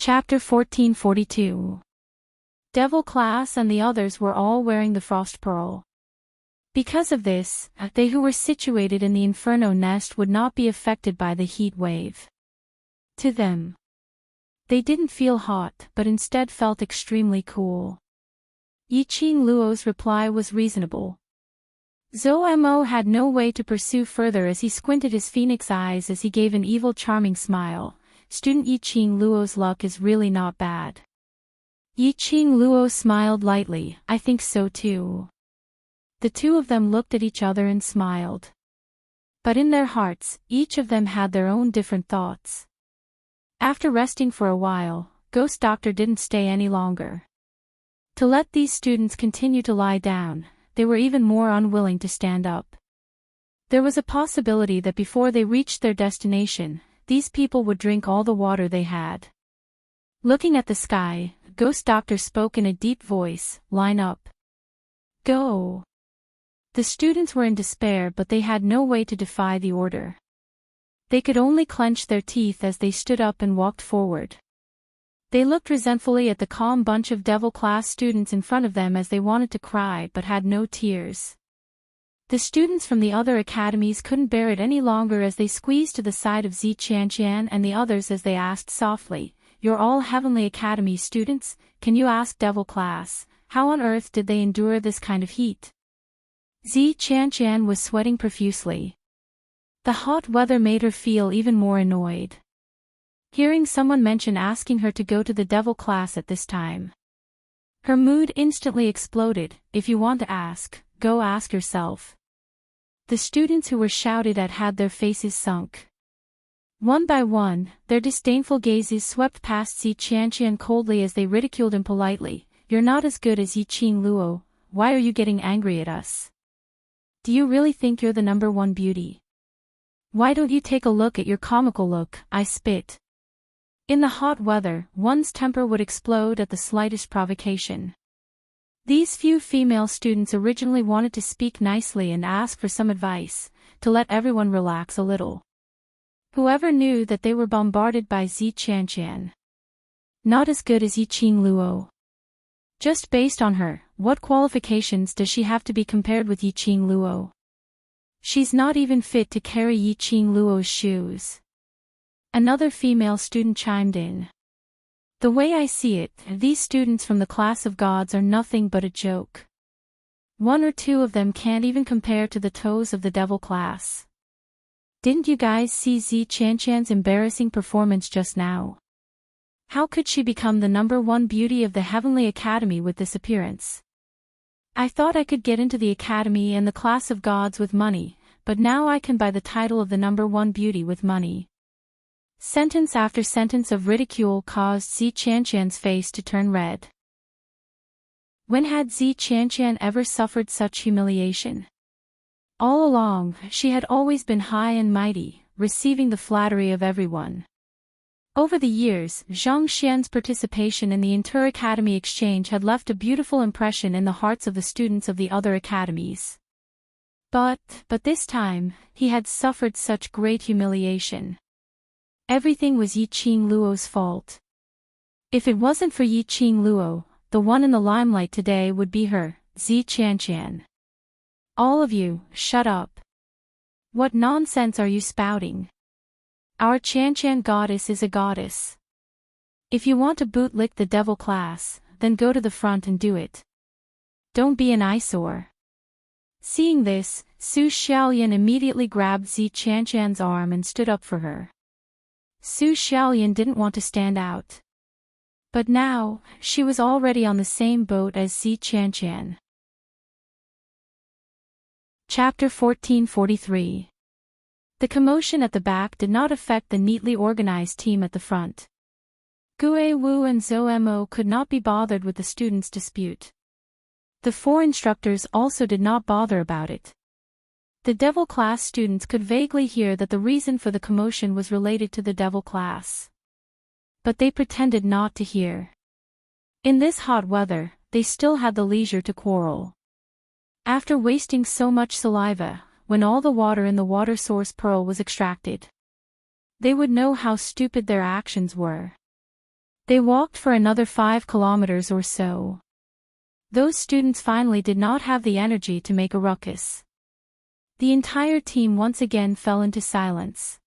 Chapter 1442. Devil Class and the others were all wearing the frost pearl. Because of this, they who were situated in the inferno nest would not be affected by the heat wave. To them, they didn't feel hot but instead felt extremely cool. Yiqing Luo's reply was reasonable. Zhou Mo had no way to pursue further as he squinted his phoenix eyes as he gave an evil charming smile. Student Yiqing Luo's luck is really not bad. Yiqing Luo smiled lightly. I think so too. The two of them looked at each other and smiled. But in their hearts, each of them had their own different thoughts. After resting for a while, Ghost Doctor didn't stay any longer. To let these students continue to lie down, they were even more unwilling to stand up. There was a possibility that before they reached their destination, these people would drink all the water they had. Looking at the sky, Ghost Doctor spoke in a deep voice, "Line up. Go." The students were in despair but they had no way to defy the order. They could only clench their teeth as they stood up and walked forward. They looked resentfully at the calm bunch of Devil Class students in front of them as they wanted to cry but had no tears. The students from the other academies couldn't bear it any longer as they squeezed to the side of Ziqianqian and the others as they asked softly, "You're all Heavenly Academy students, can you ask Devil Class, how on earth did they endure this kind of heat?" Ziqianqian was sweating profusely. The hot weather made her feel even more annoyed. Hearing someone mention asking her to go to the Devil Class at this time, her mood instantly exploded. "If you want to ask, go ask yourself." The students who were shouted at had their faces sunk. One by one, their disdainful gazes swept past Ziqianqian coldly as they ridiculed him politely. "You're not as good as Yiqing Luo, why are you getting angry at us? Do you really think you're the number one beauty? Why don't you take a look at your comical look?" I spit. In the hot weather, one's temper would explode at the slightest provocation. These few female students originally wanted to speak nicely and ask for some advice, to let everyone relax a little. Whoever knew that they were bombarded by Ziqianqian. Not as good as Yiqing Luo. Just based on her, what qualifications does she have to be compared with Yiqing Luo? She's not even fit to carry Yiqing Luo's shoes. Another female student chimed in. The way I see it, these students from the class of gods are nothing but a joke. One or two of them can't even compare to the toes of the Devil Class. Didn't you guys see Ziqianqian's embarrassing performance just now? How could she become the number one beauty of the Heavenly Academy with this appearance? I thought I could get into the academy and the class of gods with money, but now I can buy the title of the number one beauty with money. Sentence after sentence of ridicule caused Ziqianqian's face to turn red. When had Ziqianqian ever suffered such humiliation? All along, she had always been high and mighty, receiving the flattery of everyone. Over the years, Zhang Xian's participation in the Inter-Academy exchange had left a beautiful impression in the hearts of the students of the other academies. But this time, he had suffered such great humiliation. Everything was Yiqing Luo's fault. If it wasn't for Yiqing Luo, the one in the limelight today would be her, Ziqianqian. All of you, shut up. What nonsense are you spouting? Our Qianqian goddess is a goddess. If you want to bootlick the Devil Class, then go to the front and do it. Don't be an eyesore. Seeing this, Su Xiaoyan immediately grabbed Ziqianqian's arm and stood up for her. Su Xiaoyan didn't want to stand out. But now, she was already on the same boat as Ziqianqian. Chapter 1443. The commotion at the back did not affect the neatly organized team at the front. Gue Wu and Zhou Mo could not be bothered with the students' dispute. The four instructors also did not bother about it. The Devil Class students could vaguely hear that the reason for the commotion was related to the Devil Class. But they pretended not to hear. In this hot weather, they still had the leisure to quarrel. After wasting so much saliva, when all the water in the water source pearl was extracted, they would know how stupid their actions were. They walked for another 5 kilometers or so. Those students finally did not have the energy to make a ruckus. The entire team once again fell into silence.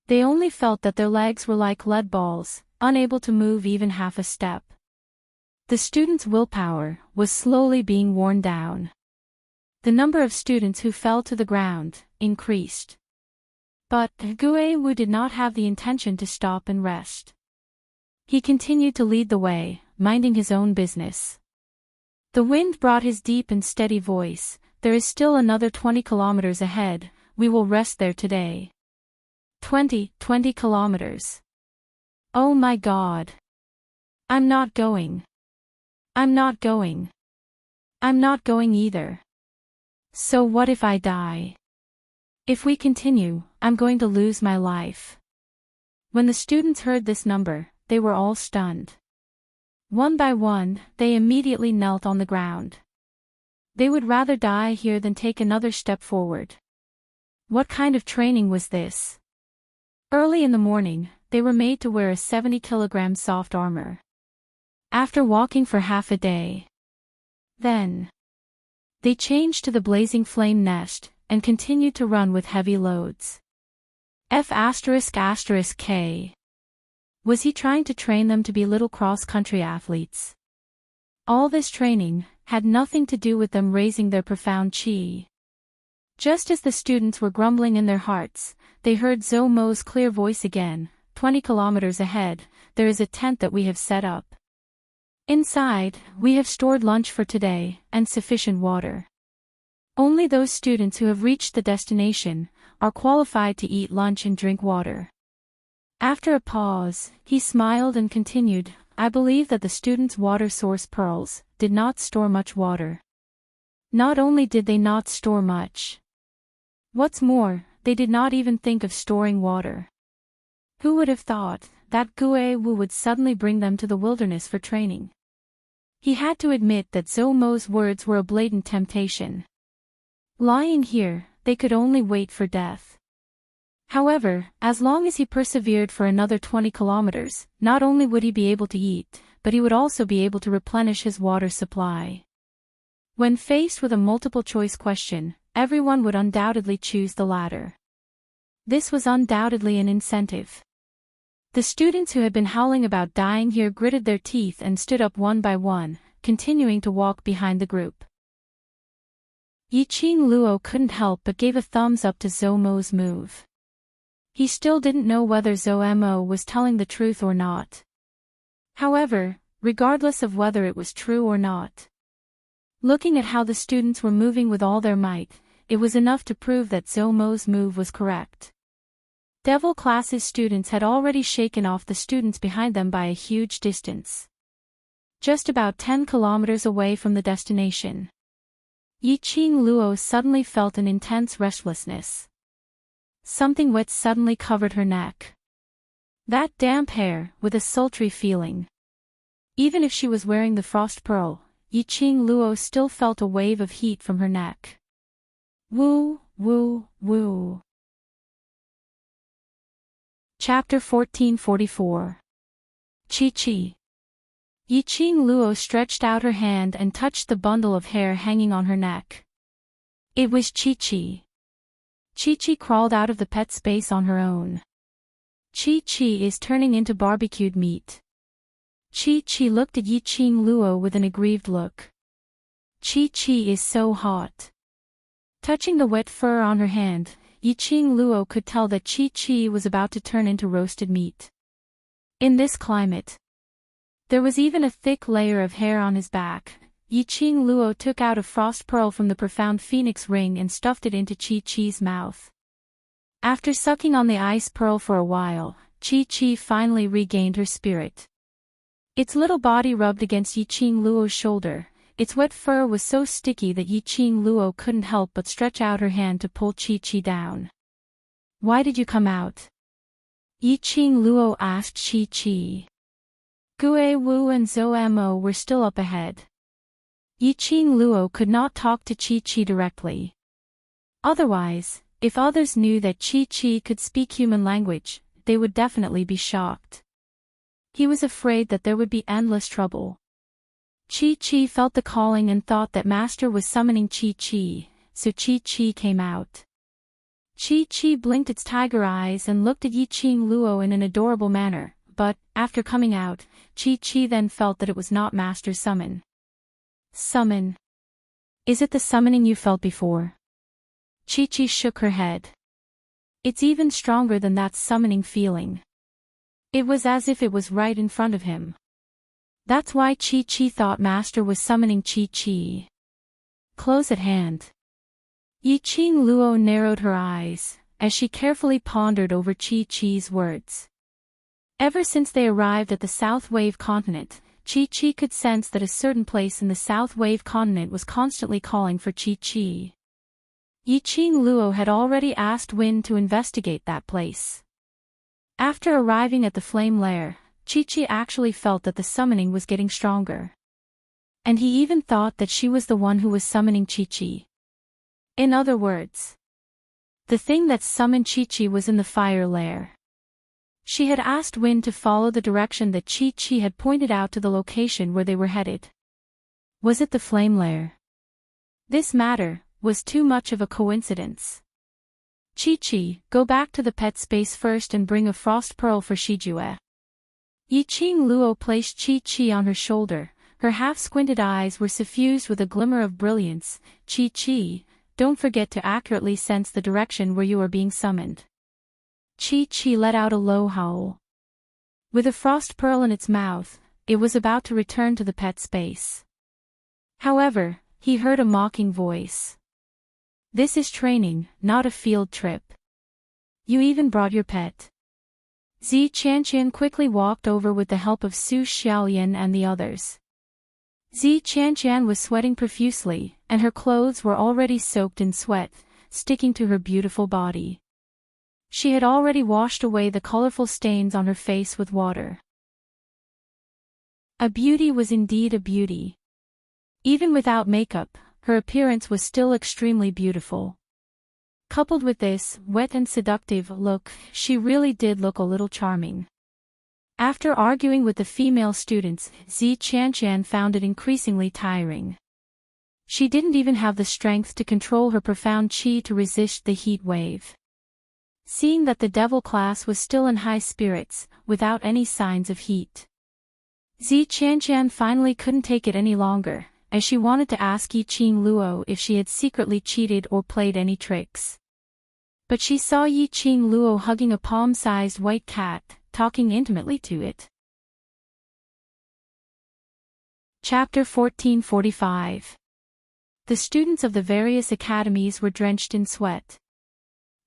They only felt that their legs were like lead balls, unable to move even half a step. The students' willpower was slowly being worn down. The number of students who fell to the ground increased. But Guiwu did not have the intention to stop and rest. He continued to lead the way, minding his own business. The wind brought his deep and steady voice. There is still another 20 kilometers ahead, we will rest there today. 20 kilometers. Oh my God. I'm not going. I'm not going. I'm not going either. So what if I die? If we continue, I'm going to lose my life. When the students heard this number, they were all stunned. One by one, they immediately knelt on the ground. They would rather die here than take another step forward. What kind of training was this? Early in the morning, they were made to wear a 70-kilogram soft armor. After walking for half a day, then they changed to the blazing flame nest and continued to run with heavy loads. F***K. Was he trying to train them to be little cross-country athletes? All this training had nothing to do with them raising their profound chi. Just as the students were grumbling in their hearts, they heard Zhou Mo's clear voice again. 20 kilometers ahead, there is a tent that we have set up. Inside, we have stored lunch for today, and sufficient water. Only those students who have reached the destination are qualified to eat lunch and drink water. After a pause, he smiled and continued, I believe that the students' water source pearls did not store much water. Not only did they not store much. What's more, they did not even think of storing water. Who would have thought that Guiwu would suddenly bring them to the wilderness for training? He had to admit that Zhou Mo's words were a blatant temptation. Lying here, they could only wait for death. However, as long as he persevered for another 20 kilometers, not only would he be able to eat, but he would also be able to replenish his water supply. When faced with a multiple-choice question, everyone would undoubtedly choose the latter. This was undoubtedly an incentive. The students who had been howling about dying here gritted their teeth and stood up one by one, continuing to walk behind the group. Yiqing Luo couldn't help but gave a thumbs up to Zhou Mo's move. He still didn't know whether Zhou Mo was telling the truth or not. However, regardless of whether it was true or not, looking at how the students were moving with all their might, it was enough to prove that Zhou Mo's move was correct. Devil Class's students had already shaken off the students behind them by a huge distance. Just about 10 kilometers away from the destination, Yiqing Luo suddenly felt an intense restlessness. Something wet suddenly covered her neck. That damp hair, with a sultry feeling. Even if she was wearing the frost pearl, Yiqing Luo still felt a wave of heat from her neck. Woo, woo, woo. Chapter 1444. Chi-Chi. Yiqing Luo stretched out her hand and touched the bundle of hair hanging on her neck. It was Chi-Chi. Chi-Chi crawled out of the pet space on her own. Chi-Chi is turning into barbecued meat. Chi-Chi looked at Yiqing Luo with an aggrieved look. Chi-Chi is so hot. Touching the wet fur on her hand, Yiqing Luo could tell that Chi-Chi was about to turn into roasted meat. In this climate, there was even a thick layer of hair on his back. Yiqing Luo took out a frost pearl from the profound phoenix ring and stuffed it into Chi-Chi's mouth. After sucking on the ice pearl for a while, Chi-Chi finally regained her spirit. Its little body rubbed against Yiqing Luo's shoulder. Its wet fur was so sticky that Yiqing Luo couldn't help but stretch out her hand to pull Chi-Chi down. Why did you come out? Yiqing Luo asked Chi-Chi. Guiwu and Zhou Mo were still up ahead. Yiqing Luo could not talk to Chi-Chi directly. Otherwise, if others knew that Chi-Chi could speak human language, they would definitely be shocked. He was afraid that there would be endless trouble. Chi-Chi felt the calling and thought that Master was summoning Chi-Chi, so Chi-Chi came out. Chi-Chi blinked its tiger eyes and looked at Yi-Ching Luo in an adorable manner, but, after coming out, Chi-Chi then felt that it was not Master's summon. Summon? Is it the summoning you felt before? Chi-Chi shook her head. It's even stronger than that summoning feeling. It was as if it was right in front of him. That's why Chi-Chi thought Master was summoning Chi-Chi. Close at hand. Yi-Ching Luo narrowed her eyes, as she carefully pondered over Chi-Chi's words. Ever since they arrived at the South Wave continent, Chi-Chi could sense that a certain place in the South Wave continent was constantly calling for Chi-Chi. Yi-Ching Luo had already asked Wind to investigate that place. After arriving at the Flame Lair, Chi-Chi actually felt that the summoning was getting stronger. And he even thought that she was the one who was summoning Chi-Chi. In other words, the thing that summoned Chi-Chi was in the Fire Lair. She had asked Wind to follow the direction that Chi-Chi had pointed out to the location where they were headed. Was it the Flame Lair? This matter was too much of a coincidence. Chi-Chi, go back to the pet space first and bring a frost pearl for Shijue. Yi-Ching Luo placed Chi-Chi on her shoulder, her half-squinted eyes were suffused with a glimmer of brilliance. Chi-Chi, don't forget to accurately sense the direction where you are being summoned. Chi-Chi let out a low howl. With a frost pearl in its mouth, it was about to return to the pet space. However, he heard a mocking voice. This is training, not a field trip. You even brought your pet. Zi Qianqian quickly walked over with the help of Su Xiaolian and the others. Zi Qianqian was sweating profusely, and her clothes were already soaked in sweat, sticking to her beautiful body. She had already washed away the colorful stains on her face with water. A beauty was indeed a beauty. Even without makeup, her appearance was still extremely beautiful. Coupled with this wet and seductive look, she really did look a little charming. After arguing with the female students, Zi Qianqian found it increasingly tiring. She didn't even have the strength to control her profound qi to resist the heat wave. Seeing that the devil class was still in high spirits, without any signs of heat, Zi Qianqian finally couldn't take it any longer, as she wanted to ask Yi-Ching Luo if she had secretly cheated or played any tricks. But she saw Yi-Ching Luo hugging a palm-sized white cat, talking intimately to it. Chapter 1445. The students of the various academies were drenched in sweat.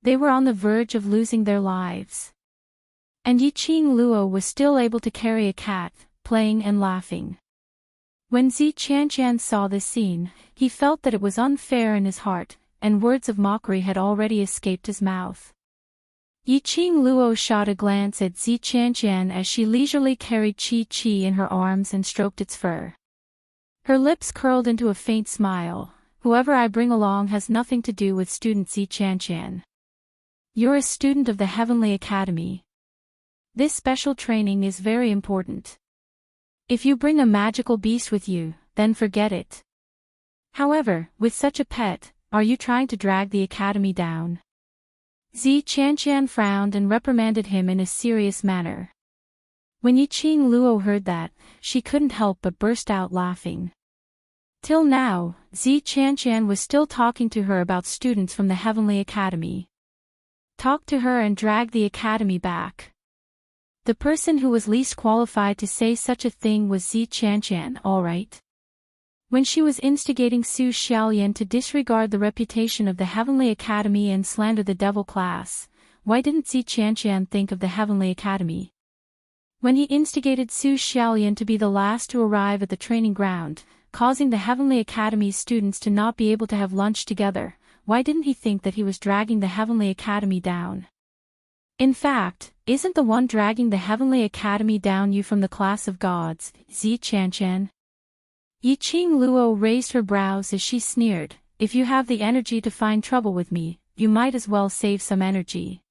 They were on the verge of losing their lives. And Yi-Ching Luo was still able to carry a cat, playing and laughing. When Zi Qianqian saw this scene, he felt that it was unfair in his heart, and words of mockery had already escaped his mouth. Yi-Ching Luo shot a glance at Zi Qianqian as she leisurely carried Chi-Chi in her arms and stroked its fur. Her lips curled into a faint smile. Whoever I bring along has nothing to do with student Zi Qianqian. You're a student of the Heavenly Academy. This special training is very important. If you bring a magical beast with you, then forget it. However, with such a pet, are you trying to drag the academy down? Zi Qianqian frowned and reprimanded him in a serious manner. When Yi-Ching Luo heard that, she couldn't help but burst out laughing. Till now, Zi Qianqian was still talking to her about students from the Heavenly Academy. Talk to her and drag the academy back. The person who was least qualified to say such a thing was Zi Qianqian, all right? When she was instigating Su Xiaolian to disregard the reputation of the Heavenly Academy and slander the devil class, why didn't Zi Qianqian think of the Heavenly Academy? When he instigated Su Xiaolian to be the last to arrive at the training ground, causing the Heavenly Academy's students to not be able to have lunch together, why didn't he think that he was dragging the Heavenly Academy down? In fact, isn't the one dragging the Heavenly Academy down you from the class of gods, Zi Qianqian? Yi-Ching Luo raised her brows as she sneered, if you have the energy to find trouble with me, you might as well save some energy.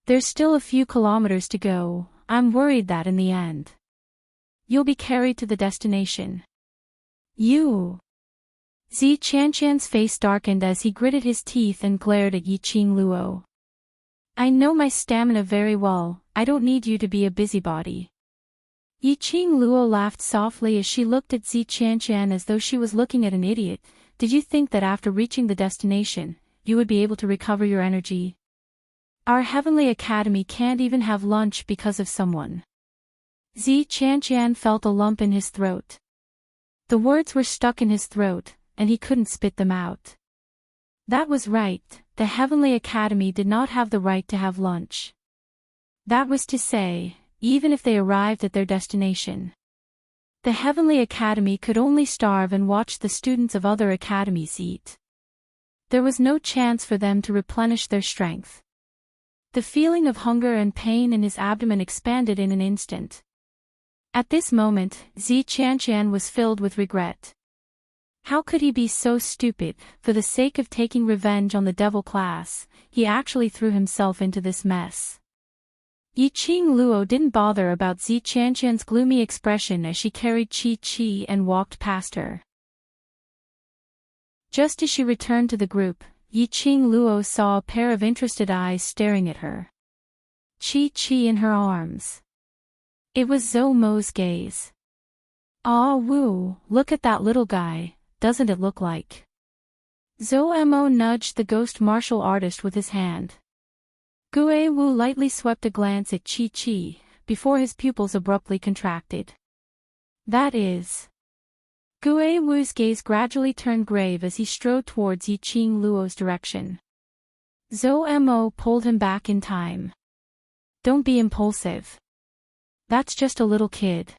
There's still a few kilometers to go, I'm worried that in the end, you'll be carried to the destination. You. Zi Qianqian's face darkened as he gritted his teeth and glared at Yiqing Luo. I know my stamina very well, I don't need you to be a busybody. Yiqing Luo laughed softly as she looked at Zi Qianqian as though she was looking at an idiot. Did you think that after reaching the destination, you would be able to recover your energy? Our Heavenly Academy can't even have lunch because of someone. Zi Qianqian felt a lump in his throat. The words were stuck in his throat, and he couldn't spit them out. That was right, the Heavenly Academy did not have the right to have lunch. That was to say, even if they arrived at their destination, the Heavenly Academy could only starve and watch the students of other academies eat. There was no chance for them to replenish their strength. The feeling of hunger and pain in his abdomen expanded in an instant. At this moment, Zi Qianqian was filled with regret. How could he be so stupid? For the sake of taking revenge on the devil class, he actually threw himself into this mess. Yiqing Luo didn't bother about Zi Qianqian's gloomy expression as she carried Qi and walked past her. Just as she returned to the group, Yiqing Luo saw a pair of interested eyes staring at her. Qi in her arms. It was Zhou Mo's gaze. Ah Wu, look at that little guy, doesn't it look like? Zhou Mo nudged the ghost martial artist with his hand. Gue Wu lightly swept a glance at Qi before his pupils abruptly contracted. That is. Gue Wu's gaze gradually turned grave as he strode towards Yiqing Luo's direction. Zhou Mo pulled him back in time. Don't be impulsive. That's just a little kid.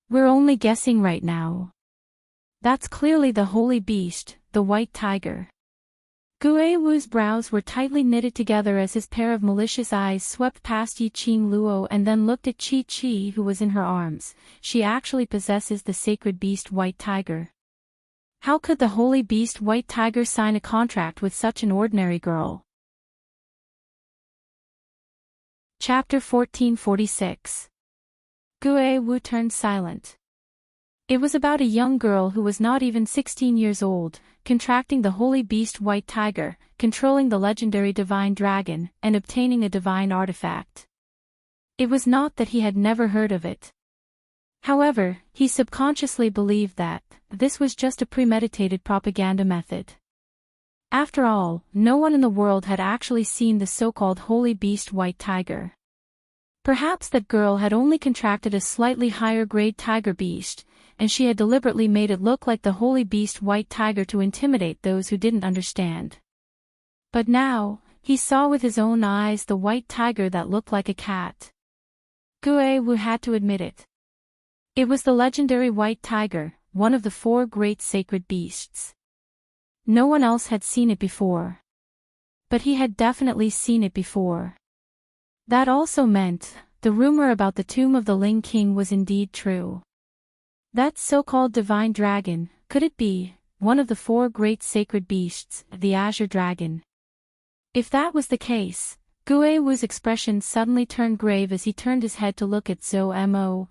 We're only guessing right now. That's clearly the holy beast, the white tiger. Gue Wu's brows were tightly knitted together as his pair of malicious eyes swept past Yiqing Luo and then looked at Qi who was in her arms. She actually possesses the sacred beast white tiger. How could the holy beast white tiger sign a contract with such an ordinary girl? Chapter 1446. Gue Wu turned silent. It was about a young girl who was not even 16 years old, contracting the holy beast white tiger, controlling the legendary divine dragon, and obtaining a divine artifact. It was not that he had never heard of it. However, he subconsciously believed that this was just a premeditated propaganda method. After all, no one in the world had actually seen the so-called holy beast white tiger. Perhaps that girl had only contracted a slightly higher grade tiger beast, and she had deliberately made it look like the holy beast white tiger to intimidate those who didn't understand. But now, he saw with his own eyes the white tiger that looked like a cat. Gue Wu had to admit it. It was the legendary white tiger, one of the 4 great sacred beasts. No one else had seen it before. But he had definitely seen it before. That also meant, the rumor about the tomb of the Ling King was indeed true. That so-called divine dragon, could it be, one of the 4 great sacred beasts, the Azure Dragon? If that was the case, Gue Wu's expression suddenly turned grave as he turned his head to look at Zhou Mo.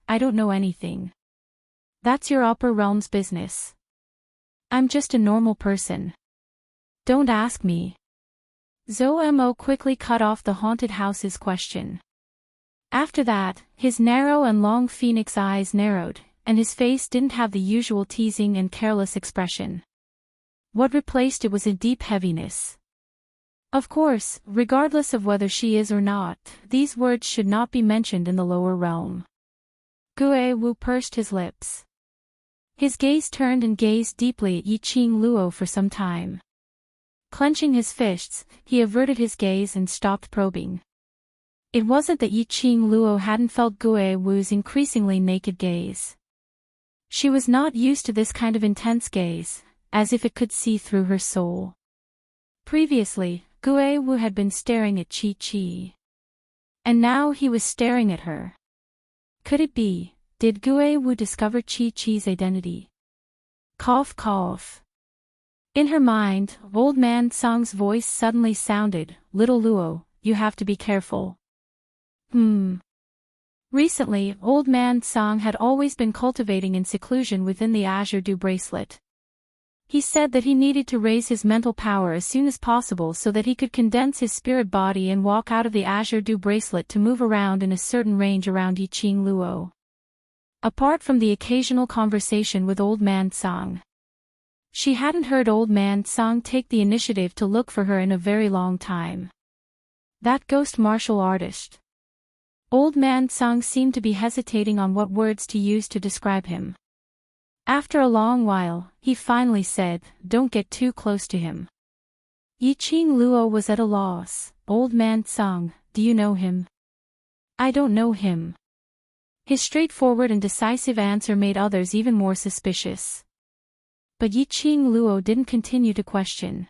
I don't know anything. That's your upper realm's business. I'm just a normal person. Don't ask me. Zhou Mo quickly cut off the haunted house's question. After that, his narrow and long phoenix eyes narrowed, and his face didn't have the usual teasing and careless expression. What replaced it was a deep heaviness. Of course, regardless of whether she is or not, these words should not be mentioned in the lower realm. Gue Wu pursed his lips. His gaze turned and gazed deeply at Yiqing Luo for some time. Clenching his fists, he averted his gaze and stopped probing. It wasn't that Yiqing Luo hadn't felt Gue Wu's increasingly naked gaze. She was not used to this kind of intense gaze, as if it could see through her soul. Previously, Gue Wu had been staring at Qi. And now he was staring at her. Could it be, did Gue Wu discover Qi's identity? Cough cough. In her mind, old man Song's voice suddenly sounded, Little Luo, you have to be careful. Recently, Old Man Song had always been cultivating in seclusion within the Azure Dew bracelet. He said that he needed to raise his mental power as soon as possible so that he could condense his spirit body and walk out of the Azure Dew bracelet to move around in a certain range around Yiqing Luo. Apart from the occasional conversation with Old Man Song, she hadn't heard Old Man Song take the initiative to look for her in a very long time. That ghost martial artist. Old Man Song seemed to be hesitating on what words to use to describe him. After a long while, he finally said, "Don't get too close to him." Yiqing Luo was at a loss. "Old Man Song, do you know him?" "I don't know him." His straightforward and decisive answer made others even more suspicious. But Yiqing Luo didn't continue to question.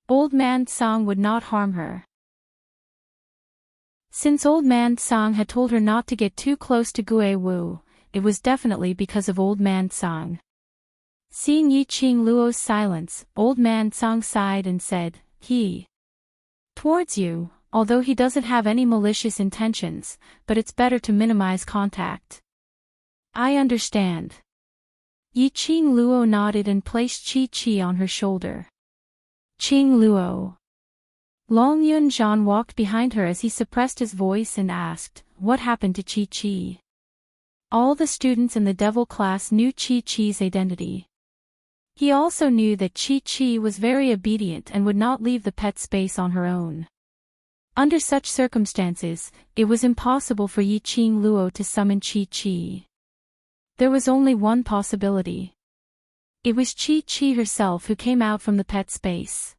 Old Man Song would not harm her. Since Old Man Song had told her not to get too close to Gue Wu, it was definitely because of Old Man Song. Seeing Yiqing Luo's silence, Old Man Song sighed and said, "He towards you, although he doesn't have any malicious intentions, but it's better to minimize contact." "I understand." Yiqing Luo nodded and placed Chi on her shoulder. "Qing Luo." Long Yunzhan walked behind her as he suppressed his voice and asked, "What happened to Chi?" All the students in the devil class knew Chi-Chi's identity. He also knew that Chi-Chi was very obedient and would not leave the pet space on her own. Under such circumstances, it was impossible for Yiqing Luo to summon Chi-Chi. There was only one possibility. It was Chi-Chi herself who came out from the pet space.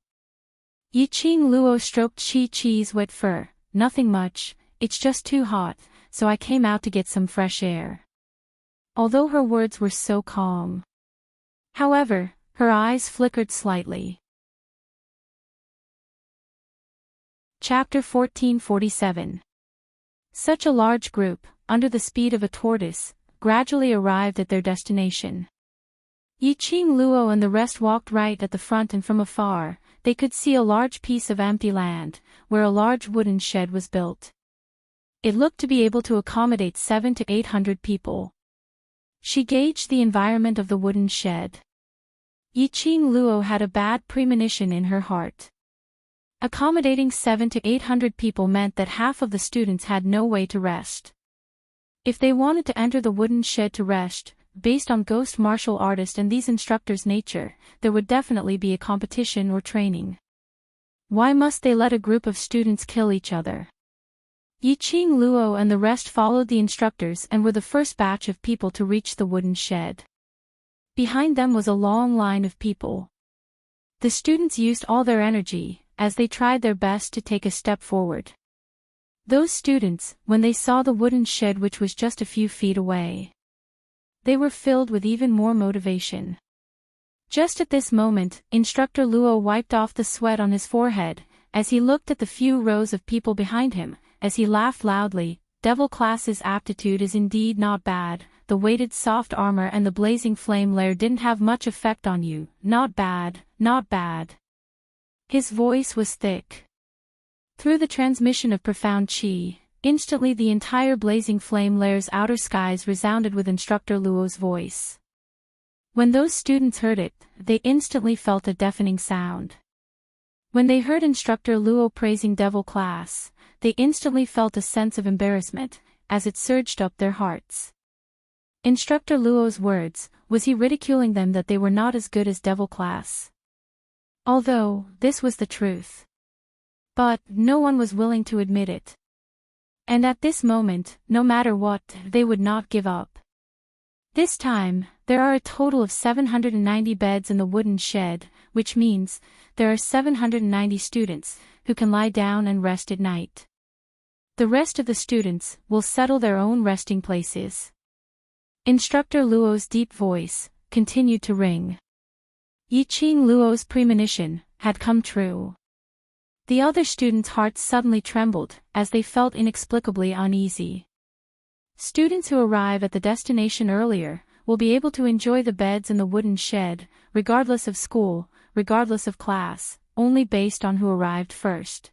Yiqing Luo stroked Chi-Chi's wet fur. "Nothing much, it's just too hot, so I came out to get some fresh air." Although her words were so calm. However, her eyes flickered slightly. Chapter 1447. Such a large group, under the speed of a tortoise, gradually arrived at their destination. Yiqing Luo and the rest walked right at the front, and from afar, they could see a large piece of empty land, where a large wooden shed was built. It looked to be able to accommodate 700 to 800 people. She gauged the environment of the wooden shed. Yiqing Luo had a bad premonition in her heart. Accommodating 700 to 800 people meant that half of the students had no way to rest. If they wanted to enter the wooden shed to rest, based on ghost martial artist and these instructors' nature, there would definitely be a competition or training. Why must they let a group of students kill each other? Yiqing Luo and the rest followed the instructors and were the first batch of people to reach the wooden shed. Behind them was a long line of people. The students used all their energy, as they tried their best to take a step forward. Those students, when they saw the wooden shed which was just a few feet away, they were filled with even more motivation. Just at this moment, Instructor Luo wiped off the sweat on his forehead, as he looked at the few rows of people behind him, as he laughed loudly. "Devil class's aptitude is indeed not bad. The weighted soft armor and the blazing flame lair didn't have much effect on you. Not bad, not bad." His voice was thick. Through the transmission of profound qi, instantly the entire blazing flame lair's outer skies resounded with Instructor Luo's voice. When those students heard it, they instantly felt a deafening sound. When they heard Instructor Luo praising Devil class, they instantly felt a sense of embarrassment, as it surged up their hearts. Instructor Luo's words, was he ridiculing them that they were not as good as Devil class? Although, this was the truth. But, no one was willing to admit it. And at this moment, no matter what, they would not give up. This time, there are a total of 790 beds in the wooden shed, which means, there are 790 students, who can lie down and rest at night. The rest of the students will settle their own resting places. Instructor Luo's deep voice continued to ring. Yiqing Luo's premonition had come true. The other students' hearts suddenly trembled, as they felt inexplicably uneasy. Students who arrive at the destination earlier will be able to enjoy the beds in the wooden shed, regardless of school, regardless of class, only based on who arrived first.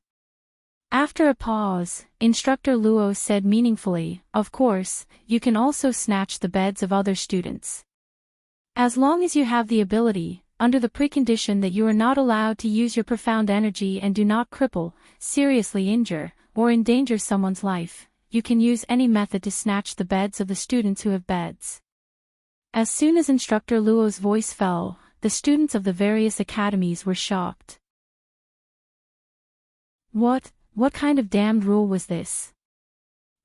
After a pause, Instructor Luo said meaningfully, "Of course, you can also snatch the beds of other students. As long as you have the ability, under the precondition that you are not allowed to use your profound energy and do not cripple, seriously injure, or endanger someone's life, you can use any method to snatch the beds of the students who have beds." As soon as Instructor Luo's voice fell, the students of the various academies were shocked. What kind of damned rule was this?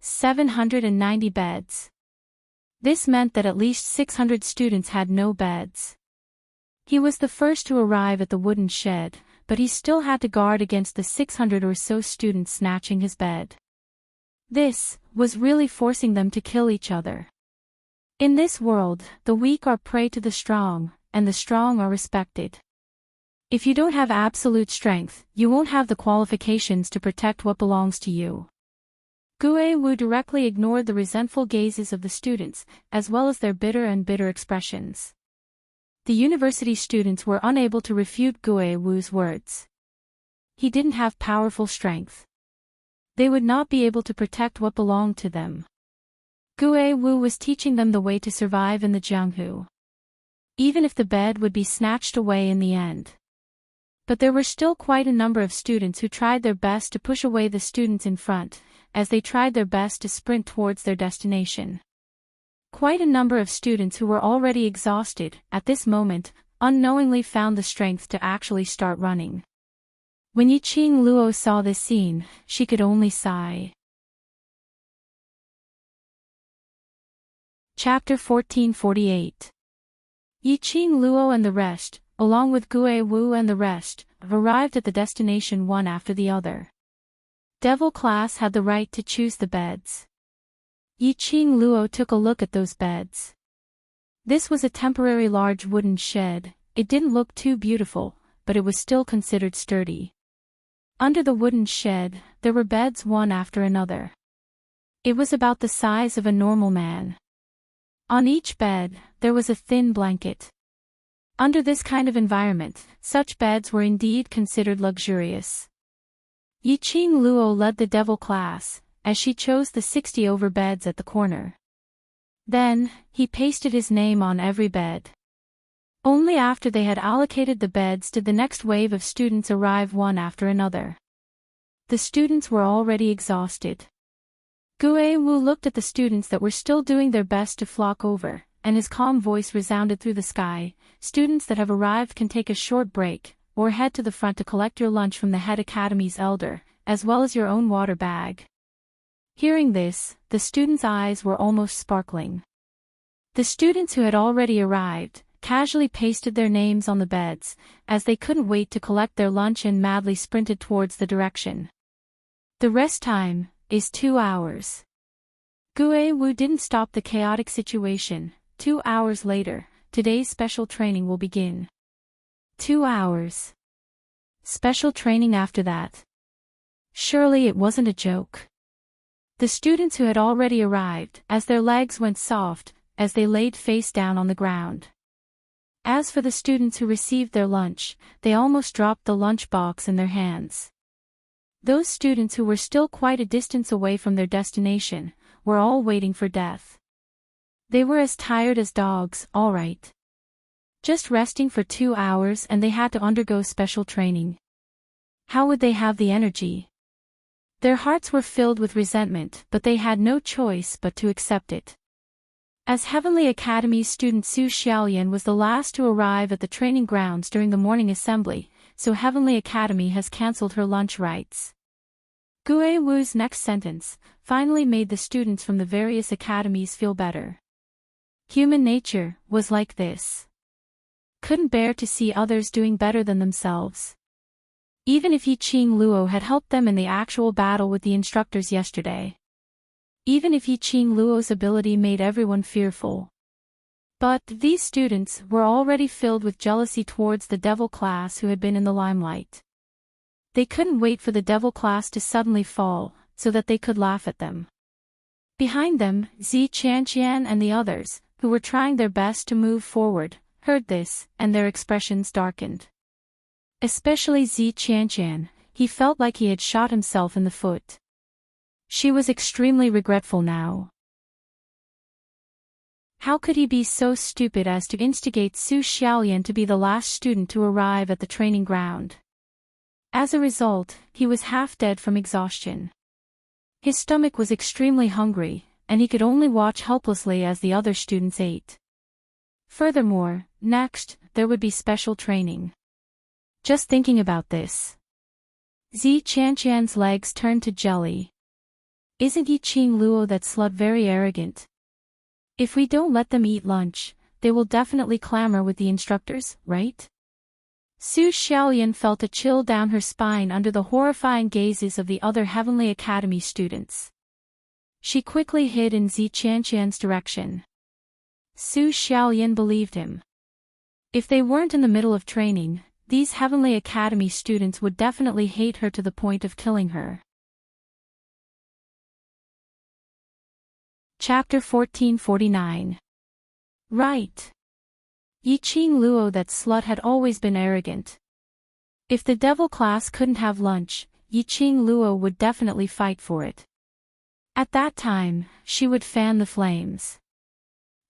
790 beds. This meant that at least 600 students had no beds. He was the first to arrive at the wooden shed, but he still had to guard against the 600 or so students snatching his bed. This was really forcing them to kill each other. In this world, the weak are prey to the strong, and the strong are respected. If you don't have absolute strength, you won't have the qualifications to protect what belongs to you. Gue Wu directly ignored the resentful gazes of the students, as well as their bitter expressions. The university students were unable to refute Gue Wu's words. He didn't have powerful strength. They would not be able to protect what belonged to them. Gue Wu was teaching them the way to survive in the Jianghu. Even if the bed would be snatched away in the end. But there were still quite a number of students who tried their best to push away the students in front, as they tried their best to sprint towards their destination. Quite a number of students who were already exhausted, at this moment, unknowingly found the strength to actually start running. When Yiqing Luo saw this scene, she could only sigh. Chapter 1448. Yiqing Luo and the rest, along with Gue Wu and the rest, arrived at the destination one after the other. Devil class had the right to choose the beds. Yiqing Luo took a look at those beds. This was a temporary large wooden shed. It didn't look too beautiful, but it was still considered sturdy. Under the wooden shed, there were beds one after another. It was about the size of a normal man. On each bed, there was a thin blanket. Under this kind of environment, such beds were indeed considered luxurious. Yiqing Luo led the devil class, as she chose the 60 over beds at the corner. Then, he pasted his name on every bed. Only after they had allocated the beds did the next wave of students arrive one after another. The students were already exhausted. Gue Wu looked at the students that were still doing their best to flock over, and his calm voice resounded through the sky. "Students that have arrived can take a short break, or head to the front to collect your lunch from the head academy's elder, as well as your own water bag." Hearing this, the students' eyes were almost sparkling. The students who had already arrived, casually pasted their names on the beds, as they couldn't wait to collect their lunch and madly sprinted towards the direction. The rest time is 2 hours. Gue Wu didn't stop the chaotic situation. 2 hours later, today's special training will begin. 2 hours. Special training after that. Surely it wasn't a joke. The students who had already arrived, as their legs went soft, as they laid face down on the ground. As for the students who received their lunch, they almost dropped the lunch box in their hands. Those students who were still quite a distance away from their destination, were all waiting for death. They were as tired as dogs, all right. Just resting for 2 hours and they had to undergo special training. How would they have the energy? Their hearts were filled with resentment, but they had no choice but to accept it. As Heavenly Academy's student Su Xiaolian was the last to arrive at the training grounds during the morning assembly, so Heavenly Academy has cancelled her lunch rights. Gue Wu's next sentence finally made the students from the various academies feel better. Human nature was like this. Couldn't bear to see others doing better than themselves. Even if Yiqing Luo had helped them in the actual battle with the instructors yesterday. Even if Yiqing Luo's ability made everyone fearful. But these students were already filled with jealousy towards the devil class who had been in the limelight. They couldn't wait for the devil class to suddenly fall, so that they could laugh at them. Behind them, Zi Qianqian and the others, who were trying their best to move forward, heard this, and their expressions darkened. Especially Zi Qianqian. he felt like he had shot himself in the foot. She was extremely regretful now. How could he be so stupid as to instigate Su Xiaolian to be the last student to arrive at the training ground? As a result, he was half dead from exhaustion. His stomach was extremely hungry, and he could only watch helplessly as the other students ate. Furthermore, next, there would be special training. Just thinking about this. Zi Qianqian's legs turned to jelly. Isn't Yiqing Luo that slut very arrogant? If we don't let them eat lunch, they will definitely clamor with the instructors, right? Su Xiaolian felt a chill down her spine under the horrifying gazes of the other Heavenly Academy students. She quickly hid in Zi Qianqian's direction. Su Xiaolian believed him. If they weren't in the middle of training, these Heavenly Academy students would definitely hate her to the point of killing her. Chapter 1449. Right. Yiqing Luo that slut had always been arrogant. If the devil class couldn't have lunch, Yiqing Luo would definitely fight for it. At that time, she would fan the flames.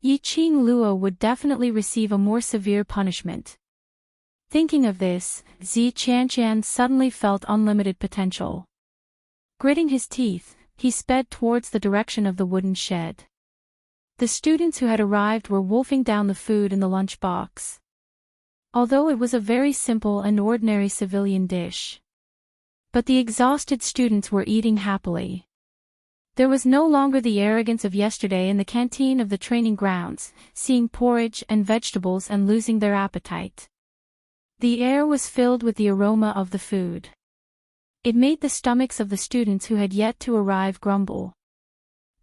Yiqing Luo would definitely receive a more severe punishment. Thinking of this, Zi Qianqian suddenly felt unlimited potential. Gritting his teeth, he sped towards the direction of the wooden shed. The students who had arrived were wolfing down the food in the lunchbox. Although it was a very simple and ordinary civilian dish. But the exhausted students were eating happily. There was no longer the arrogance of yesterday in the canteen of the training grounds, seeing porridge and vegetables and losing their appetite. The air was filled with the aroma of the food. It made the stomachs of the students who had yet to arrive grumble.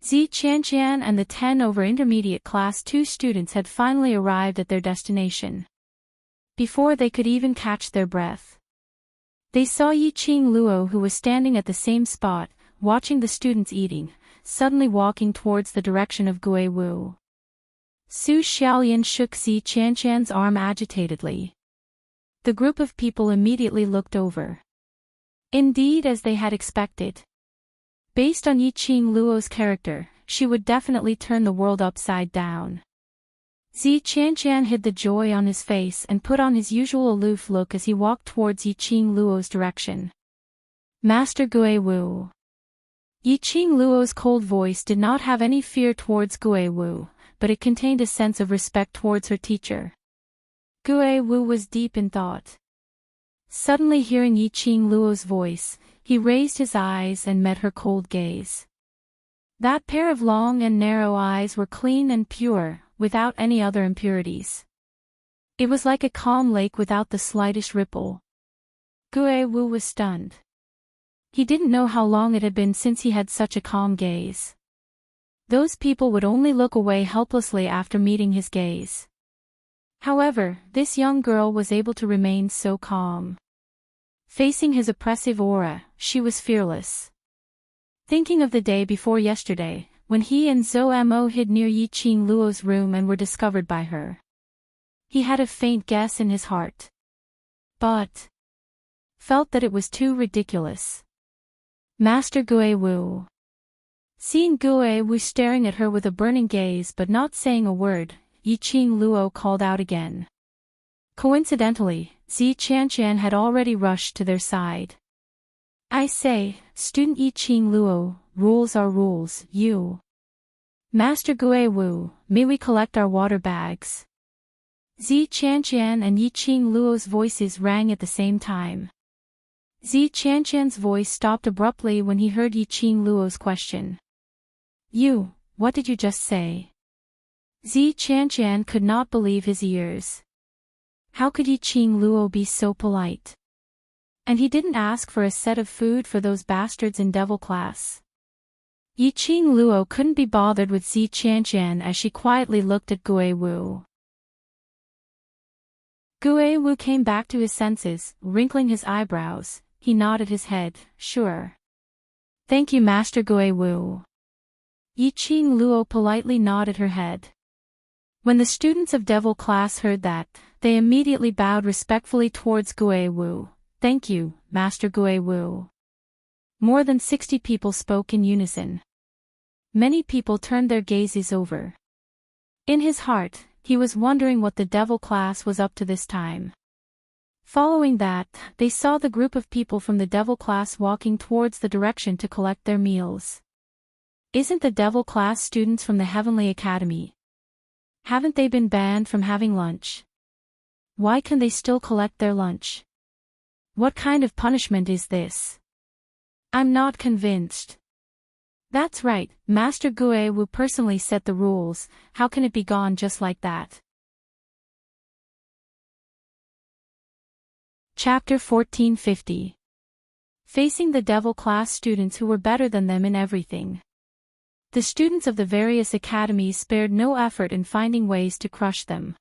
Zi Qianqian and the 10 over intermediate class 2 students had finally arrived at their destination. Before they could even catch their breath, they saw Yiqing Luo, who was standing at the same spot, watching the students eating, suddenly walking towards the direction of Gue Wu. Su Xiaolian shook Zi Qianqian's arm agitatedly. The group of people immediately looked over. Indeed, as they had expected. Based on Yiqing Luo's character, she would definitely turn the world upside down. Zi Qianqian hid the joy on his face and put on his usual aloof look as he walked towards Yiqing Luo's direction. Master Gue Wu. Yiqing Luo's cold voice did not have any fear towards Gue Wu, but it contained a sense of respect towards her teacher. Gue Wu was deep in thought. Suddenly hearing Yiqing Luo's voice, he raised his eyes and met her cold gaze. That pair of long and narrow eyes were clean and pure, without any other impurities. It was like a calm lake without the slightest ripple. Gue Wu was stunned. He didn't know how long it had been since he had such a calm gaze. Those people would only look away helplessly after meeting his gaze. However, this young girl was able to remain so calm. Facing his oppressive aura, she was fearless. Thinking of the day before yesterday, when he and Zhou Mo hid near Yiqing Luo's room and were discovered by her. He had a faint guess in his heart. But felt that it was too ridiculous. Master Gue Wu. Seeing Gue Wu staring at her with a burning gaze but not saying a word, Yiqing Luo called out again. Coincidentally, Zi Qianqian had already rushed to their side. I say, student Yiqing Luo, rules are rules, you. Master Gue Wu, may we collect our water bags? Zi Qianqian and Yiqing Luo's voices rang at the same time. Zi Qianqian's voice stopped abruptly when he heard Yiqing Luo's question. You, what did you just say? Zi Qianqian could not believe his ears. How could Yiqing Luo be so polite? And he didn't ask for a set of food for those bastards in devil class. Yiqing Luo couldn't be bothered with Zi Qianqian as she quietly looked at Gue Wu. Gue Wu came back to his senses, wrinkling his eyebrows. He nodded his head, sure. Thank you, Master Gue Wu. Yiqing Luo politely nodded her head. When the students of devil class heard that, they immediately bowed respectfully towards Gue Wu. Thank you, Master Guewu. More than 60 people spoke in unison. Many people turned their gazes over. In his heart, he was wondering what the devil class was up to this time. Following that, they saw the group of people from the devil class walking towards the direction to collect their meals. Isn't the devil class students from the Heavenly Academy? Haven't they been banned from having lunch? Why can they still collect their lunch? What kind of punishment is this? I'm not convinced. That's right, Master Guewu personally set the rules, how can it be gone just like that? Chapter 1450. Facing the devil class students who were better than them in everything. The students of the various academies spared no effort in finding ways to crush them.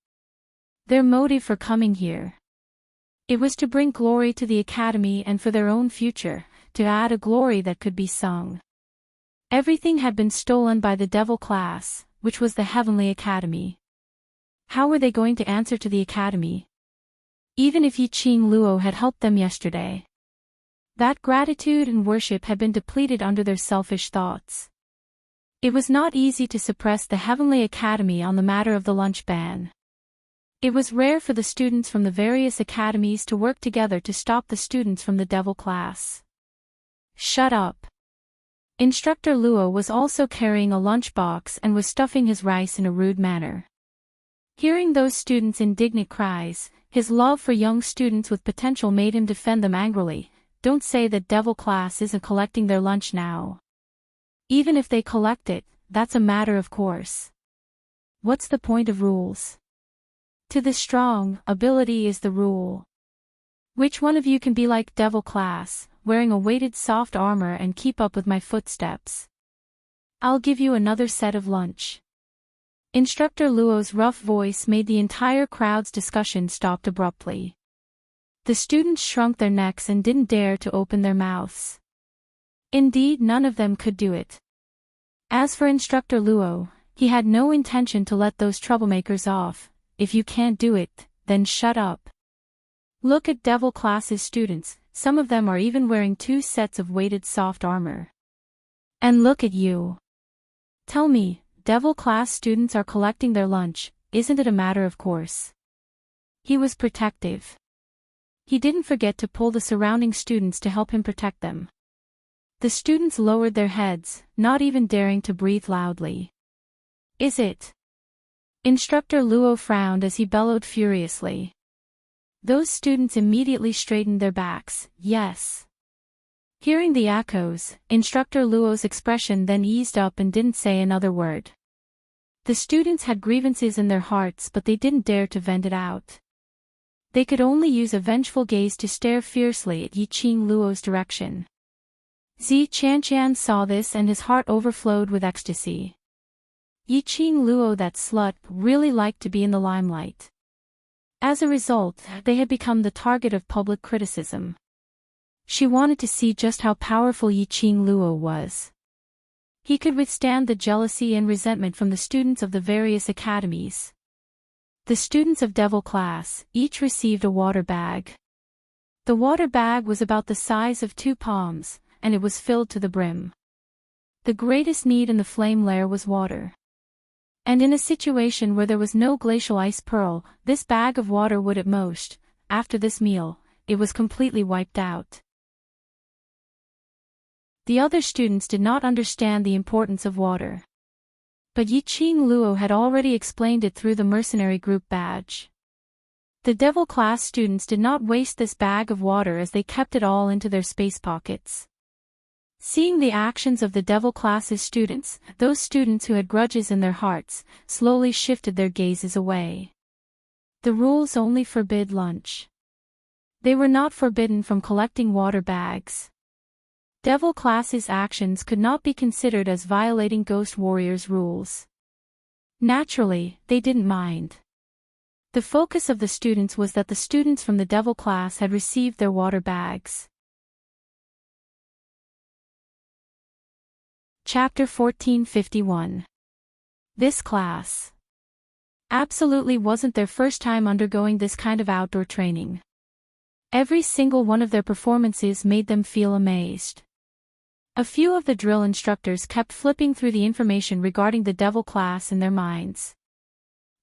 Their motive for coming here. It was to bring glory to the academy and for their own future, to add a glory that could be sung. Everything had been stolen by the devil class, which was the Heavenly Academy. How were they going to answer to the academy? Even if Yiqing Luo had helped them yesterday. That gratitude and worship had been depleted under their selfish thoughts. It was not easy to suppress the Heavenly Academy on the matter of the lunch ban. It was rare for the students from the various academies to work together to stop the students from the devil class. Shut up. Instructor Luo was also carrying a lunchbox and was stuffing his rice in a rude manner. Hearing those students' indignant cries, his love for young students with potential made him defend them angrily. Don't say that devil class isn't collecting their lunch now. Even if they collect it, that's a matter of course. What's the point of rules? To the strong, ability is the rule. Which one of you can be like devil class, wearing a weighted soft armor and keep up with my footsteps? I'll give you another set of lunch. Instructor Luo's rough voice made the entire crowd's discussion stop abruptly. The students shrunk their necks and didn't dare to open their mouths. Indeed, none of them could do it. As for Instructor Luo, he had no intention to let those troublemakers off. If you can't do it, then shut up. Look at devil class's students, some of them are even wearing 2 sets of weighted soft armor. And look at you. Tell me, devil class students are collecting their lunch, isn't it a matter of course? He was protective. He didn't forget to pull the surrounding students to help him protect them. The students lowered their heads, not even daring to breathe loudly. Is it? Instructor Luo frowned as he bellowed furiously. Those students immediately straightened their backs, yes. Hearing the echoes, Instructor Luo's expression then eased up and didn't say another word. The students had grievances in their hearts but they didn't dare to vent it out. They could only use a vengeful gaze to stare fiercely at Yiqing Luo's direction. Zi Qianqian saw this and his heart overflowed with ecstasy. Yiqing Luo, that slut, really liked to be in the limelight. As a result, they had become the target of public criticism. She wanted to see just how powerful Yiqing Luo was. He could withstand the jealousy and resentment from the students of the various academies. The students of devil class each received a water bag. The water bag was about the size of 2 palms, and it was filled to the brim. The greatest need in the flame lair was water. And in a situation where there was no glacial ice pearl, this bag of water would at most, after this meal, it was completely wiped out. The other students did not understand the importance of water. But Yiqing Luo had already explained it through the mercenary group badge. The devil class students did not waste this bag of water as they kept it all into their space pockets. Seeing the actions of the devil class's students, those students who had grudges in their hearts, slowly shifted their gazes away. The rules only forbid lunch. They were not forbidden from collecting water bags. Devil class's actions could not be considered as violating Ghost Warrior's rules. Naturally, they didn't mind. The focus of the students was that the students from the devil class had received their water bags. Chapter 1451. This class absolutely wasn't their first time undergoing this kind of outdoor training. Every single one of their performances made them feel amazed. A few of the drill instructors kept flipping through the information regarding the devil class in their minds.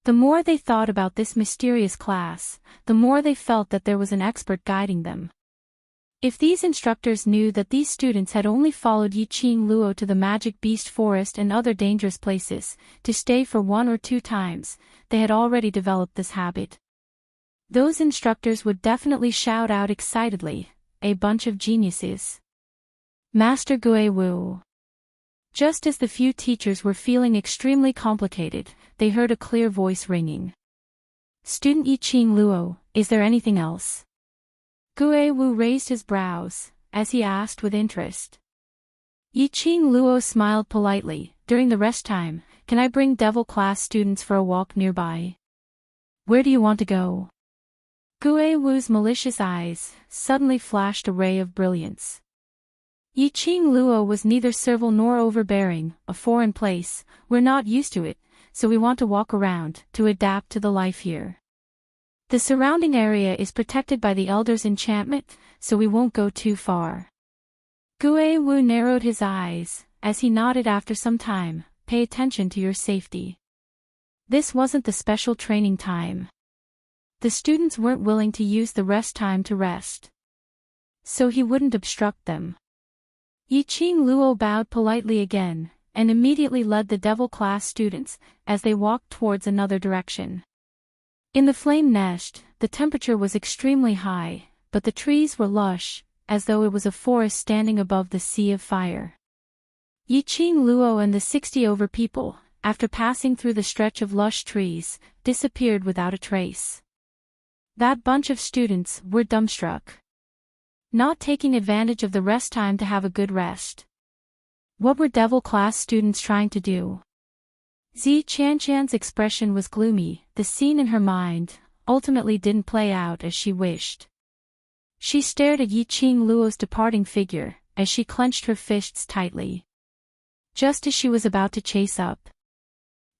The more they thought about this mysterious class, the more they felt that there was an expert guiding them. If these instructors knew that these students had only followed Yiqing Luo to the magic beast forest and other dangerous places, to stay for 1 or 2 times, they had already developed this habit. Those instructors would definitely shout out excitedly, "A bunch of geniuses. Master Gui Wu." Just as the few teachers were feeling extremely complicated, they heard a clear voice ringing. "Student Yiqing Luo, is there anything else?" Gui Wu raised his brows, as he asked with interest. Yiqing Luo smiled politely. "During the rest time, can I bring devil class students for a walk nearby?" "Where do you want to go?" Gui Wu's malicious eyes suddenly flashed a ray of brilliance. Yiqing Luo was neither servile nor overbearing. "A foreign place, we're not used to it, so we want to walk around, to adapt to the life here. The surrounding area is protected by the Elder's enchantment, so we won't go too far." Gui Wu narrowed his eyes, as he nodded after some time. "Pay attention to your safety." This wasn't the special training time. The students weren't willing to use the rest time to rest, so he wouldn't obstruct them. Yiqing Luo bowed politely again, and immediately led the devil class students, as they walked towards another direction. In the flame nest, the temperature was extremely high, but the trees were lush, as though it was a forest standing above the sea of fire. Yiqing Luo and the 60 over people, after passing through the stretch of lush trees, disappeared without a trace. That bunch of students were dumbstruck, not taking advantage of the rest time to have a good rest. What were devil class students trying to do? Zi Qianqian's expression was gloomy. The scene in her mind ultimately didn't play out as she wished. She stared at Yiqing Luo's departing figure, as she clenched her fists tightly. Just as she was about to chase up,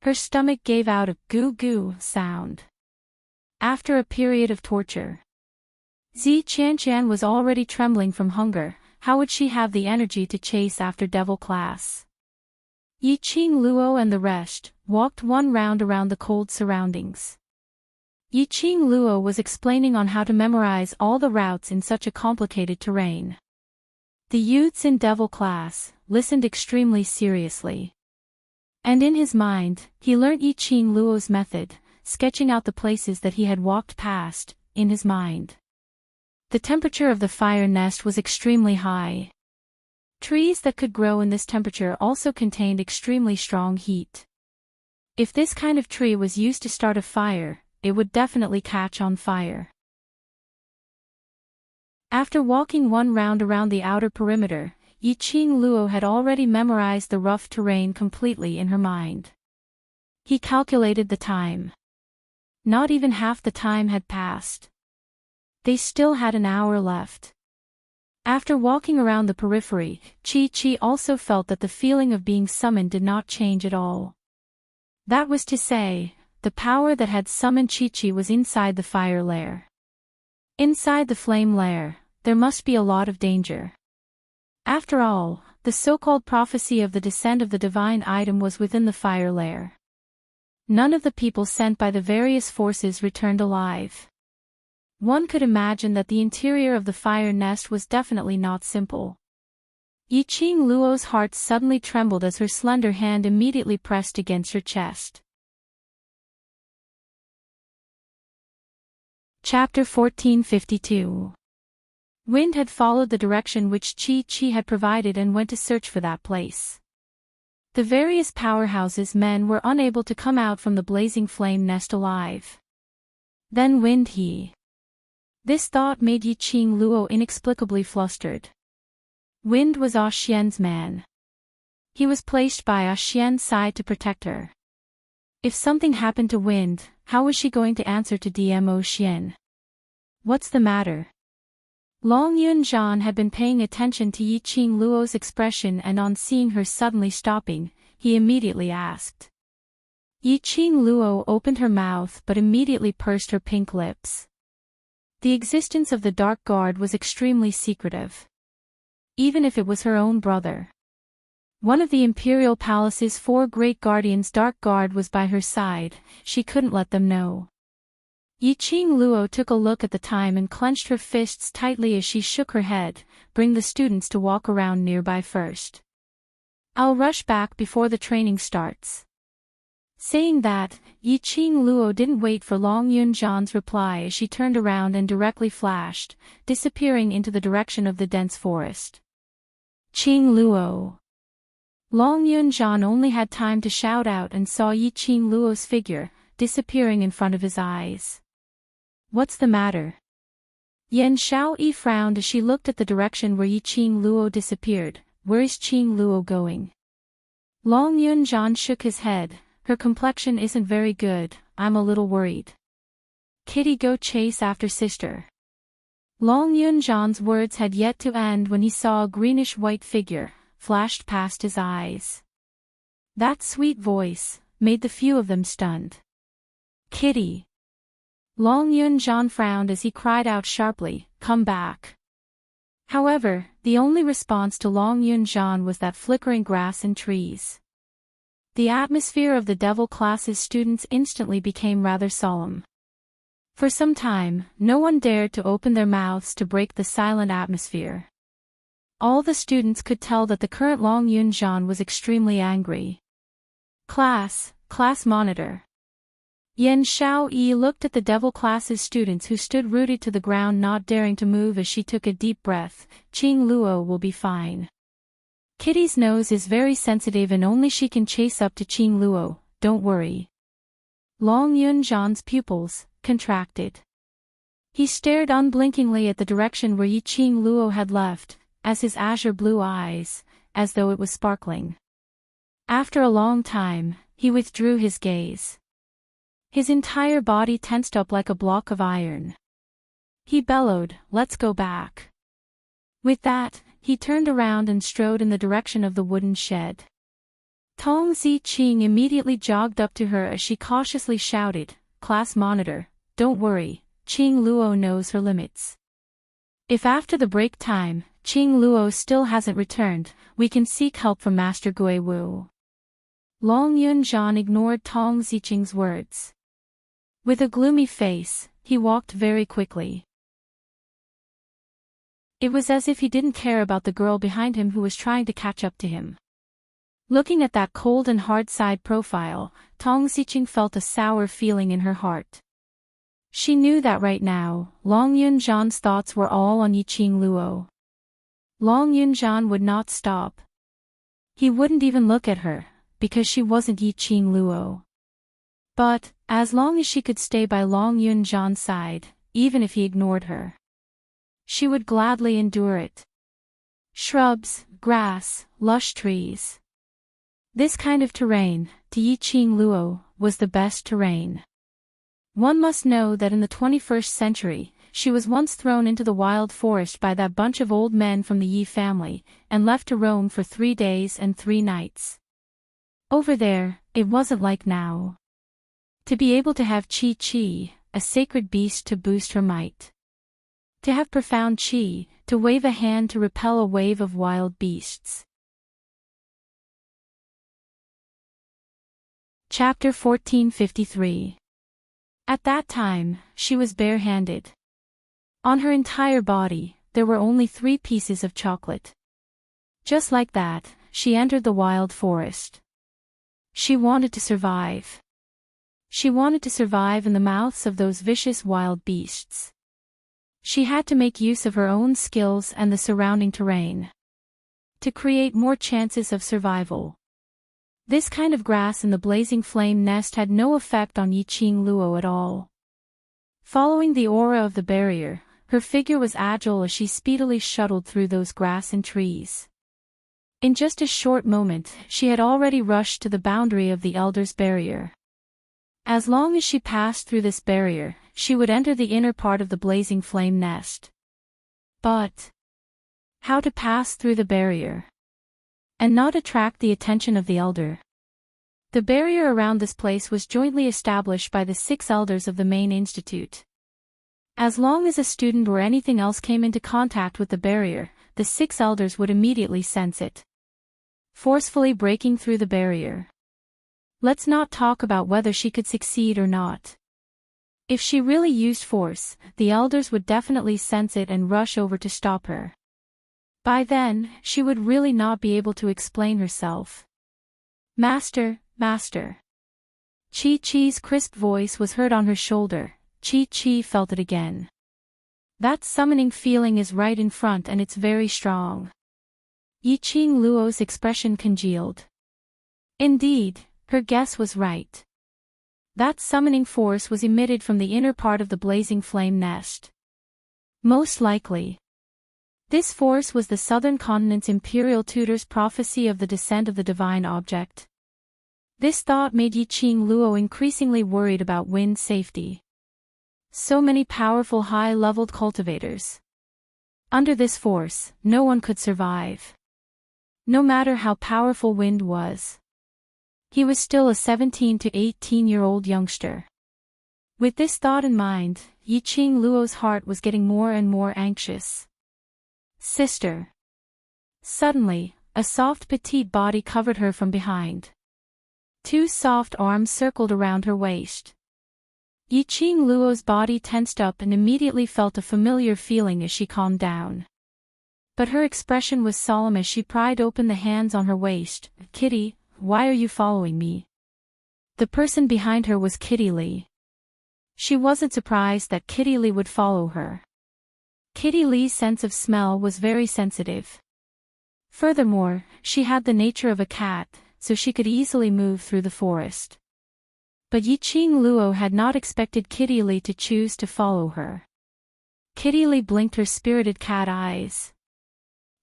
her stomach gave out a goo-goo sound. After a period of torture, Zi Qianqian was already trembling from hunger. How would she have the energy to chase after devil class? Yiqing Luo and the rest walked one round around the cold surroundings. Yiqing Luo was explaining on how to memorize all the routes in such a complicated terrain. The youths in devil class listened extremely seriously. And in his mind, he learnt Yiqing Luo's method, sketching out the places that he had walked past, in his mind. The temperature of the fire nest was extremely high. Trees that could grow in this temperature also contained extremely strong heat. If this kind of tree was used to start a fire, it would definitely catch on fire. After walking one round around the outer perimeter, Yiqing Luo had already memorized the rough terrain completely in her mind. He calculated the time. Not even half the time had passed. They still had an hour left. After walking around the periphery, Chi also felt that the feeling of being summoned did not change at all. That was to say, the power that had summoned Chi was inside the fire lair. Inside the flame lair, there must be a lot of danger. After all, the so-called prophecy of the descent of the divine item was within the fire lair. None of the people sent by the various forces returned alive. One could imagine that the interior of the fire nest was definitely not simple. Yiqing Luo's heart suddenly trembled as her slender hand immediately pressed against her chest. Chapter 1452. Wind had followed the direction which Chi had provided and went to search for that place. The various powerhouses men were unable to come out from the blazing flame nest alive. Then Wind he. This thought made Yiqing Luo inexplicably flustered. Wind was Ah Xian's man. He was placed by Ah Xian's side to protect her. If something happened to Wind, how was she going to answer to Dmo Xian? What's the matter? Long Yunzhan had been paying attention to Yiqing Luo's expression, and on seeing her suddenly stopping, he immediately asked. Yiqing Luo opened her mouth but immediately pursed her pink lips. The existence of the Dark Guard was extremely secretive. Even if it was her own brother. One of the Imperial Palace's 4 great guardians' Dark Guard was by her side, she couldn't let them know. Yiqing Luo took a look at the time and clenched her fists tightly as she shook her head. Bring the students to walk around nearby first. I'll rush back before the training starts. Saying that, Yiqing Luo didn't wait for Long Yunjian's reply as she turned around and directly flashed, disappearing into the direction of the dense forest. Qing Luo. Long Yunjian only had time to shout out and saw Yiqing Luo's figure, disappearing in front of his eyes. What's the matter? Yan Xiaoyi frowned as she looked at the direction where Yiqing Luo disappeared. Where is Qing Luo going? Long Yunjian shook his head. Her complexion isn't very good, I'm a little worried. Kitty, go chase after sister. Long Yunjian's words had yet to end when he saw a greenish-white figure, flashed past his eyes. That sweet voice made the few of them stunned. Kitty. Long Yunjian frowned as he cried out sharply, come back. However, the only response to Long Yunjian was that flickering grass and trees. The atmosphere of the Devil class's students instantly became rather solemn. For some time, no one dared to open their mouths to break the silent atmosphere. All the students could tell that the current Long Yunjian was extremely angry. Class monitor. Yan Xiaoyi looked at the Devil class's students who stood rooted to the ground, not daring to move as she took a deep breath. Qing Luo will be fine. Kitty's nose is very sensitive and only she can chase up to Qing Luo, don't worry. Long Yunjian's pupils contracted. He stared unblinkingly at the direction where Yiqing Luo had left, as his azure blue eyes, as though it was sparkling. After a long time, he withdrew his gaze. His entire body tensed up like a block of iron. He bellowed, let's go back. With that, he turned around and strode in the direction of the wooden shed. Tong Ziqing immediately jogged up to her as she cautiously shouted, class monitor, don't worry, Qing Luo knows her limits. If after the break time, Qing Luo still hasn't returned, we can seek help from Master Gui Wu. Long Yunjian ignored Tong Ziqing's words. With a gloomy face, he walked very quickly. It was as if he didn't care about the girl behind him who was trying to catch up to him. Looking at that cold and hard side profile, Tong Ziqing felt a sour feeling in her heart. She knew that right now, Long Yunjian's thoughts were all on Yiqing Luo. Long Yunjian would not stop. He wouldn't even look at her, because she wasn't Yiqing Luo. But, as long as she could stay by Long Yunjian's side, even if he ignored her, she would gladly endure it. Shrubs, grass, lush trees. This kind of terrain, to Yiqing Luo, was the best terrain. One must know that in the 21st century, she was once thrown into the wild forest by that bunch of old men from the Yi family, and left to roam for 3 days and 3 nights. Over there, it wasn't like now. To be able to have Qi, a sacred beast to boost her might. To have profound Qi, to wave a hand to repel a wave of wild beasts. Chapter 1453. At that time, she was barehanded. On her entire body, there were only 3 pieces of chocolate. Just like that, she entered the wild forest. She wanted to survive. She wanted to survive in the mouths of those vicious wild beasts. She had to make use of her own skills and the surrounding terrain to create more chances of survival. This kind of grass in the blazing flame nest had no effect on Yiqing Luo at all. Following the aura of the barrier, her figure was agile as she speedily shuttled through those grass and trees. In just a short moment, she had already rushed to the boundary of the Elder's barrier. As long as she passed through this barrier, she would enter the inner part of the blazing flame nest. But how to pass through the barrier and not attract the attention of the Elder? The barrier around this place was jointly established by the 6 elders of the main institute. As long as a student or anything else came into contact with the barrier, the 6 elders would immediately sense it, forcefully breaking through the barrier. Let's not talk about whether she could succeed or not. If she really used force, the elders would definitely sense it and rush over to stop her. By then, she would really not be able to explain herself. Master, Master. Chi-Chi's crisp voice was heard on her shoulder. Chi-Chi felt it again. That summoning feeling is right in front and it's very strong. Yiqing Luo's expression congealed. Indeed, her guess was right. That summoning force was emitted from the inner part of the blazing flame nest. Most likely. This force was the southern continent's imperial tutor's prophecy of the descent of the divine object. This thought made Yiqing Luo increasingly worried about wind safety. So many powerful high-leveled cultivators. Under this force, no one could survive. No matter how powerful wind was. He was still a 17 to 18-year-old youngster. With this thought in mind, Yiqing Luo's heart was getting more and more anxious. Sister. Suddenly, a soft petite body covered her from behind. 2 soft arms circled around her waist. Yiqing Luo's body tensed up and immediately felt a familiar feeling as she calmed down. But her expression was solemn as she pried open the hands on her waist. Kitty, why are you following me? The person behind her was Kitty Lee. She wasn't surprised that Kitty Lee would follow her. Kitty Lee's sense of smell was very sensitive. Furthermore, she had the nature of a cat, so she could easily move through the forest. But Yiqing Luo had not expected Kitty Lee to choose to follow her. Kitty Lee blinked her spirited cat eyes.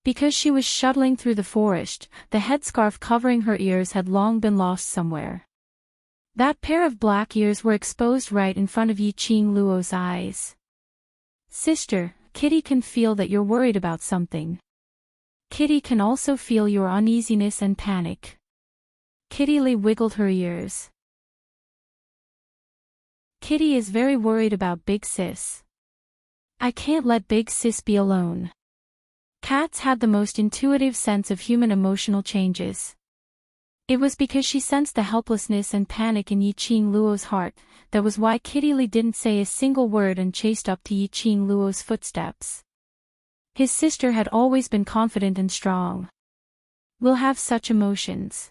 Because she was shuttling through the forest, the headscarf covering her ears had long been lost somewhere. That pair of black ears were exposed right in front of Yiqing Luo's eyes. Sister, Kitty can feel that you're worried about something. Kitty can also feel your uneasiness and panic. Kitty Lee wiggled her ears. Kitty is very worried about Big Sis. I can't let Big Sis be alone. Cats had the most intuitive sense of human emotional changes. It was because she sensed the helplessness and panic in Yiqing Luo's heart, that was why Kitty Lee didn't say a single word and chased up to Yiqing Luo's footsteps. His sister had always been confident and strong. Will have such emotions.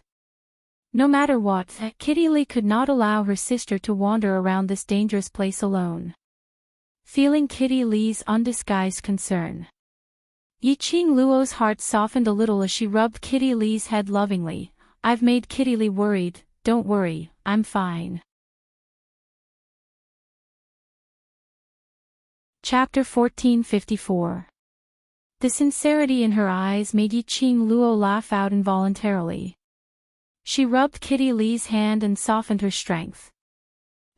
No matter what, Kitty Lee could not allow her sister to wander around this dangerous place alone. Feeling Kitty Lee's undisguised concern, Yiqing Luo's heart softened a little as she rubbed Kitty Lee's head lovingly. I've made Kitty Lee worried, don't worry, I'm fine. Chapter 1454. The sincerity in her eyes made Yiqing Luo laugh out involuntarily. She rubbed Kitty Lee's hand and softened her strength.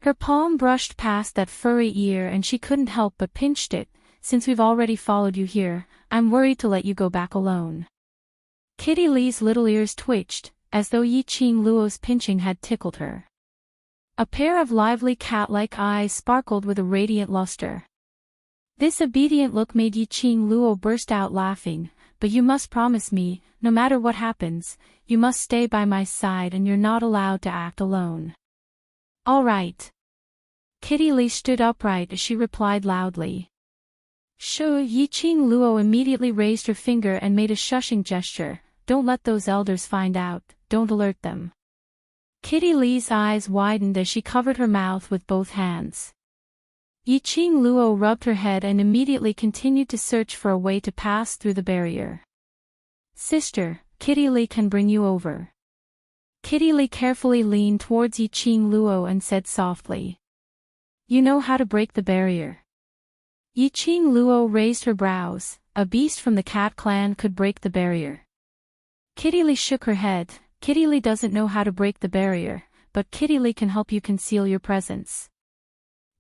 Her palm brushed past that furry ear and she couldn't help but pinched it. Since we've already followed you here, I'm worried to let you go back alone. Kitty Lee's little ears twitched, as though Yiqing Luo's pinching had tickled her. A pair of lively cat-like eyes sparkled with a radiant luster. This obedient look made Yiqing Luo burst out laughing. But you must promise me, no matter what happens, you must stay by my side and you're not allowed to act alone. All right. Kitty Lee stood upright as she replied loudly. Sure. Yiqing Luo immediately raised her finger and made a shushing gesture. Don't let those elders find out, don't alert them. Kitty Lee's eyes widened as she covered her mouth with both hands. Yiqing Luo rubbed her head and immediately continued to search for a way to pass through the barrier. Sister, Kitty Lee can bring you over. Kitty Lee carefully leaned towards Yiqing Luo and said softly. You know how to break the barrier. Yiqing Luo raised her brows. A beast from the cat clan could break the barrier. Kitty Lee shook her head. Kitty Lee doesn't know how to break the barrier, but Kitty Lee can help you conceal your presence.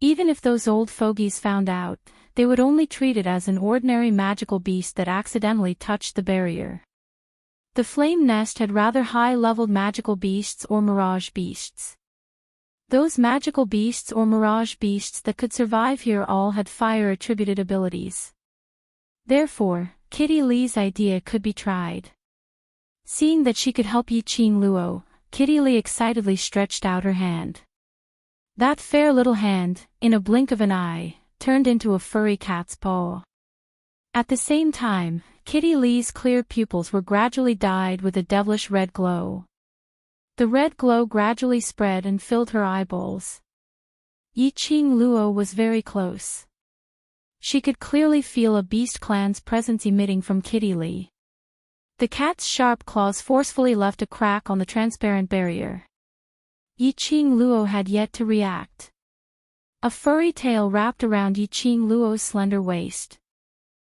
Even if those old fogies found out, they would only treat it as an ordinary magical beast that accidentally touched the barrier. The flame nest had rather high-leveled magical beasts or mirage beasts. Those magical beasts or mirage beasts that could survive here all had fire-attributed abilities. Therefore, Kitty Lee's idea could be tried. Seeing that she could help Yi-Ching Luo, Kitty Lee excitedly stretched out her hand. That fair little hand, in a blink of an eye, turned into a furry cat's paw. At the same time, Kitty Lee's clear pupils were gradually dyed with a devilish red glow. The red glow gradually spread and filled her eyeballs. Yi-Ching Luo was very close. She could clearly feel a beast clan's presence emitting from Kitty Lee. The cat's sharp claws forcefully left a crack on the transparent barrier. Yi-Ching Luo had yet to react. A furry tail wrapped around Yi-Ching Luo's slender waist.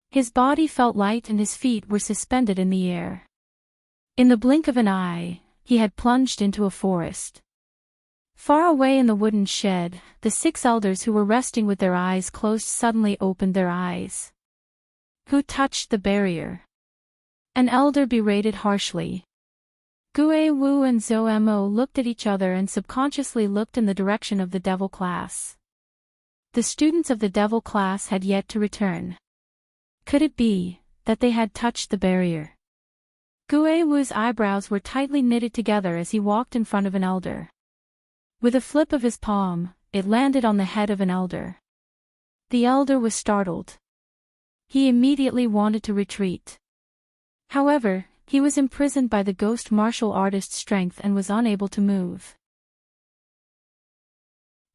His body felt light and his feet were suspended in the air. In the blink of an eye, he had plunged into a forest. Far away in the wooden shed, the 6 elders who were resting with their eyes closed suddenly opened their eyes. Who touched the barrier? An elder berated harshly. Gue Wu and Zhou Mo looked at each other and subconsciously looked in the direction of the devil class. The students of the devil class had yet to return. Could it be that they had touched the barrier? Gue Wu's eyebrows were tightly knitted together as he walked in front of an elder. With a flip of his palm, it landed on the head of an elder. The elder was startled. He immediately wanted to retreat. However, he was imprisoned by the ghost martial artist's strength and was unable to move.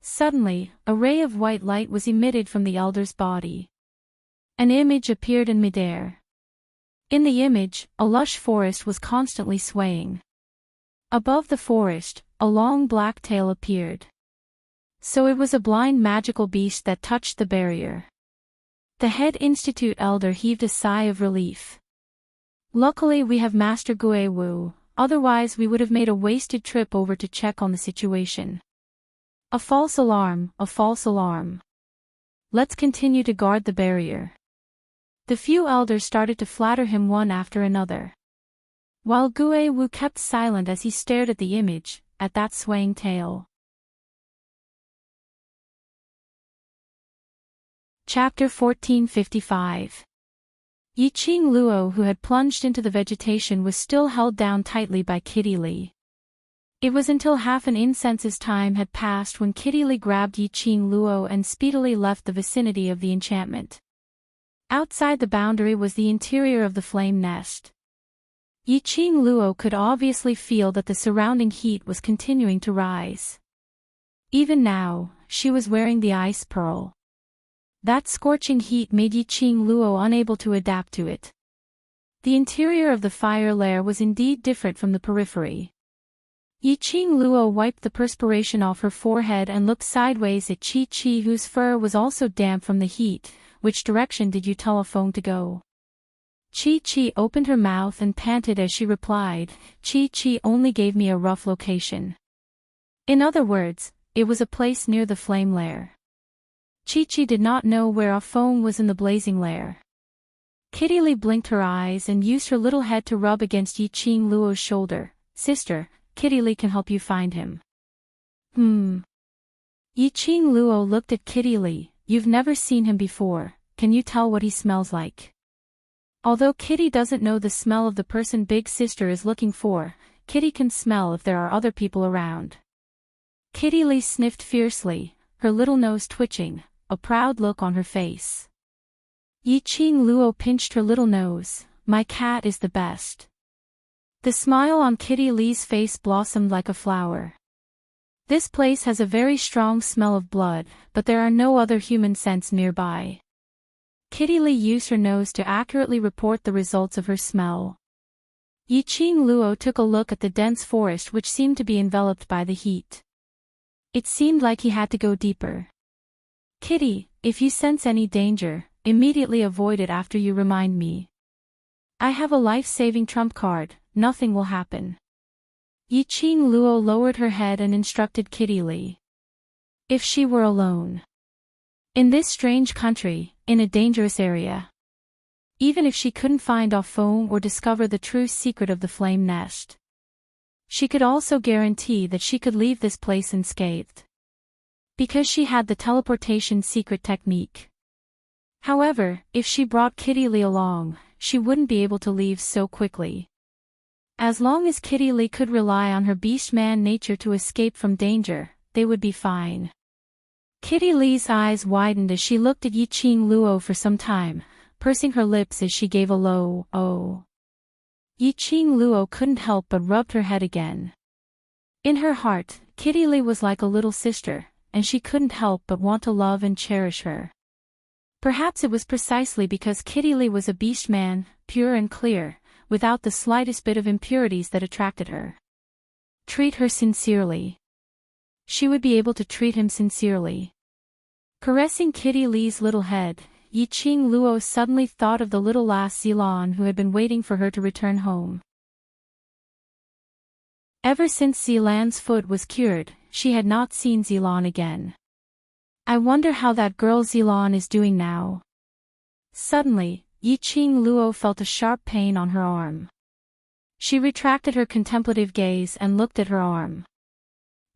Suddenly, a ray of white light was emitted from the elder's body. An image appeared in midair. In the image, a lush forest was constantly swaying. Above the forest, a long black tail appeared. So it was a blind magical beast that touched the barrier. The head institute elder heaved a sigh of relief. Luckily we have Master Gue Wu, otherwise we would have made a wasted trip over to check on the situation. A false alarm, a false alarm. Let's continue to guard the barrier. The few elders started to flatter him one after another. While Gue Wu kept silent as he stared at the image, at that swaying tail. Chapter 1455. Yi-Ching Luo, who had plunged into the vegetation, was still held down tightly by Kitty Lee. It was until half an incense's time had passed when Kitty Lee grabbed Yi-Ching Luo and speedily left the vicinity of the enchantment. Outside the boundary was the interior of the flame nest. Yi-Ching Luo could obviously feel that the surrounding heat was continuing to rise. Even now, she was wearing the ice pearl. That scorching heat made Yi-Ching Luo unable to adapt to it. The interior of the fire lair was indeed different from the periphery. Yi-Ching Luo wiped the perspiration off her forehead and looked sideways at Chi-Chi, whose fur was also damp from the heat. Which direction did you telephone to go? Chi-Chi opened her mouth and panted as she replied, Chi-Chi only gave me a rough location. In other words, it was a place near the flame lair. Chi-Chi did not know where a phone was in the blazing lair. Kitty Lee blinked her eyes and used her little head to rub against Yi-Ching Luo's shoulder. Sister, Kitty Lee can help you find him. Yi-Ching Luo looked at Kitty Lee. You've never seen him before, can you tell what he smells like? Although Kitty doesn't know the smell of the person Big Sister is looking for, Kitty can smell if there are other people around. Kitty Lee sniffed fiercely, her little nose twitching, a proud look on her face. Yi-Ching Luo pinched her little nose. My cat is the best. The smile on Kitty Lee's face blossomed like a flower. This place has a very strong smell of blood, but there are no other human scents nearby. Kitty Lee used her nose to accurately report the results of her smell. Yi-Ching Luo took a look at the dense forest which seemed to be enveloped by the heat. It seemed like he had to go deeper. Kitty, if you sense any danger, immediately avoid it after you remind me. I have a life-saving trump card, nothing will happen. Yi-Ching Luo lowered her head and instructed Kitty Lee. If she were alone. In this strange country, in a dangerous area. Even if she couldn't find a phone or discover the true secret of the flame nest. She could also guarantee that she could leave this place unscathed, because she had the teleportation secret technique. However, if she brought Kitty Lee along, she wouldn't be able to leave so quickly. As long as Kitty Lee could rely on her beastman nature to escape from danger, they would be fine. Kitty Lee's eyes widened as she looked at Yiqing Luo for some time, pursing her lips as she gave a low, "Oh." Yiqing Luo couldn't help but rubbed her head again. In her heart, Kitty Lee was like a little sister, and she couldn't help but want to love and cherish her. Perhaps it was precisely because Kitty Lee was a beastman, pure and clear, without the slightest bit of impurities that attracted her. Treat her sincerely. She would be able to treat him sincerely. Caressing Kitty Lee's little head, Yiqing Luo suddenly thought of the little lass Zilan who had been waiting for her to return home. Ever since Zilan's foot was cured, she had not seen Zilan again. I wonder how that girl Zilan is doing now. Suddenly, Yiqing Luo felt a sharp pain on her arm. She retracted her contemplative gaze and looked at her arm.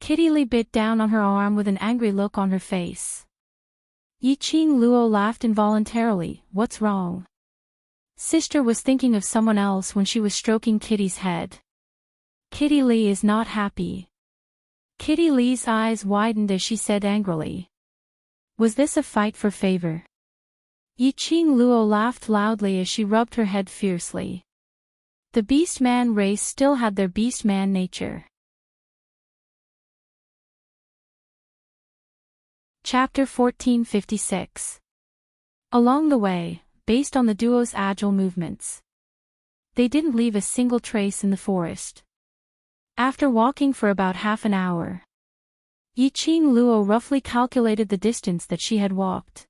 Kitty Lee bit down on her arm with an angry look on her face. Yiqing Luo laughed involuntarily. "What's wrong?" Sister was thinking of someone else when she was stroking Kitty's head. Kitty Lee is not happy. Kitty Lee's eyes widened as she said angrily. Was this a fight for favor? Yiqing Luo laughed loudly as she rubbed her head fiercely. The beastman race still had their beastman nature. Chapter 1456. Along the way, based on the duo's agile movements, they didn't leave a single trace in the forest. After walking for about half an hour, Yiqing Luo roughly calculated the distance that she had walked.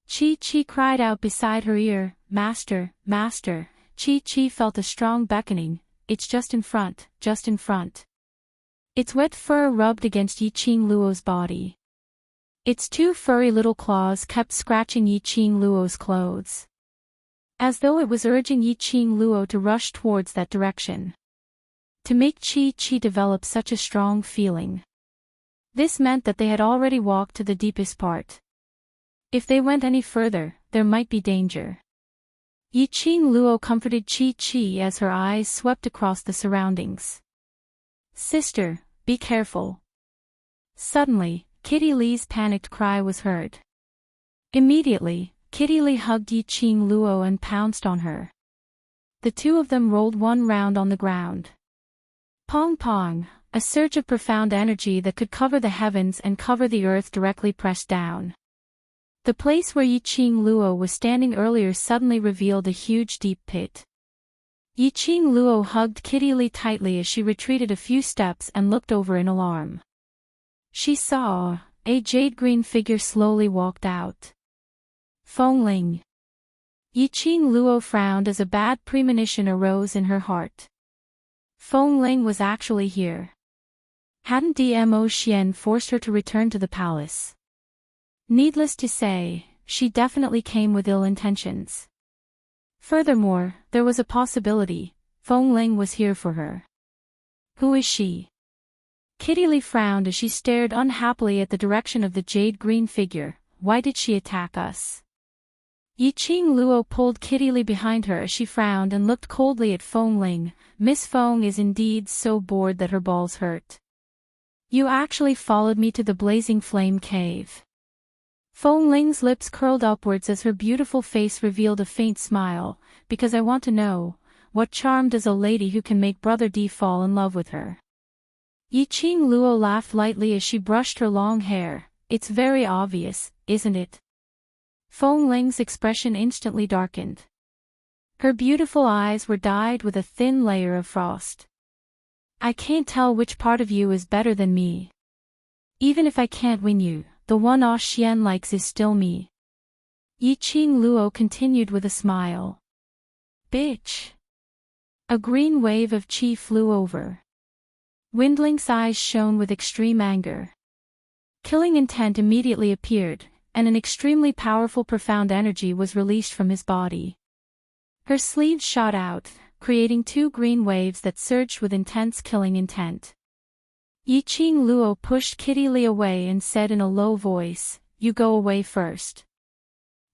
Chi cried out beside her ear, "Master, master." Chi felt a strong beckoning. "It's just in front, just in front." Its wet fur rubbed against Yiqing Luo's body. Its two furry little claws kept scratching Yiqing Luo's clothes, as though it was urging Yiqing Luo to rush towards that direction. To make Chi develop such a strong feeling, this meant that they had already walked to the deepest part. If they went any further, there might be danger. Yiqing Luo comforted Chi as her eyes swept across the surroundings. "Sister, be careful." Suddenly, Kitty Lee's panicked cry was heard. Immediately, Kitty Lee hugged Yiqing Luo and pounced on her. The two of them rolled one round on the ground. Pong pong, a surge of profound energy that could cover the heavens and cover the earth directly pressed down. The place where Yiqing Luo was standing earlier suddenly revealed a huge deep pit. Yiqing Luo hugged Kitty Lee tightly as she retreated a few steps and looked over in alarm. She saw a jade-green figure slowly walked out. Fengling. Yiqing Luo frowned as a bad premonition arose in her heart. Fengling was actually here. Hadn't Dmo Xian forced her to return to the palace? Needless to say, she definitely came with ill intentions. Furthermore, there was a possibility Fengling was here for her. Who is she? Kitty Lee frowned as she stared unhappily at the direction of the jade-green figure. Why did she attack us? Yiqing Luo pulled Kitty Lee behind her as she frowned and looked coldly at Fengling. Miss Feng is indeed so bored that her balls hurt. You actually followed me to the blazing flame cave. Fengling's lips curled upwards as her beautiful face revealed a faint smile. Because I want to know, what charm does a lady who can make Brother D fall in love with her? Yiqing Luo laughed lightly as she brushed her long hair. It's very obvious, isn't it? Fengling's expression instantly darkened. Her beautiful eyes were dyed with a thin layer of frost. I can't tell which part of you is better than me. Even if I can't win you, the one Ah Xian likes is still me. Yiqing Luo continued with a smile. Bitch. A green wave of chi flew over. Windling's eyes shone with extreme anger. Killing intent immediately appeared, and an extremely powerful profound energy was released from his body. Her sleeves shot out, creating two green waves that surged with intense killing intent. Yiqing Luo pushed Kitty Li away and said in a low voice, "You go away first."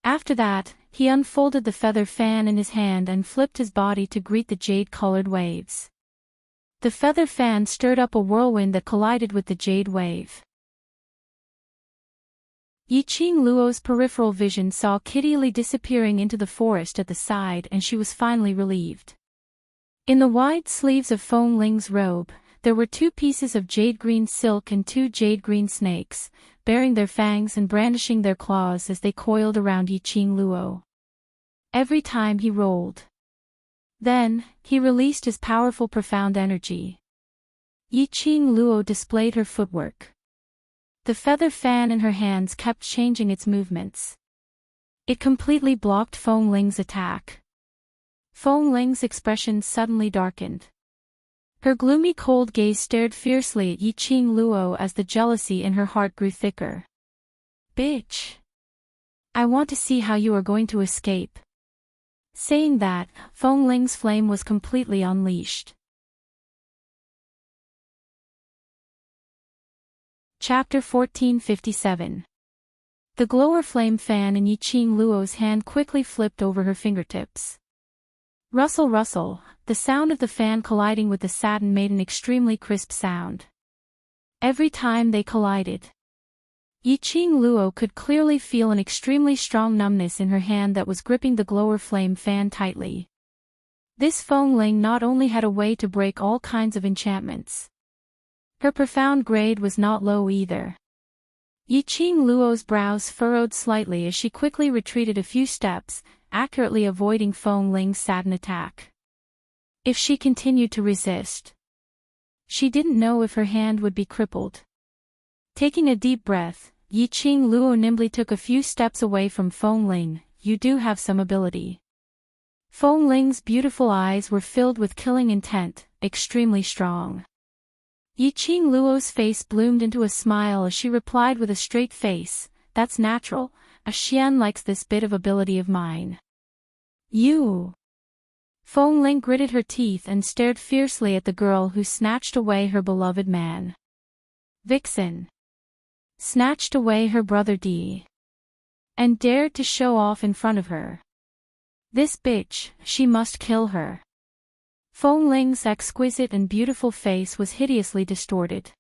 After that, he unfolded the feather fan in his hand and flipped his body to greet the jade-colored waves. The feather fan stirred up a whirlwind that collided with the jade wave. Yiqing Luo's peripheral vision saw Kitty Li disappearing into the forest at the side, and she was finally relieved. In the wide sleeves of Feng Ling's robe, there were 2 pieces of jade-green silk and 2 jade-green snakes, baring their fangs and brandishing their claws as they coiled around Yiqing Luo. Every time he rolled. Then, he released his powerful profound energy. Yiqing Luo displayed her footwork. The feather fan in her hands kept changing its movements. It completely blocked Feng Ling's attack. Feng Ling's expression suddenly darkened. Her gloomy cold gaze stared fiercely at Yiqing Luo as the jealousy in her heart grew thicker. "Bitch! I want to see how you are going to escape." Saying that, Feng Ling's flame was completely unleashed. Chapter 1457. The glower flame fan in Yiqing Luo's hand quickly flipped over her fingertips. Rustle rustle, the sound of the fan colliding with the satin made an extremely crisp sound. Every time they collided, Yiqing Luo could clearly feel an extremely strong numbness in her hand that was gripping the glower flame fan tightly. This Feng Ling not only had a way to break all kinds of enchantments. Her profound grade was not low either. Yiqing Luo's brows furrowed slightly as she quickly retreated a few steps, accurately avoiding Feng Ling's satin attack. If she continued to resist, she didn't know if her hand would be crippled. Taking a deep breath, Yiqing Luo nimbly took a few steps away from Feng Ling. "You do have some ability." Feng Ling's beautiful eyes were filled with killing intent, extremely strong. Yiqing Luo's face bloomed into a smile as she replied with a straight face, "That's natural, a Xian likes this bit of ability of mine." "You!" Feng Ling gritted her teeth and stared fiercely at the girl who snatched away her beloved man. Vixen. Snatched away her brother D. And dared to show off in front of her. This bitch, she must kill her. Feng Ling's exquisite and beautiful face was hideously distorted.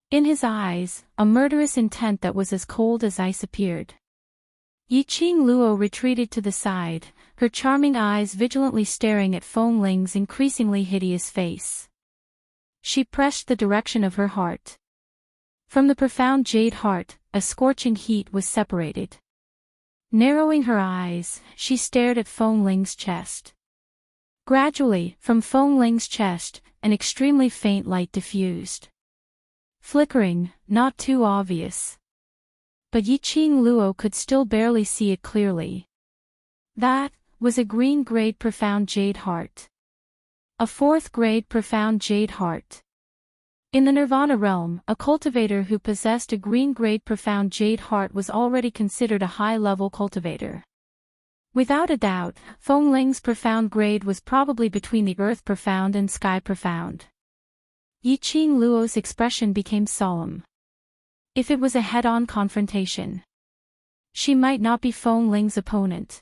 In his eyes, a murderous intent that was as cold as ice appeared. Yiqing Luo retreated to the side, her charming eyes vigilantly staring at Feng Ling's increasingly hideous face. She pressed the direction of her heart. From the profound jade heart, a scorching heat was separated. Narrowing her eyes, she stared at Feng Ling's chest. Gradually, from Feng Ling's chest, an extremely faint light diffused. Flickering, not too obvious. But Yiqing Luo could still barely see it clearly. That was a green-grade profound jade heart. A 4th-grade profound jade heart. In the Nirvana realm, a cultivator who possessed a green-grade profound jade heart was already considered a high-level cultivator. Without a doubt, Feng Ling's profound grade was probably between the Earth Profound and Sky Profound. Yiqing Luo's expression became solemn. If it was a head-on confrontation, she might not be Feng Ling's opponent.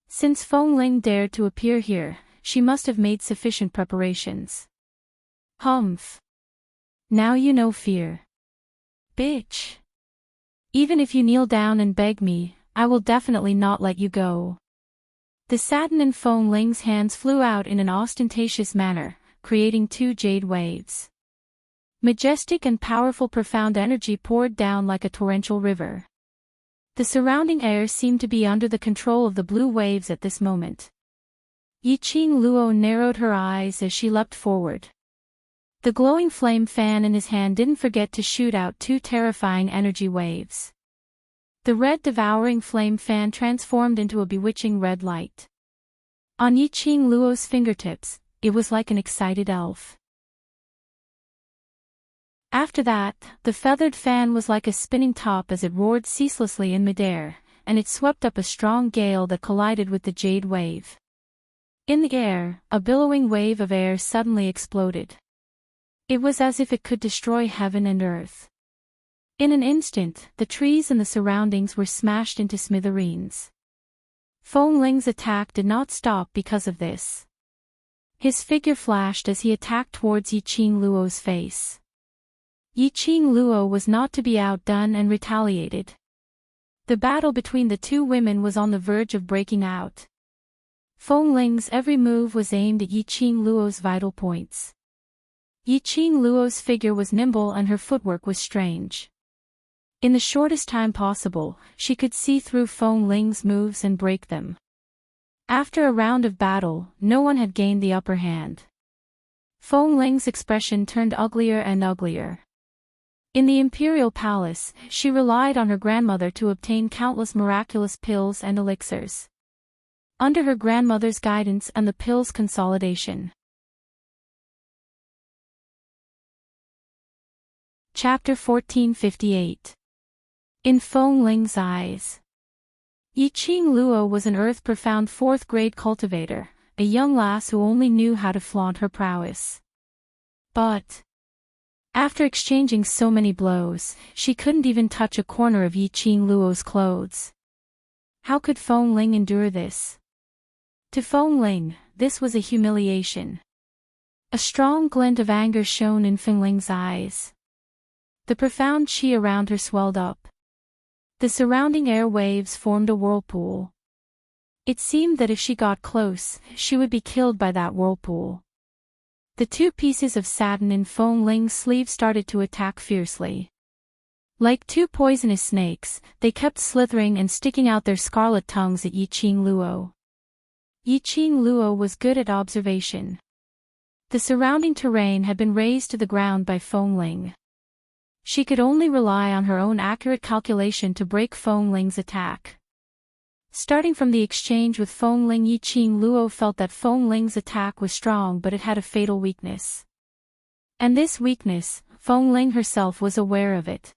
Since Feng Ling dared to appear here, she must have made sufficient preparations. Humph. Now you know fear. Bitch. Even if you kneel down and beg me, I will definitely not let you go. The satin in Feng Ling's hands flew out in an ostentatious manner, creating 2 jade waves. Majestic and powerful profound energy poured down like a torrential river. The surrounding air seemed to be under the control of the blue waves at this moment. Yiqing Luo narrowed her eyes as she leapt forward. The glowing flame fan in his hand didn't forget to shoot out 2 terrifying energy waves. The red devouring flame fan transformed into a bewitching red light. On Yiqing Luo's fingertips, it was like an excited elf. After that, the feathered fan was like a spinning top as it roared ceaselessly in midair, and it swept up a strong gale that collided with the jade wave. In the air, a billowing wave of air suddenly exploded. It was as if it could destroy heaven and earth. In an instant, the trees and the surroundings were smashed into smithereens. Feng Ling's attack did not stop because of this. His figure flashed as he attacked towards Yiqing Luo's face. Yiqing Luo was not to be outdone and retaliated. The battle between the two women was on the verge of breaking out. Feng Ling's every move was aimed at Yiqing Luo's vital points. Yiqing Luo's figure was nimble and her footwork was strange. In the shortest time possible, she could see through Feng Ling's moves and break them. After a round of battle, no one had gained the upper hand. Feng Ling's expression turned uglier and uglier. In the imperial palace, she relied on her grandmother to obtain countless miraculous pills and elixirs. Under her grandmother's guidance and the pills' consolidation. Chapter 1458. In Feng Ling's eyes. Yiqing Luo was an earth-profound fourth-grade cultivator, a young lass who only knew how to flaunt her prowess. But after exchanging so many blows, she couldn't even touch a corner of Yiqing Luo's clothes. How could Feng Ling endure this? To Feng Ling, this was a humiliation. A strong glint of anger shone in Feng Ling's eyes. The profound qi around her swelled up. The surrounding air waves formed a whirlpool. It seemed that if she got close, she would be killed by that whirlpool. The two pieces of satin in Feng Ling's sleeve started to attack fiercely. Like two poisonous snakes, they kept slithering and sticking out their scarlet tongues at Yiqing Luo. Yiqing Luo was good at observation. The surrounding terrain had been razed to the ground by Feng Ling. She could only rely on her own accurate calculation to break Feng Ling's attack. Starting from the exchange with Feng Ling, Yiqing Luo felt that Feng Ling's attack was strong, but it had a fatal weakness. And this weakness, Feng Ling herself was aware of it.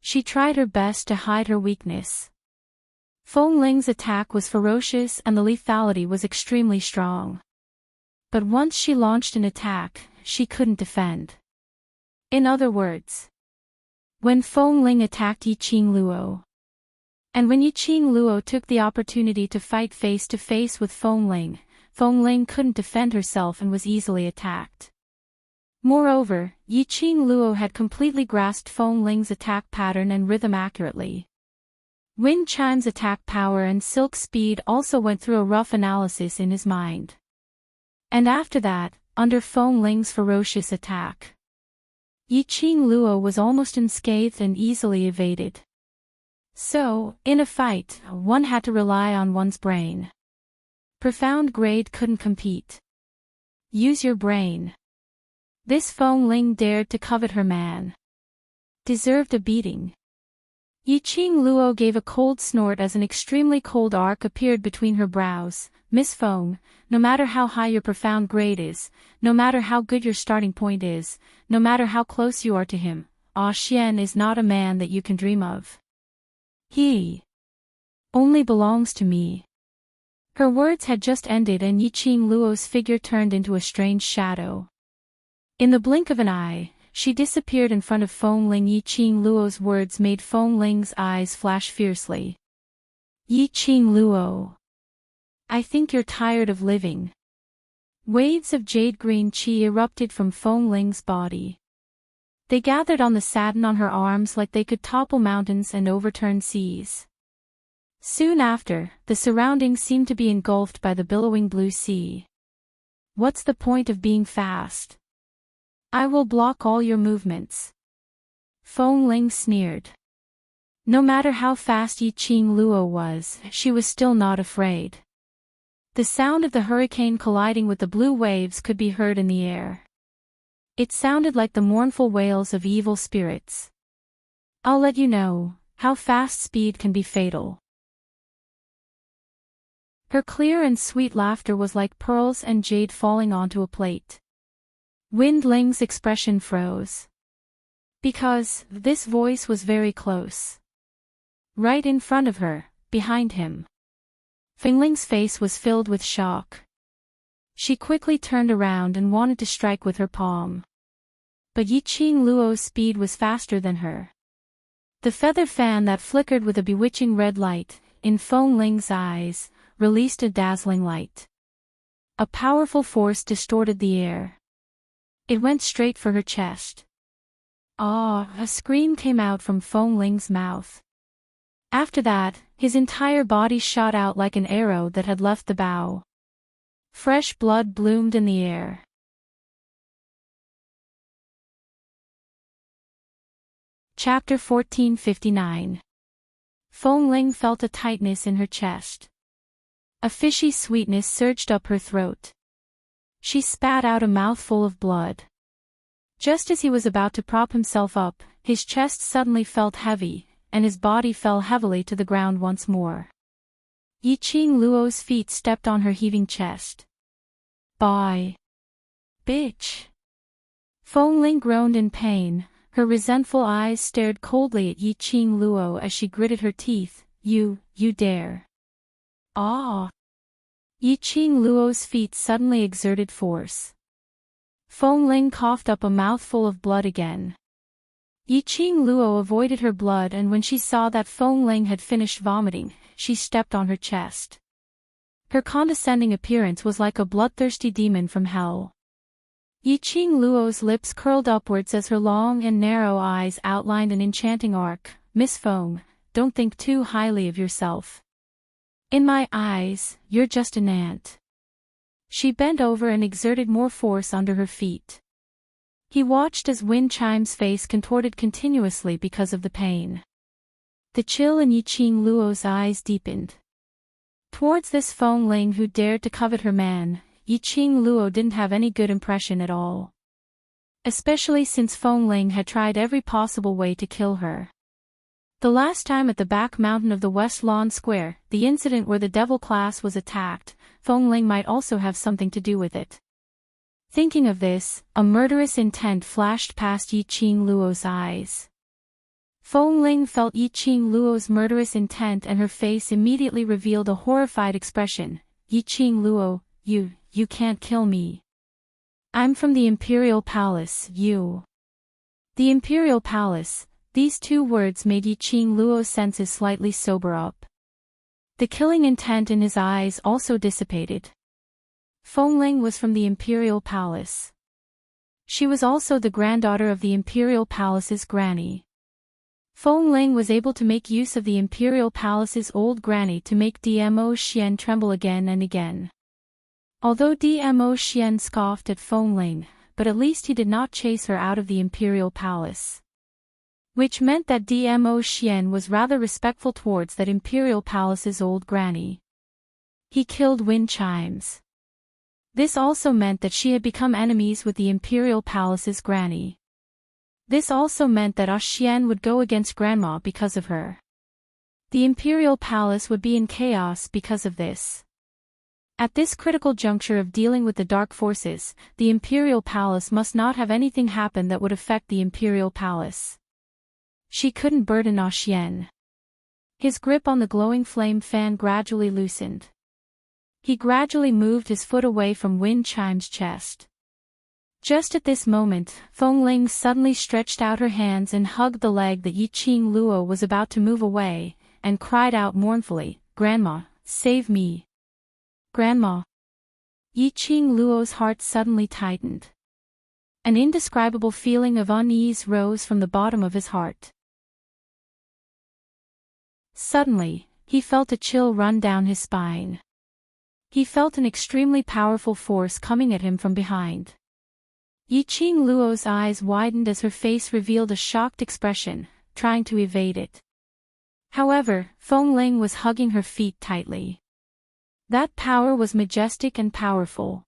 She tried her best to hide her weakness. Feng Ling's attack was ferocious and the lethality was extremely strong. But once she launched an attack, she couldn't defend. In other words, when Feng Ling attacked Yiqing Luo, and when Yiqing Luo took the opportunity to fight face-to-face with Feng Ling couldn't defend herself and was easily attacked. Moreover, Yiqing Luo had completely grasped Feng Ling's attack pattern and rhythm accurately. Wind Chime's attack power and silk speed also went through a rough analysis in his mind. And after that, under Feng Ling's ferocious attack, Yiqing Luo was almost unscathed and easily evaded. So, in a fight, one had to rely on one's brain. Profound grade couldn't compete. Use your brain. This Feng Ling dared to covet her man. Deserved a beating. Yiqing Luo gave a cold snort as an extremely cold arc appeared between her brows. Miss Feng, no matter how high your profound grade is, no matter how good your starting point is, no matter how close you are to him, Ah Xian is not a man that you can dream of. He only belongs to me. Her words had just ended and Yiqing Luo's figure turned into a strange shadow. In the blink of an eye, she disappeared in front of Feng Ling. Yiqing Luo's words made Feng Ling's eyes flash fiercely. Yiqing Luo, I think you're tired of living. Waves of jade-green qi erupted from Feng Ling's body. They gathered on the satin on her arms like they could topple mountains and overturn seas. Soon after, the surroundings seemed to be engulfed by the billowing blue sea. What's the point of being fast? I will block all your movements. Feng Ling sneered. No matter how fast Yiqing Luo was, she was still not afraid. The sound of the hurricane colliding with the blue waves could be heard in the air. It sounded like the mournful wails of evil spirits. I'll let you know how fast speed can be fatal. Her clear and sweet laughter was like pearls and jade falling onto a plate. Wind Ling's expression froze. Because this voice was very close. Right in front of her, behind him. Feng Ling's face was filled with shock. She quickly turned around and wanted to strike with her palm. But Yiqing Luo's speed was faster than her. The feather fan that flickered with a bewitching red light, in Feng Ling's eyes, released a dazzling light. A powerful force distorted the air. It went straight for her chest. Ah! A scream came out from Feng Ling's mouth. After that, his entire body shot out like an arrow that had left the bow. Fresh blood bloomed in the air. Chapter 1459. Feng Ling felt a tightness in her chest. A fishy sweetness surged up her throat. She spat out a mouthful of blood. Just as he was about to prop himself up, his chest suddenly felt heavy, and his body fell heavily to the ground once more. Yiqing Luo's feet stepped on her heaving chest. Bye. Bitch. Feng Ling groaned in pain, her resentful eyes stared coldly at Yiqing Luo as she gritted her teeth. You dare. Ah! Yiqing Luo's feet suddenly exerted force. Feng Ling coughed up a mouthful of blood again. Yiqing Luo avoided her blood, and when she saw that Feng Ling had finished vomiting, she stepped on her chest. Her condescending appearance was like a bloodthirsty demon from hell. Yiqing Luo's lips curled upwards as her long and narrow eyes outlined an enchanting arc. Miss Feng, don't think too highly of yourself. In my eyes, you're just an ant. She bent over and exerted more force under her feet. He watched as wind chime's face contorted continuously because of the pain. The chill in Yiqing Luo's eyes deepened. Towards this Feng Ling who dared to covet her man, Yiqing Luo didn't have any good impression at all. Especially since Feng Ling had tried every possible way to kill her. The last time at the back mountain of the West Lawn Square, the incident where the devil class was attacked, Feng Ling might also have something to do with it. Thinking of this, a murderous intent flashed past Yiqing Luo's eyes. Feng Ling felt Yiqing Luo's murderous intent and her face immediately revealed a horrified expression. Yiqing Luo, you can't kill me. I'm from the Imperial Palace, you. The Imperial Palace. These two words made Yiqing Luo's senses slightly sober up. The killing intent in his eyes also dissipated. Feng Ling was from the Imperial Palace. She was also the granddaughter of the Imperial Palace's granny. Feng Ling was able to make use of the Imperial Palace's old granny to make Dmo Xian tremble again and again. Although Dmo Xian scoffed at Feng Ling, but at least he did not chase her out of the Imperial Palace. Which meant that Dmo Xian was rather respectful towards that Imperial Palace's old granny. He killed wind chimes. This also meant that she had become enemies with the Imperial Palace's granny. This also meant that Xian would go against grandma because of her. The Imperial Palace would be in chaos because of this. At this critical juncture of dealing with the dark forces, the Imperial Palace must not have anything happen that would affect the Imperial Palace. She couldn't burden Xian. His grip on the glowing flame fan gradually loosened. He gradually moved his foot away from Wind Chime's chest. Just at this moment, Feng Ling suddenly stretched out her hands and hugged the leg that Yiqing Luo was about to move away, and cried out mournfully, "Grandma, save me! Grandma!" Yiqing Luo's heart suddenly tightened. An indescribable feeling of unease rose from the bottom of his heart. Suddenly, he felt a chill run down his spine. He felt an extremely powerful force coming at him from behind. Yiqing Luo's eyes widened as her face revealed a shocked expression, trying to evade it. However, Feng Ling was hugging her feet tightly. That power was majestic and powerful.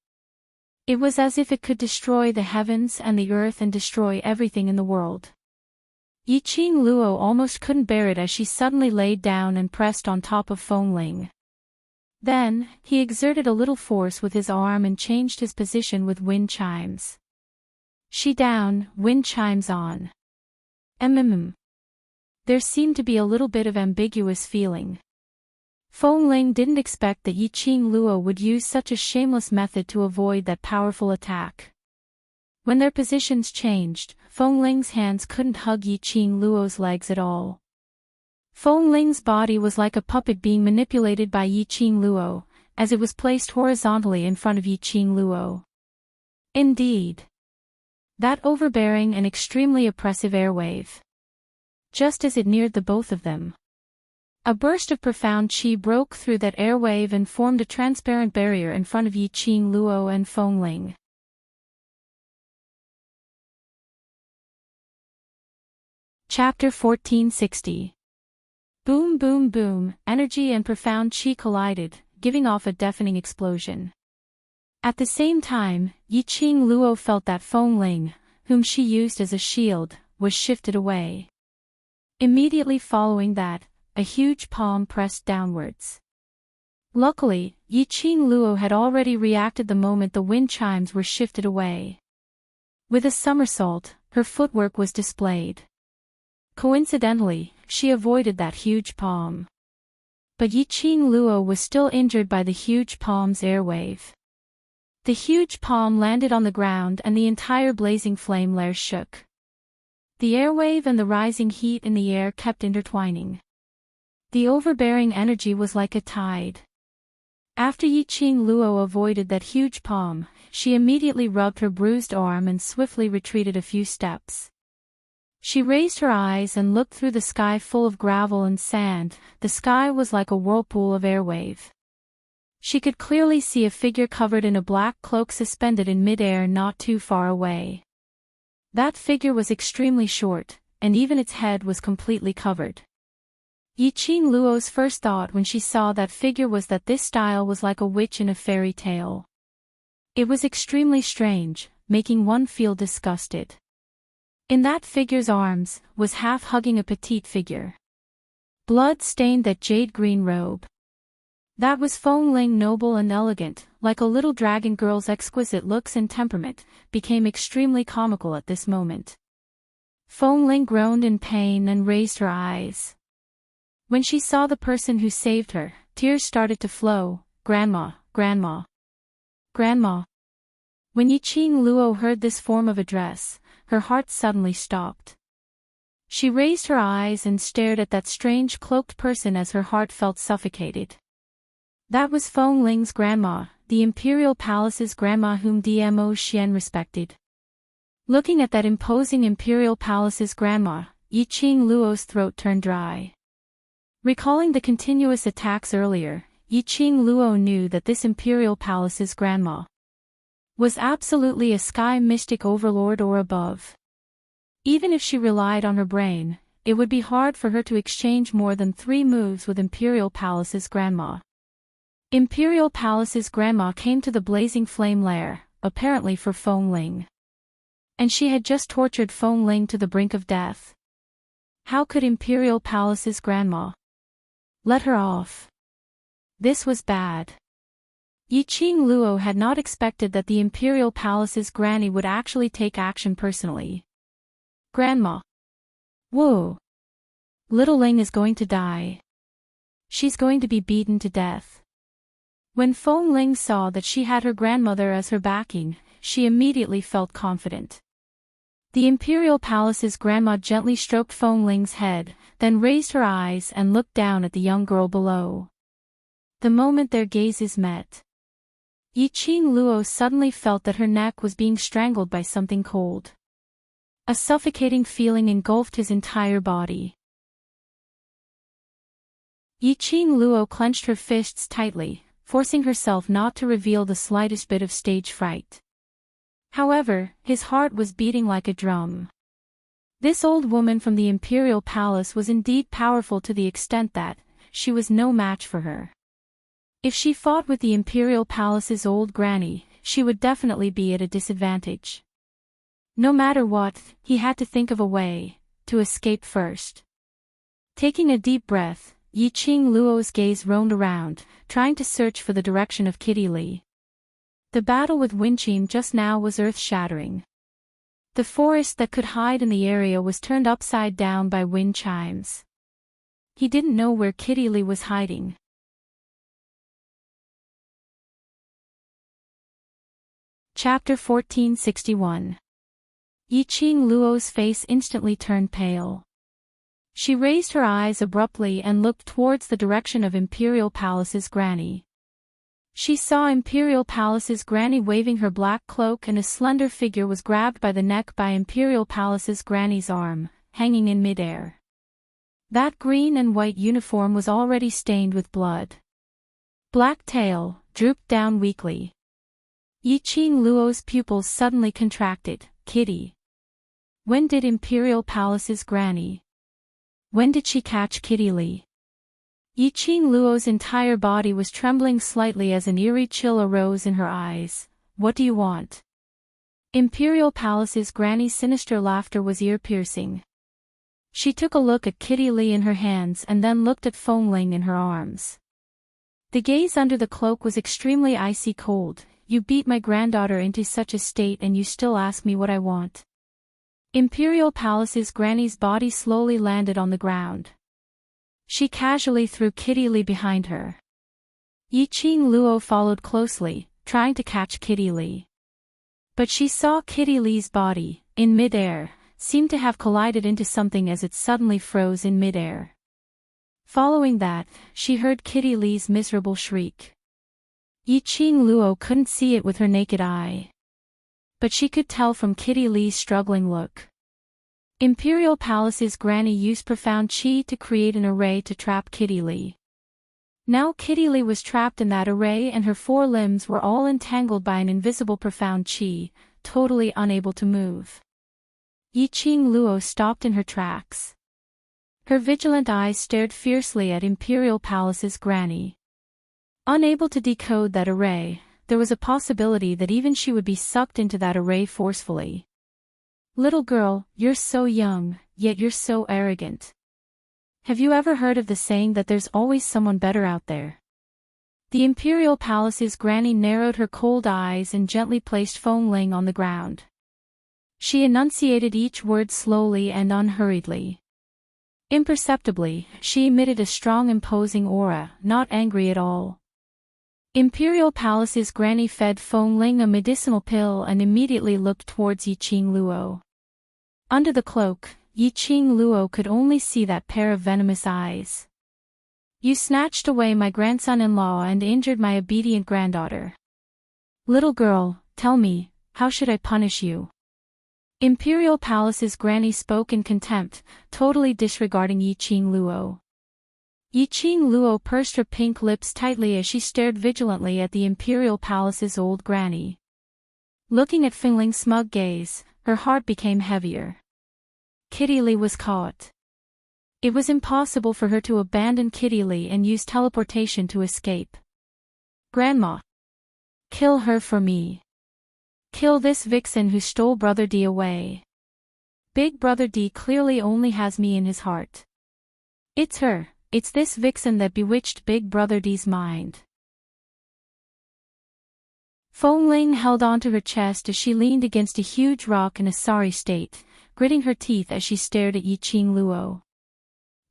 It was as if it could destroy the heavens and the earth and destroy everything in the world. Yiqing Luo almost couldn't bear it as she suddenly laid down and pressed on top of Feng Ling. Then, he exerted a little force with his arm and changed his position with wind chimes. She down, wind chimes on. There seemed to be a little bit of ambiguous feeling. Feng Ling didn't expect that Yiqing Luo would use such a shameless method to avoid that powerful attack. When their positions changed, Feng Ling's hands couldn't hug Yiqing Luo's legs at all. Feng Ling's body was like a puppet being manipulated by Yiqing Luo, as it was placed horizontally in front of Yiqing Luo. Indeed. That overbearing and extremely oppressive airwave. Just as it neared the both of them, a burst of profound qi broke through that airwave and formed a transparent barrier in front of Yiqing Luo and Feng Ling. Chapter 1460. Boom boom boom, energy and profound qi collided, giving off a deafening explosion. At the same time, Yiqing Luo felt that Feng Ling, whom she used as a shield, was shifted away. Immediately following that, a huge palm pressed downwards. Luckily, Yiqing Luo had already reacted the moment the wind chimes were shifted away. With a somersault, her footwork was displayed. Coincidentally, she avoided that huge palm. But Yiqing Luo was still injured by the huge palm's airwave. The huge palm landed on the ground and the entire blazing flame layer shook. The airwave and the rising heat in the air kept intertwining. The overbearing energy was like a tide. After Yiqing Luo avoided that huge palm, she immediately rubbed her bruised arm and swiftly retreated a few steps. She raised her eyes and looked through the sky full of gravel and sand. The sky was like a whirlpool of airwave. She could clearly see a figure covered in a black cloak suspended in mid-air not too far away. That figure was extremely short, and even its head was completely covered. Yiqing Luo's first thought when she saw that figure was that this style was like a witch in a fairy tale. It was extremely strange, making one feel disgusted. In that figure's arms, was half-hugging a petite figure. Blood stained that jade-green robe. That was Feng Ling, noble and elegant, like a little dragon girl's exquisite looks and temperament, became extremely comical at this moment. Feng Ling groaned in pain and raised her eyes. When she saw the person who saved her, tears started to flow. Grandma, grandma, grandma. When Yiqing Luo heard this form of address, her heart suddenly stopped. She raised her eyes and stared at that strange cloaked person as her heart felt suffocated. That was Feng Ling's grandma, the Imperial Palace's grandma whom Dmo Xian respected. Looking at that imposing Imperial Palace's grandma, Yiqing Luo's throat turned dry. Recalling the continuous attacks earlier, Yiqing Luo knew that this Imperial Palace's grandma was absolutely a sky mystic overlord or above. Even if she relied on her brain, it would be hard for her to exchange more than 3 moves with Imperial Palace's grandma. Imperial Palace's grandma came to the blazing flame lair, apparently for Feng Ling. And she had just tortured Feng Ling to the brink of death. How could Imperial Palace's grandma let her off? This was bad. Yiqing Luo had not expected that the Imperial Palace's granny would actually take action personally. Grandma. Whoa. Little Ling is going to die. She's going to be beaten to death. When Feng Ling saw that she had her grandmother as her backing, she immediately felt confident. The Imperial Palace's grandma gently stroked Feng Ling's head, then raised her eyes and looked down at the young girl below. The moment their gazes met, Yiqing Luo suddenly felt that her neck was being strangled by something cold. A suffocating feeling engulfed his entire body. Yiqing Luo clenched her fists tightly, forcing herself not to reveal the slightest bit of stage fright. However, his heart was beating like a drum. This old woman from the Imperial Palace was indeed powerful to the extent that she was no match for her. If she fought with the Imperial Palace's old granny, she would definitely be at a disadvantage. No matter what, he had to think of a way to escape first. Taking a deep breath, Yiqing Luo's gaze roamed around, trying to search for the direction of Kitty Li. The battle with Winqin just now was earth-shattering. The forest that could hide in the area was turned upside down by wind chimes. He didn't know where Kitty Li was hiding. Chapter 1461. Yiqing Luo's face instantly turned pale. She raised her eyes abruptly and looked towards the direction of Imperial Palace's granny. She saw Imperial Palace's granny waving her black cloak, and a slender figure was grabbed by the neck by Imperial Palace's granny's arm, hanging in midair. That green and white uniform was already stained with blood. Black tail drooped down weakly. Yiqing Luo's pupils suddenly contracted. Kitty. When did Imperial Palace's granny? When did she catch Kitty Li? Yiqing Luo's entire body was trembling slightly as an eerie chill arose in her eyes. What do you want? Imperial Palace's granny's sinister laughter was ear-piercing. She took a look at Kitty Li in her hands and then looked at Fengling in her arms. The gaze under the cloak was extremely icy cold. You beat my granddaughter into such a state and you still ask me what I want. Imperial Palace's granny's body slowly landed on the ground. She casually threw Kitty Li behind her. Yiqing Luo followed closely, trying to catch Kitty Li. But she saw Kitty Li's body, in midair, seemed to have collided into something as it suddenly froze in midair. Following that, she heard Kitty Li's miserable shriek. Yiqing Luo couldn't see it with her naked eye. But she could tell from Kitty Li's struggling look. Imperial Palace's granny used profound qi to create an array to trap Kitty Li. Now Kitty Li was trapped in that array and her four limbs were all entangled by an invisible profound qi, totally unable to move. Yiqing Luo stopped in her tracks. Her vigilant eyes stared fiercely at Imperial Palace's granny. Unable to decode that array, there was a possibility that even she would be sucked into that array forcefully. Little girl, you're so young, yet you're so arrogant. Have you ever heard of the saying that there's always someone better out there? The Imperial Palace's granny narrowed her cold eyes and gently placed Fengling on the ground. She enunciated each word slowly and unhurriedly. Imperceptibly, she emitted a strong imposing aura, not angry at all. Imperial Palace's granny fed Fengling a medicinal pill and immediately looked towards Yiqing Luo. Under the cloak, Yiqing Luo could only see that pair of venomous eyes. You snatched away my grandson-in-law and injured my obedient granddaughter. Little girl, tell me, how should I punish you? Imperial Palace's granny spoke in contempt, totally disregarding Yiqing Luo. Yiqing Luo pursed her pink lips tightly as she stared vigilantly at the Imperial Palace's old granny. Looking at Fengling's smug gaze, her heart became heavier. Kitty Li was caught. It was impossible for her to abandon Kitty Li and use teleportation to escape. Grandma! Kill her for me. Kill this vixen who stole Brother D away. Big Brother D clearly only has me in his heart. It's her. It's this vixen that bewitched Big Brother D's mind. Fengling held onto her chest as she leaned against a huge rock in a sorry state, gritting her teeth as she stared at Yiqing Luo.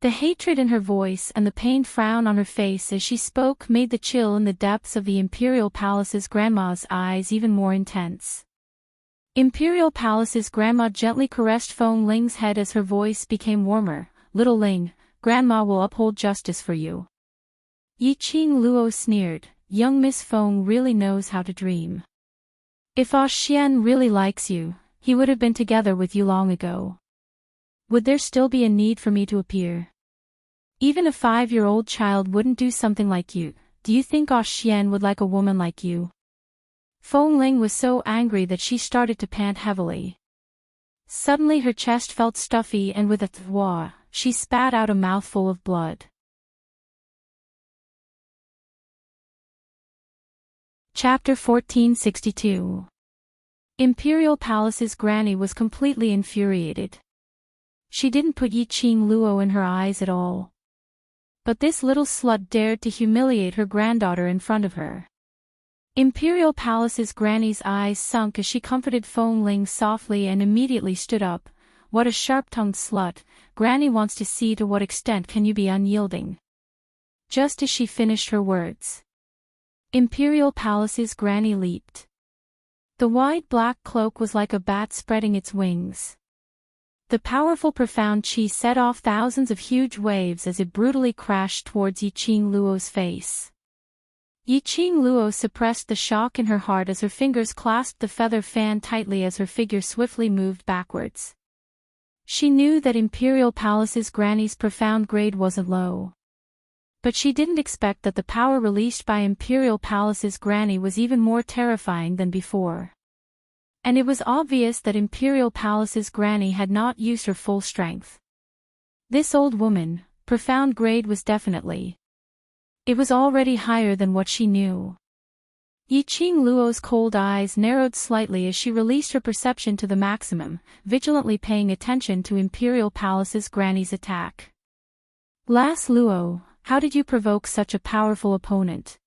The hatred in her voice and the pained frown on her face as she spoke made the chill in the depths of the Imperial Palace's grandma's eyes even more intense. Imperial Palace's grandma gently caressed Fengling's head as her voice became warmer. Little Ling, Grandma will uphold justice for you. Yiqing Luo sneered, young Miss Feng really knows how to dream. If Ah Xian really likes you, he would have been together with you long ago. Would there still be a need for me to appear? Even a 5-year-old child wouldn't do something like you. Do you think Ah Xian would like a woman like you? Fengling was so angry that she started to pant heavily. Suddenly her chest felt stuffy and with a thwa, she spat out a mouthful of blood. Chapter 1462. Imperial Palace's granny was completely infuriated. She didn't put Yiqing Luo in her eyes at all. But this little slut dared to humiliate her granddaughter in front of her. Imperial Palace's granny's eyes sunk as she comforted Fengling softly and immediately stood up. What a sharp-tongued slut, Granny wants to see to what extent can you be unyielding. Just as she finished her words, Imperial Palace's granny leaped. The wide black cloak was like a bat spreading its wings. The powerful profound chi set off thousands of huge waves as it brutally crashed towards Yiqing Luo's face. Yiqing Luo suppressed the shock in her heart as her fingers clasped the feather fan tightly as her figure swiftly moved backwards. She knew that Imperial Palace's granny's profound grade wasn't low. But she didn't expect that the power released by Imperial Palace's granny was even more terrifying than before. And it was obvious that Imperial Palace's granny had not used her full strength. This old woman, profound grade was definitely. It was already higher than what she knew. Yiqing Luo's cold eyes narrowed slightly as she released her perception to the maximum, vigilantly paying attention to Imperial Palace's granny's attack. Lass Luo, how did you provoke such a powerful opponent?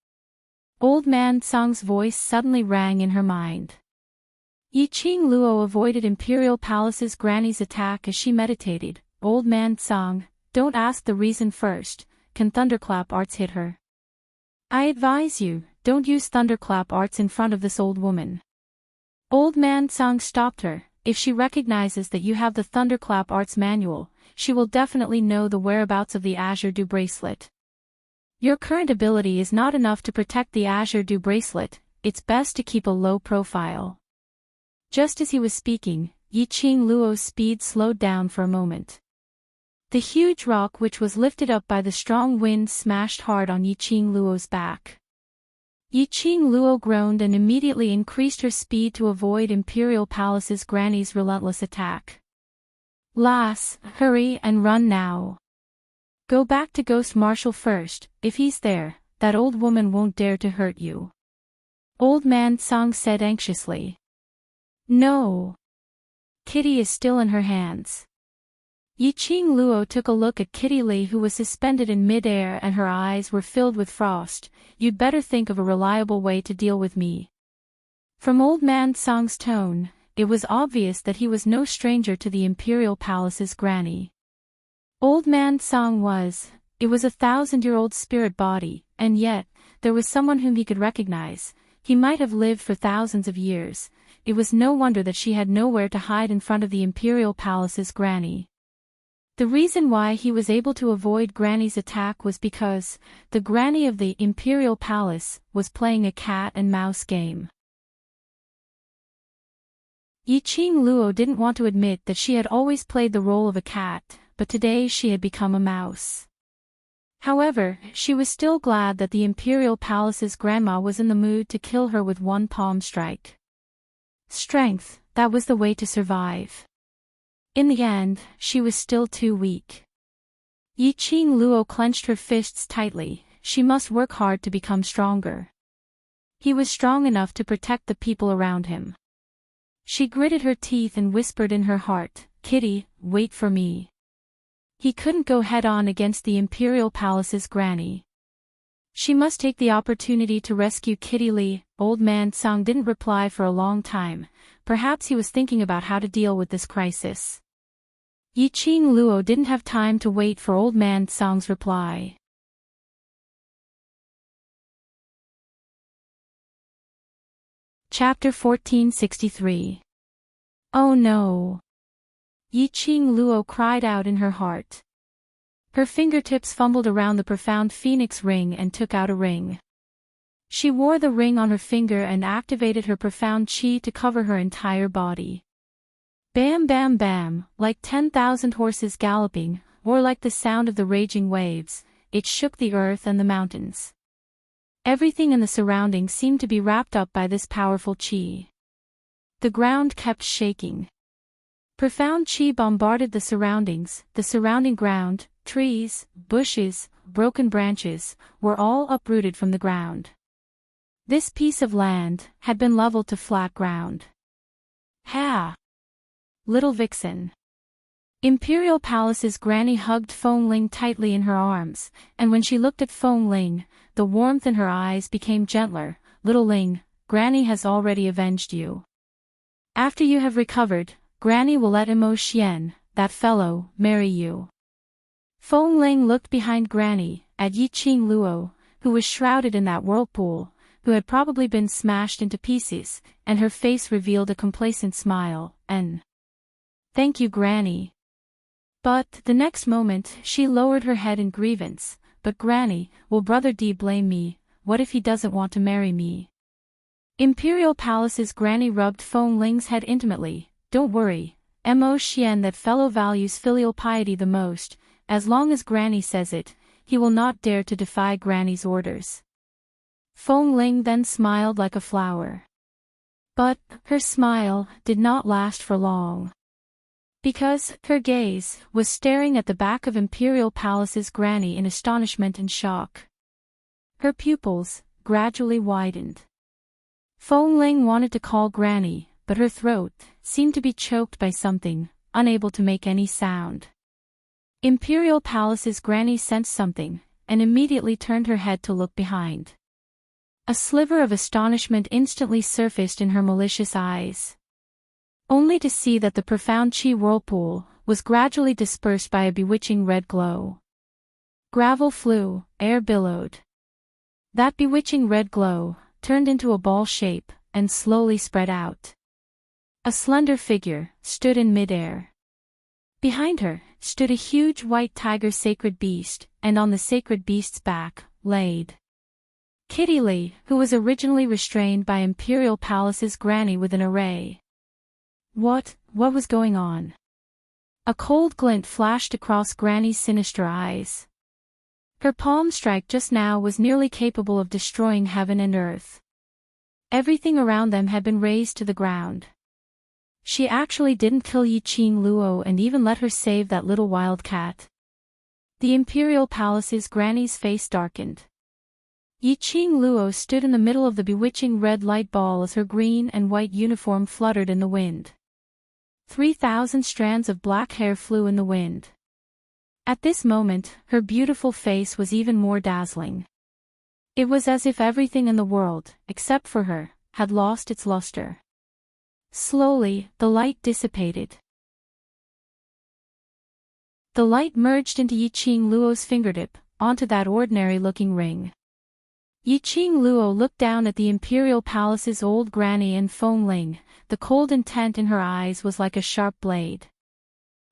Old man Song's voice suddenly rang in her mind. Yiqing Luo avoided Imperial Palace's granny's attack as she meditated. Old man Song, don't ask the reason first, can thunderclap arts hit her? I advise you, don't use thunderclap arts in front of this old woman. Old man Song stopped her. If she recognizes that you have the thunderclap arts manual, she will definitely know the whereabouts of the Azure Dew bracelet. Your current ability is not enough to protect the Azure Dew bracelet, it's best to keep a low profile. Just as he was speaking, Yiqing Luo's speed slowed down for a moment. The huge rock which was lifted up by the strong wind smashed hard on Yiqing Luo's back. Yiqing Luo groaned and immediately increased her speed to avoid Imperial Palace's granny's relentless attack. Lass, hurry and run now. Go back to Ghost Marshal first, if he's there, that old woman won't dare to hurt you. Old man Song said anxiously. No. Kitty is still in her hands. Yiqing Luo took a look at Kitty Li, who was suspended in mid-air, and her eyes were filled with frost. You'd better think of a reliable way to deal with me. From old man Song's tone, it was obvious that he was no stranger to the Imperial Palace's granny. Old man Song was, it was a 1,000-year-old spirit body, and yet, there was someone whom he could recognize. He might have lived for thousands of years. It was no wonder that she had nowhere to hide in front of the Imperial Palace's granny. The reason why he was able to avoid Granny's attack was because the granny of the Imperial Palace was playing a cat and mouse game. Yiqing Luo didn't want to admit that she had always played the role of a cat, but today she had become a mouse. However, she was still glad that the Imperial Palace's grandma was in the mood to kill her with one palm strike. Strength, that was the way to survive. In the end, she was still too weak. Yiqing Luo clenched her fists tightly. She must work hard to become stronger. He was strong enough to protect the people around him. She gritted her teeth and whispered in her heart, Kitty, wait for me. He couldn't go head-on against the Imperial Palace's granny. She must take the opportunity to rescue Kitty Li. Old man Song didn't reply for a long time. Perhaps he was thinking about how to deal with this crisis. Yiqing Luo didn't have time to wait for old man Song's reply. Chapter 1463. Oh no! Yiqing Luo cried out in her heart. Her fingertips fumbled around the profound phoenix ring and took out a ring. She wore the ring on her finger and activated her profound chi to cover her entire body. Bam bam bam, like 10,000 horses galloping, or like the sound of the raging waves, it shook the earth and the mountains. Everything in the surroundings seemed to be wrapped up by this powerful chi. The ground kept shaking. Profound chi bombarded the surrounding ground, trees, bushes, broken branches, were all uprooted from the ground. This piece of land had been leveled to flat ground. Ha! Little vixen. Imperial Palace's granny hugged Feng Ling tightly in her arms, and when she looked at Feng Ling, the warmth in her eyes became gentler. Little Ling, Granny has already avenged you. After you have recovered, Granny will let Imo Xian, that fellow, marry you. Feng Ling looked behind Granny, at Yiqing Luo, who was shrouded in that whirlpool, who had probably been smashed into pieces, and her face revealed a complacent smile, "Thank you, Granny." But, the next moment, she lowered her head in grievance. "But Granny, will Brother D blame me? What if he doesn't want to marry me?" Imperial Palace's Granny rubbed Feng Ling's head intimately. "Don't worry, Mo Xian, that fellow values filial piety the most. As long as Granny says it, he will not dare to defy Granny's orders." Feng Ling then smiled like a flower. But, her smile did not last for long. Because her gaze was staring at the back of Imperial Palace's Granny in astonishment and shock. Her pupils gradually widened. Feng Ling wanted to call Granny, but her throat seemed to be choked by something, unable to make any sound. Imperial Palace's Granny sensed something, and immediately turned her head to look behind. A sliver of astonishment instantly surfaced in her malicious eyes, only to see that the profound chi whirlpool was gradually dispersed by a bewitching red glow. Gravel flew, air billowed. That bewitching red glow turned into a ball shape, and slowly spread out. A slender figure stood in midair. Behind her stood a huge white tiger sacred beast, and on the sacred beast's back laid Kitty Lee, who was originally restrained by Imperial Palace's Granny with an array. What was going on? A cold glint flashed across Granny's sinister eyes. Her palm strike just now was nearly capable of destroying heaven and earth. Everything around them had been razed to the ground. She actually didn't kill Yiqing Luo and even let her save that little wildcat. The Imperial Palace's Granny's face darkened. Yiqing Luo stood in the middle of the bewitching red light ball as her green and white uniform fluttered in the wind. 3,000 strands of black hair flew in the wind. At this moment, her beautiful face was even more dazzling. It was as if everything in the world, except for her, had lost its luster. Slowly, the light dissipated. The light merged into Yiqing Luo's fingertip, onto that ordinary-looking ring. Yiqing Luo looked down at the Imperial Palace's old Granny and Feng Ling. The cold intent in her eyes was like a sharp blade.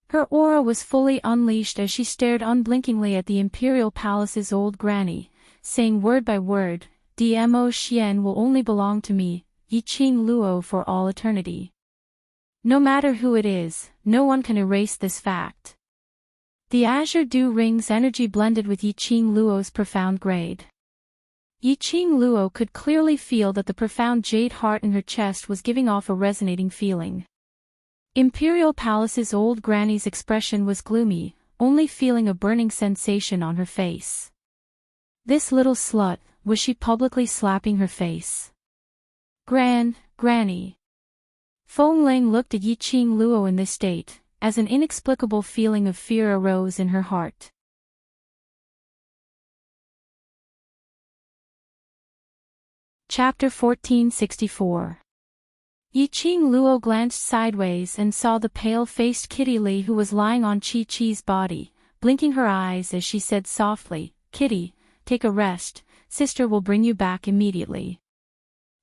Her aura was fully unleashed as she stared unblinkingly at the Imperial Palace's old Granny, saying word by word, "Dmo Xian will only belong to me, Yiqing Luo, for all eternity. No matter who it is, no one can erase this fact." The azure dew ring's energy blended with Yiqing Luo's profound grade. Yiqing Luo could clearly feel that the profound jade heart in her chest was giving off a resonating feeling. Imperial Palace's old Granny's expression was gloomy, only feeling a burning sensation on her face. This little slut, was she publicly slapping her face? Granny. Feng Ling looked at Yiqing Luo in this state, as an inexplicable feeling of fear arose in her heart. Chapter 1464. Yiqing Luo glanced sideways and saw the pale-faced Kitty Lee who was lying on Chi-Chi's body, blinking her eyes as she said softly, "Kitty, take a rest, sister will bring you back immediately."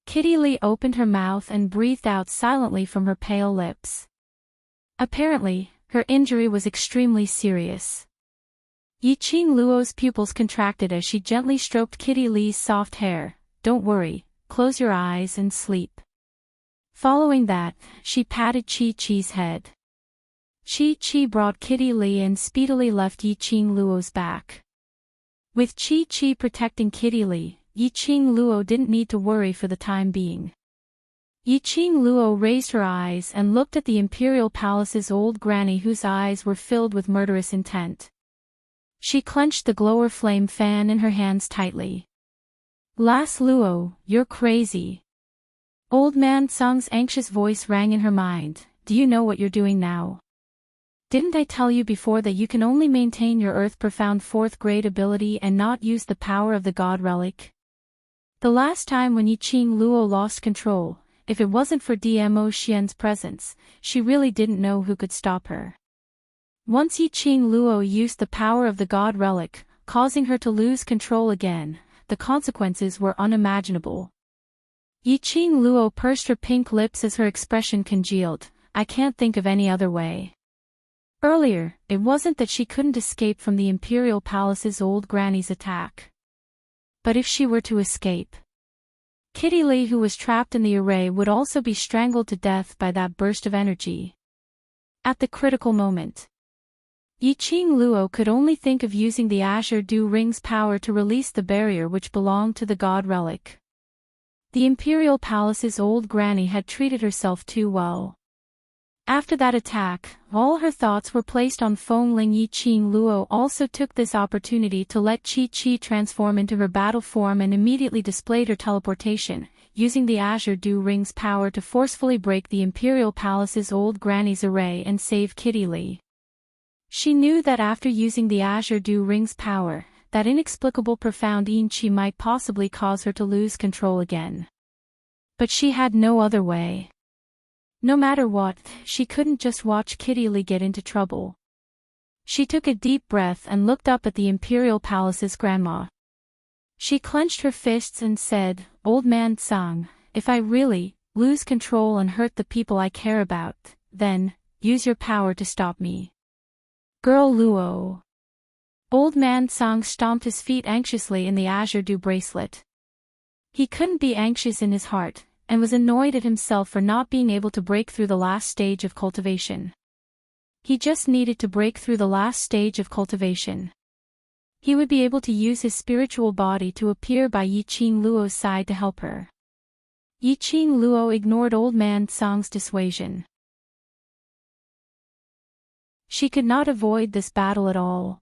Kitty Lee opened her mouth and breathed out silently from her pale lips. Apparently, her injury was extremely serious. Yiqing Luo's pupils contracted as she gently stroked Kitty Lee's soft hair. "Don't worry, close your eyes and sleep." Following that, she patted Chi-Chi's head. Chi-Chi brought Kitty Lee and speedily left Yiqing Luo's back. With Chi-Chi protecting Kitty Lee, Yiqing Luo didn't need to worry for the time being. Yiqing Luo raised her eyes and looked at the Imperial Palace's old Granny whose eyes were filled with murderous intent. She clenched the glower flame fan in her hands tightly. "Lass Luo, you're crazy." Old Man Tsung's anxious voice rang in her mind. "Do you know what you're doing now? Didn't I tell you before that you can only maintain your Earth Profound 4th grade ability and not use the power of the God Relic? The last time when Yiqing Luo lost control, if it wasn't for Dmo Xian's presence, she really didn't know who could stop her. Once Yiqing Luo used the power of the God Relic, causing her to lose control again, the consequences were unimaginable. Yiqing Luo pursed her pink lips as her expression congealed. I can't think of any other way. Earlier, it wasn't that she couldn't escape from the Imperial Palace's old granny's attack. But if she were to escape, Kitty Lee, who was trapped in the array, would also be strangled to death by that burst of energy. At the critical moment, Yiqing Luo could only think of using the Azure Dew Ring's power to release the barrier which belonged to the god relic. The Imperial Palace's old granny had treated herself too well. After that attack, all her thoughts were placed on Fengling. Yiqing Luo also took this opportunity to let Qi transform into her battle form and immediately displayed her teleportation, using the Azure Dew Ring's power to forcefully break the Imperial Palace's old granny's array and save Kitty Lee. She knew that after using the Azure Dew Ring's power, that inexplicable profound Qi might possibly cause her to lose control again. But she had no other way. No matter what, she couldn't just watch Kitty Lee get into trouble. She took a deep breath and looked up at the Imperial Palace's grandma. She clenched her fists and said, "Old man Tsang, if I really lose control and hurt the people I care about, then use your power to stop me." Girl Luo. Old man Tsang stomped his feet anxiously in the Azure Dew bracelet. He couldn't be anxious in his heart, and was annoyed at himself for not being able to break through the last stage of cultivation. He just needed to break through the last stage of cultivation. He would be able to use his spiritual body to appear by Yiqing Luo's side to help her. Yiqing Luo ignored old man Tsang's dissuasion. She could not avoid this battle at all.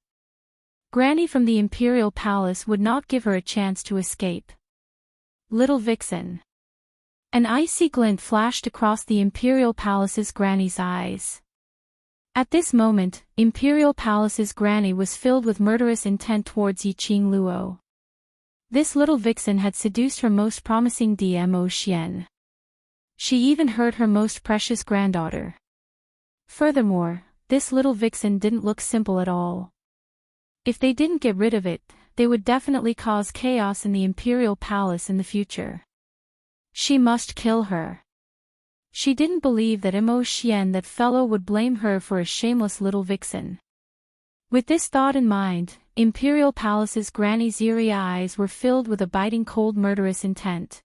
Granny from the Imperial Palace would not give her a chance to escape. Little Vixen. An icy glint flashed across the Imperial Palace's granny's eyes. At this moment, Imperial Palace's granny was filled with murderous intent towards Yiqing Luo. This little vixen had seduced her most promising DMO Xian. She even hurt her most precious granddaughter. Furthermore, this little vixen didn't look simple at all. If they didn't get rid of it, they would definitely cause chaos in the Imperial Palace in the future. She must kill her. She didn't believe that Mo Xian, that fellow, would blame her for a shameless little vixen. With this thought in mind, Imperial Palace's granny's eerie eyes were filled with a biting cold murderous intent.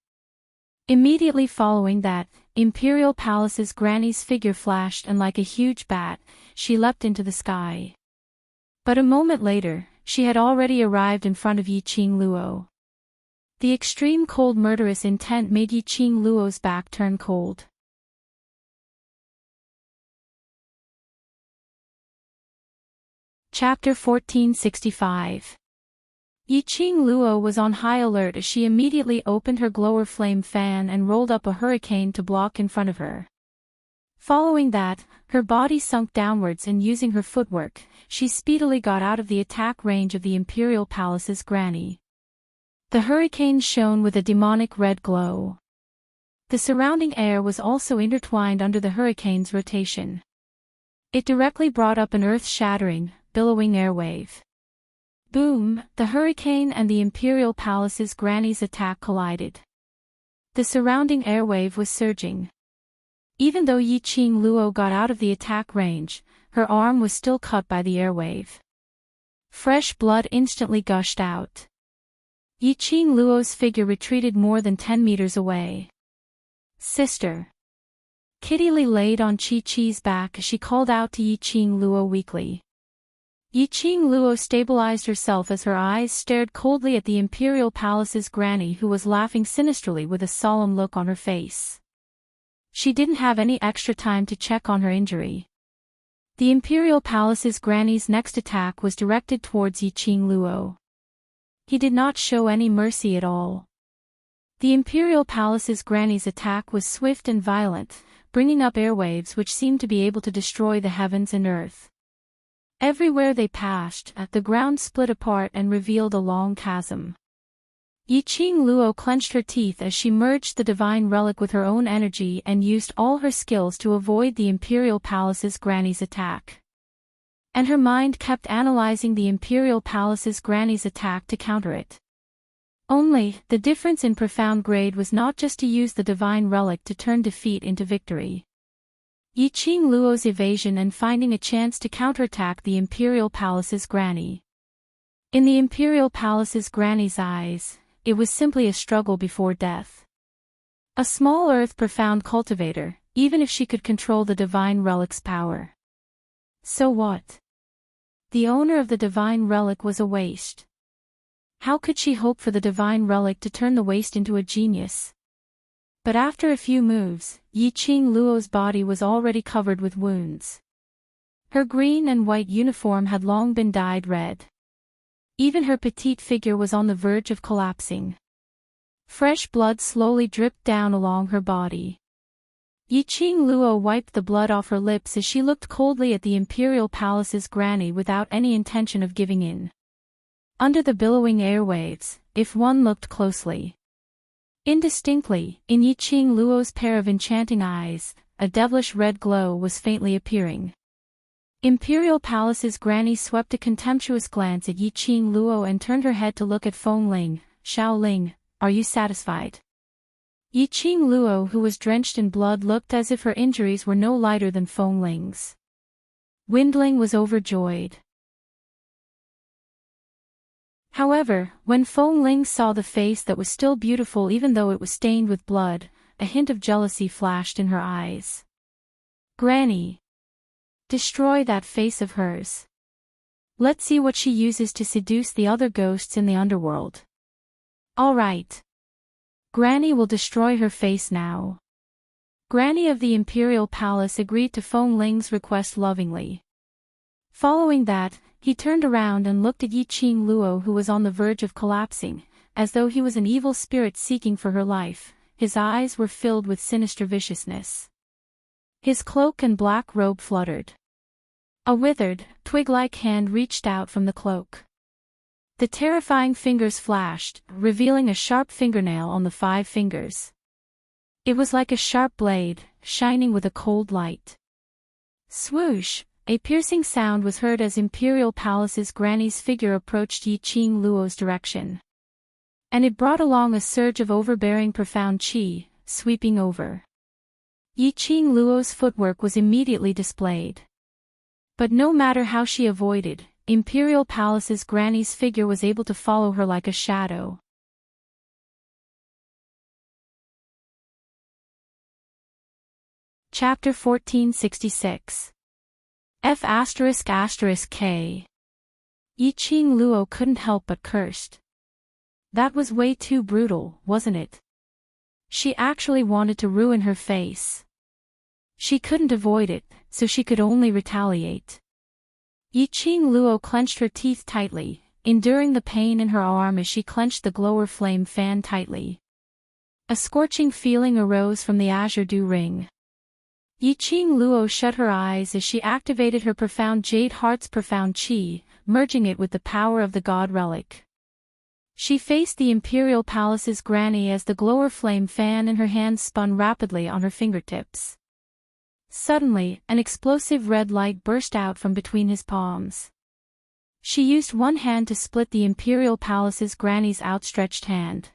Immediately following that, Imperial Palace's granny's figure flashed and like a huge bat, she leapt into the sky. But a moment later, she had already arrived in front of Yiqing Luo. The extreme cold murderous intent made Yiqing Luo's back turn cold. Chapter 1465. Yiqing Luo was on high alert as she immediately opened her glower flame fan and rolled up a hurricane to block in front of her. Following that, her body sunk downwards and using her footwork, she speedily got out of the attack range of the Imperial Palace's granny. The hurricane shone with a demonic red glow. The surrounding air was also intertwined under the hurricane's rotation. It directly brought up an earth-shattering, billowing airwave. Boom! The hurricane and the Imperial Palace's granny's attack collided. The surrounding airwave was surging. Even though Yiqing Luo got out of the attack range, her arm was still cut by the airwave. Fresh blood instantly gushed out. Yiqing Luo's figure retreated more than 10 meters away. "Sister." Kitty Lee laid on Chi-Chi's back as she called out to Yiqing Luo weakly. Yiqing Luo stabilized herself as her eyes stared coldly at the Imperial Palace's granny, who was laughing sinisterly with a solemn look on her face. She didn't have any extra time to check on her injury. The Imperial Palace's granny's next attack was directed towards Yiqing Luo. He did not show any mercy at all. The Imperial Palace's granny's attack was swift and violent, bringing up airwaves which seemed to be able to destroy the heavens and earth. Everywhere they passed, the ground split apart and revealed a long chasm. Yiqing Luo clenched her teeth as she merged the divine relic with her own energy and used all her skills to avoid the Imperial Palace's granny's attack. And her mind kept analyzing the Imperial Palace's granny's attack to counter it. Only, the difference in profound grade was not just to use the divine relic to turn defeat into victory. Yi Qing Luo's evasion and finding a chance to counterattack the Imperial Palace's granny. In the Imperial Palace's granny's eyes, it was simply a struggle before death. A small earth profound cultivator, even if she could control the divine relic's power. So what? The owner of the divine relic was a waste. How could she hope for the divine relic to turn the waste into a genius? But after a few moves, Yi Qing Luo's body was already covered with wounds. Her green and white uniform had long been dyed red. Even her petite figure was on the verge of collapsing. Fresh blood slowly dripped down along her body. Yi Qing Luo wiped the blood off her lips as she looked coldly at the Imperial Palace's granny without any intention of giving in. Under the billowing airwaves, if one looked closely. Indistinctly, in Yi Qing Luo's pair of enchanting eyes, a devilish red glow was faintly appearing. Imperial Palace's granny swept a contemptuous glance at Yi Qing Luo and turned her head to look at Feng Ling. "Xiao Ling, are you satisfied?" Yi Qing Luo, who was drenched in blood, looked as if her injuries were no lighter than Feng Ling's. Windling was overjoyed. However, when Feng Ling saw the face that was still beautiful even though it was stained with blood, a hint of jealousy flashed in her eyes. "Granny! Destroy that face of hers. Let's see what she uses to seduce the other ghosts in the underworld." "All right. Granny will destroy her face now." Granny of the Imperial Palace agreed to Feng Ling's request lovingly. Following that, he turned around and looked at Yi Qing Luo, who was on the verge of collapsing, as though he was an evil spirit seeking for her life. His eyes were filled with sinister viciousness. His cloak and black robe fluttered. A withered, twig-like hand reached out from the cloak. The terrifying fingers flashed, revealing a sharp fingernail on the 5 fingers. It was like a sharp blade, shining with a cold light. Swoosh! A piercing sound was heard as Imperial Palace's granny's figure approached Yi Qing Luo's direction. And it brought along a surge of overbearing profound qi, sweeping over. Yi Qing Luo's footwork was immediately displayed. But no matter how she avoided, Imperial Palace's granny's figure was able to follow her like a shadow. Chapter 1466 F***K. Yi Qing Luo couldn't help but cursed. That was way too brutal, wasn't it? She actually wanted to ruin her face. She couldn't avoid it, so she could only retaliate. Yi Qing Luo clenched her teeth tightly, enduring the pain in her arm as she clenched the glower flame fan tightly. A scorching feeling arose from the azure dew ring. Yi Qing Luo shut her eyes as she activated her profound Jade Heart's profound qi, merging it with the power of the God Relic. She faced the Imperial Palace's granny as the glower flame fan in her hand spun rapidly on her fingertips. Suddenly, an explosive red light burst out from between his palms. She used one hand to split the Imperial Palace's granny's outstretched hand.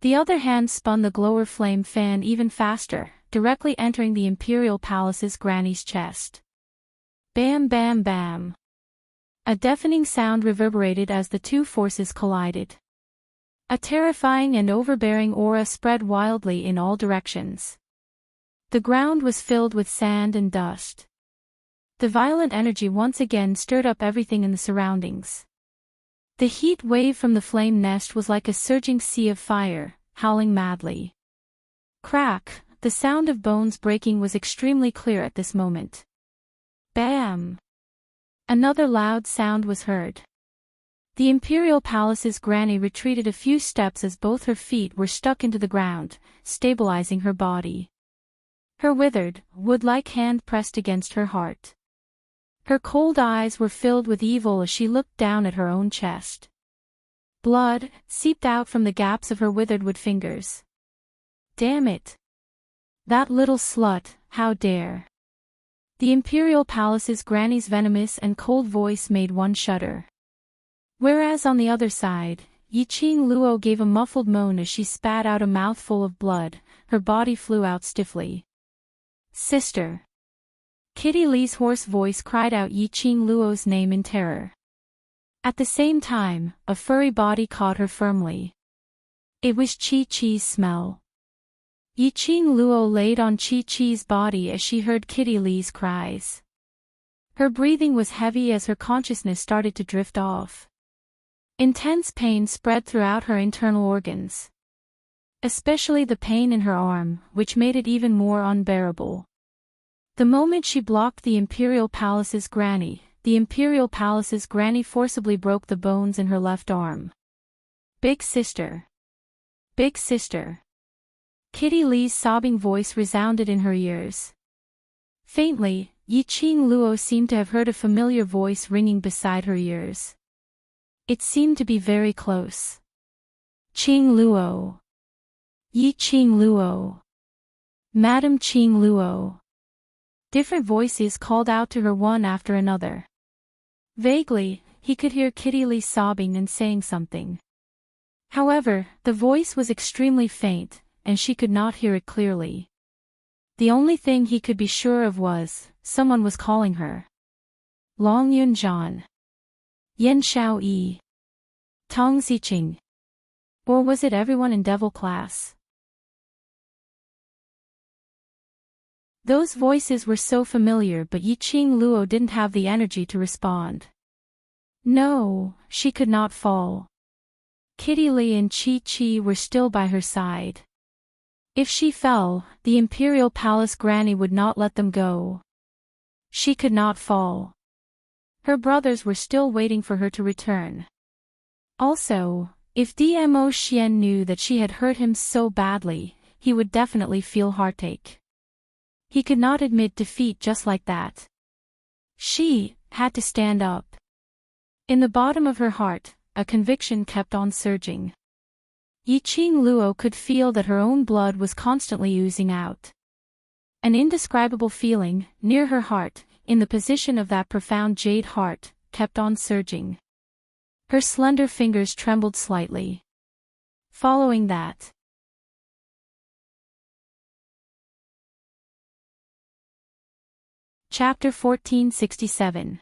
The other hand spun the glower flame fan even faster, directly entering the Imperial Palace's granny's chest. Bam bam bam. A deafening sound reverberated as the two forces collided. A terrifying and overbearing aura spread wildly in all directions. The ground was filled with sand and dust. The violent energy once again stirred up everything in the surroundings. The heat wave from the flame nest was like a surging sea of fire, howling madly. Crack! The sound of bones breaking was extremely clear at this moment. Bam! Another loud sound was heard. The Imperial Palace's granny retreated a few steps as both her feet were stuck into the ground, stabilizing her body. Her withered, wood-like hand pressed against her heart. Her cold eyes were filled with evil as she looked down at her own chest. Blood seeped out from the gaps of her withered wood fingers. Damn it! That little slut, how dare! The Imperial Palace's granny's venomous and cold voice made one shudder. Whereas on the other side, Yiqing Luo gave a muffled moan as she spat out a mouthful of blood. Her body flew out stiffly. Sister! Kitty Lee's hoarse voice cried out Yiqing Luo's name in terror. At the same time, a furry body caught her firmly. It was Chi-Chi's smell. Yiqing Luo laid on Chi-Chi's body as she heard Kitty Lee's cries. Her breathing was heavy as her consciousness started to drift off. Intense pain spread throughout her internal organs. Especially the pain in her arm, which made it even more unbearable. The moment she blocked the Imperial Palace's granny, forcibly broke the bones in her left arm. Big sister! Big sister! Kitty Lee's sobbing voice resounded in her ears. Faintly, Yiqing Luo seemed to have heard a familiar voice ringing beside her ears. It seemed to be very close. Qing Luo! Yiqing Luo! Madam Qing Luo! Different voices called out to her one after another. Vaguely, he could hear Kitty Lee sobbing and saying something. However, the voice was extremely faint, and she could not hear it clearly. The only thing he could be sure of was, someone was calling her. Long Yunzhan. Yan Xiao Yi. Tong Ziqing. Or was it everyone in Devil Class? Those voices were so familiar, but Yiqing Luo didn't have the energy to respond. No, she could not fall. Kitty Lee and Chi-Chi were still by her side. If she fell, the Imperial Palace granny would not let them go. She could not fall. Her brothers were still waiting for her to return. Also, if Dmo Xian knew that she had hurt him so badly, he would definitely feel heartache. He could not admit defeat just like that. She had to stand up. In the bottom of her heart, a conviction kept on surging. Yiqing Luo could feel that her own blood was constantly oozing out. An indescribable feeling, near her heart, in the position of that profound jade heart, kept on surging. Her slender fingers trembled slightly. Following that. Chapter 1467.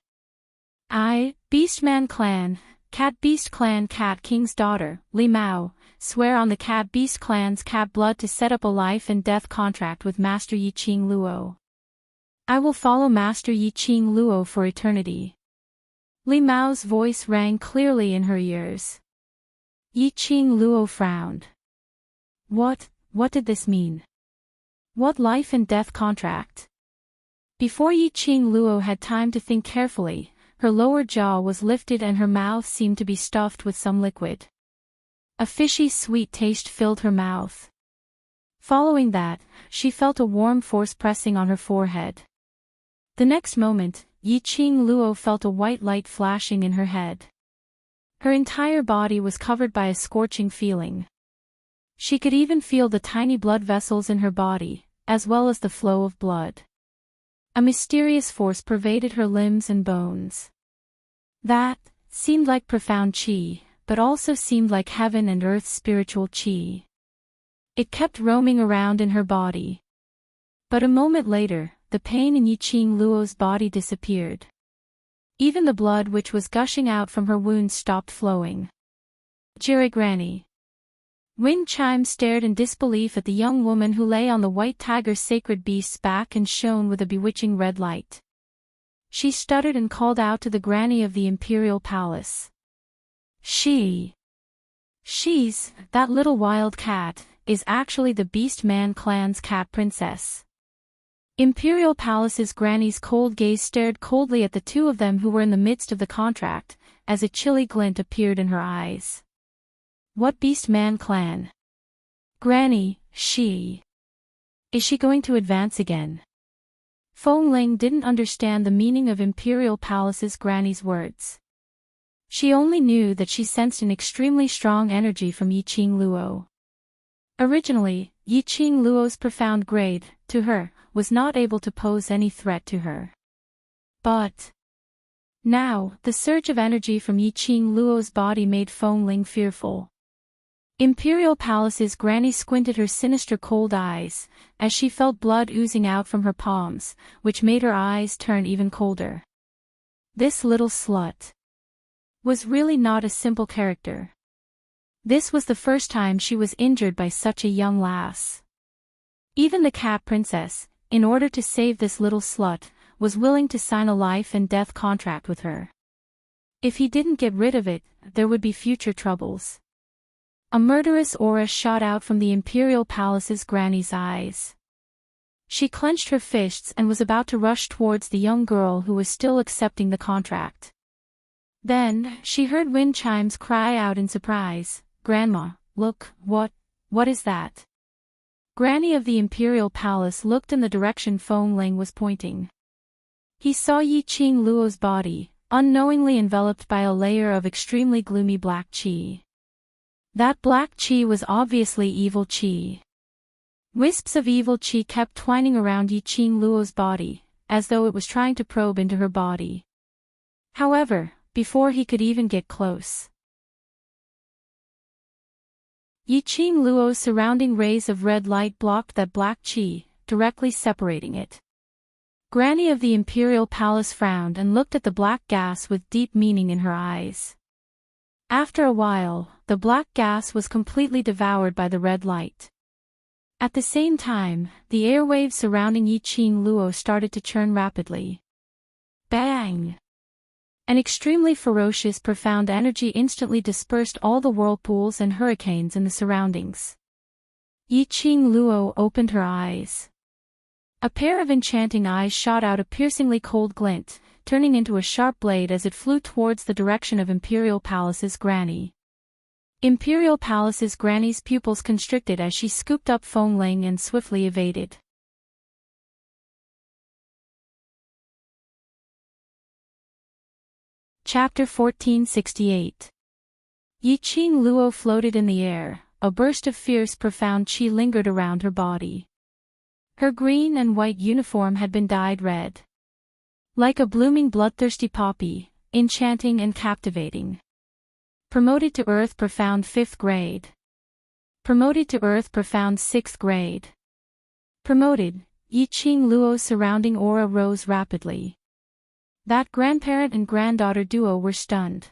Beastman Clan, Cat Beast Clan Cat King's daughter, Li Mao, swear on the Cat Beast Clan's cat blood to set up a life and death contract with Master Yiqing Luo. I will follow Master Yiqing Luo for eternity. Li Mao's voice rang clearly in her ears. Yiqing Luo frowned. What did this mean? What life and death contract? Before Yiqing Luo had time to think carefully, her lower jaw was lifted and her mouth seemed to be stuffed with some liquid. A fishy sweet taste filled her mouth. Following that, she felt a warm force pressing on her forehead. The next moment, Yiqing Luo felt a white light flashing in her head. Her entire body was covered by a scorching feeling. She could even feel the tiny blood vessels in her body, as well as the flow of blood. A mysterious force pervaded her limbs and bones. That seemed like profound qi, but also seemed like heaven and earth's spiritual qi. It kept roaming around in her body. But a moment later, the pain in Yiqing Luo's body disappeared. Even the blood which was gushing out from her wounds stopped flowing. Jiri Granny. Wing Chime stared in disbelief at the young woman who lay on the white tiger's sacred beast's back and shone with a bewitching red light. She stuttered and called out to the granny of the Imperial Palace. She's, that little wild cat, is actually the Beastman clan's cat princess. Imperial Palace's granny's cold gaze stared coldly at the two of them who were in the midst of the contract, as a chilly glint appeared in her eyes. What Beastman clan? Granny, is she going to advance again? Feng Ling didn't understand the meaning of Imperial Palace's granny's words. She only knew that she sensed an extremely strong energy from Yiqing Luo. Originally, Yiqing Luo's profound grade, to her, was not able to pose any threat to her. But Now, the surge of energy from Yiqing Luo's body made Feng Ling fearful. Imperial Palace's granny squinted her sinister cold eyes, as she felt blood oozing out from her palms, which made her eyes turn even colder. This little slut was really not a simple character. This was the first time she was injured by such a young lass. Even the cat princess, in order to save this little slut, was willing to sign a life and death contract with her. If he didn't get rid of it, there would be future troubles. A murderous aura shot out from the Imperial Palace's granny's eyes. She clenched her fists and was about to rush towards the young girl who was still accepting the contract. Then, she heard wind chimes cry out in surprise, "Grandma, look, what is that?" Granny of the Imperial Palace looked in the direction Feng Ling was pointing. He saw Yiqing Luo's body, unknowingly enveloped by a layer of extremely gloomy black qi. That black qi was obviously evil qi. Wisps of evil qi kept twining around Yiqing Luo's body, as though it was trying to probe into her body. However, before he could even get close, Yiqing Luo's surrounding rays of red light blocked that black qi, directly separating it. Granny of the Imperial Palace frowned and looked at the black gas with deep meaning in her eyes. After a while, the black gas was completely devoured by the red light. At the same time, the airwaves surrounding Yiqing Luo started to churn rapidly. Bang! An extremely ferocious profound energy instantly dispersed all the whirlpools and hurricanes in the surroundings. Yiqing Luo opened her eyes. A pair of enchanting eyes shot out a piercingly cold glint, turning into a sharp blade as it flew towards the direction of Imperial Palace's granny. Imperial Palace's granny's pupils constricted as she scooped up Feng Ling and swiftly evaded. Chapter 1468. Yiqing Luo floated in the air, a burst of fierce profound qi lingered around her body. Her green and white uniform had been dyed red. Like a blooming bloodthirsty poppy, enchanting and captivating. Promoted to Earth Profound 5th grade. Promoted to Earth Profound 6th grade. Promoted, Yiqing Luo's surrounding aura rose rapidly. That grandparent and granddaughter duo were stunned.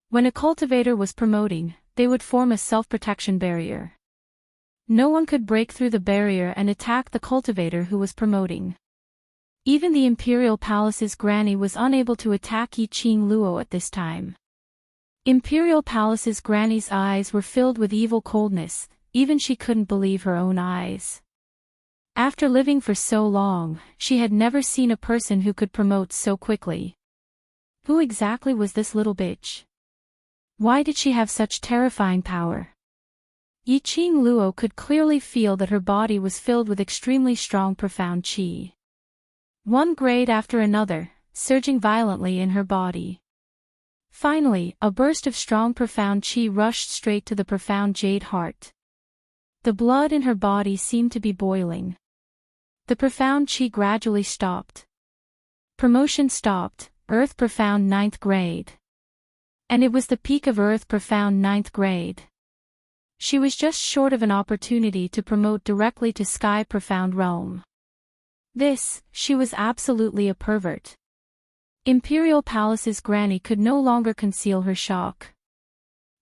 When a cultivator was promoting, they would form a self-protection barrier. No one could break through the barrier and attack the cultivator who was promoting. Even the Imperial Palace's granny was unable to attack Yiqing Luo at this time. Imperial Palace's granny's eyes were filled with evil coldness, even she couldn't believe her own eyes. After living for so long, she had never seen a person who could promote so quickly. Who exactly was this little bitch? Why did she have such terrifying power? Yiqing Luo could clearly feel that her body was filled with extremely strong profound qi. One grade after another, surging violently in her body. Finally, a burst of strong profound qi rushed straight to the profound jade heart. The blood in her body seemed to be boiling. The profound qi gradually stopped. Promotion stopped, Earth Profound 9th grade. And it was the peak of Earth Profound 9th grade. She was just short of an opportunity to promote directly to Sky Profound Realm. She was absolutely a pervert. Imperial Palace's granny could no longer conceal her shock.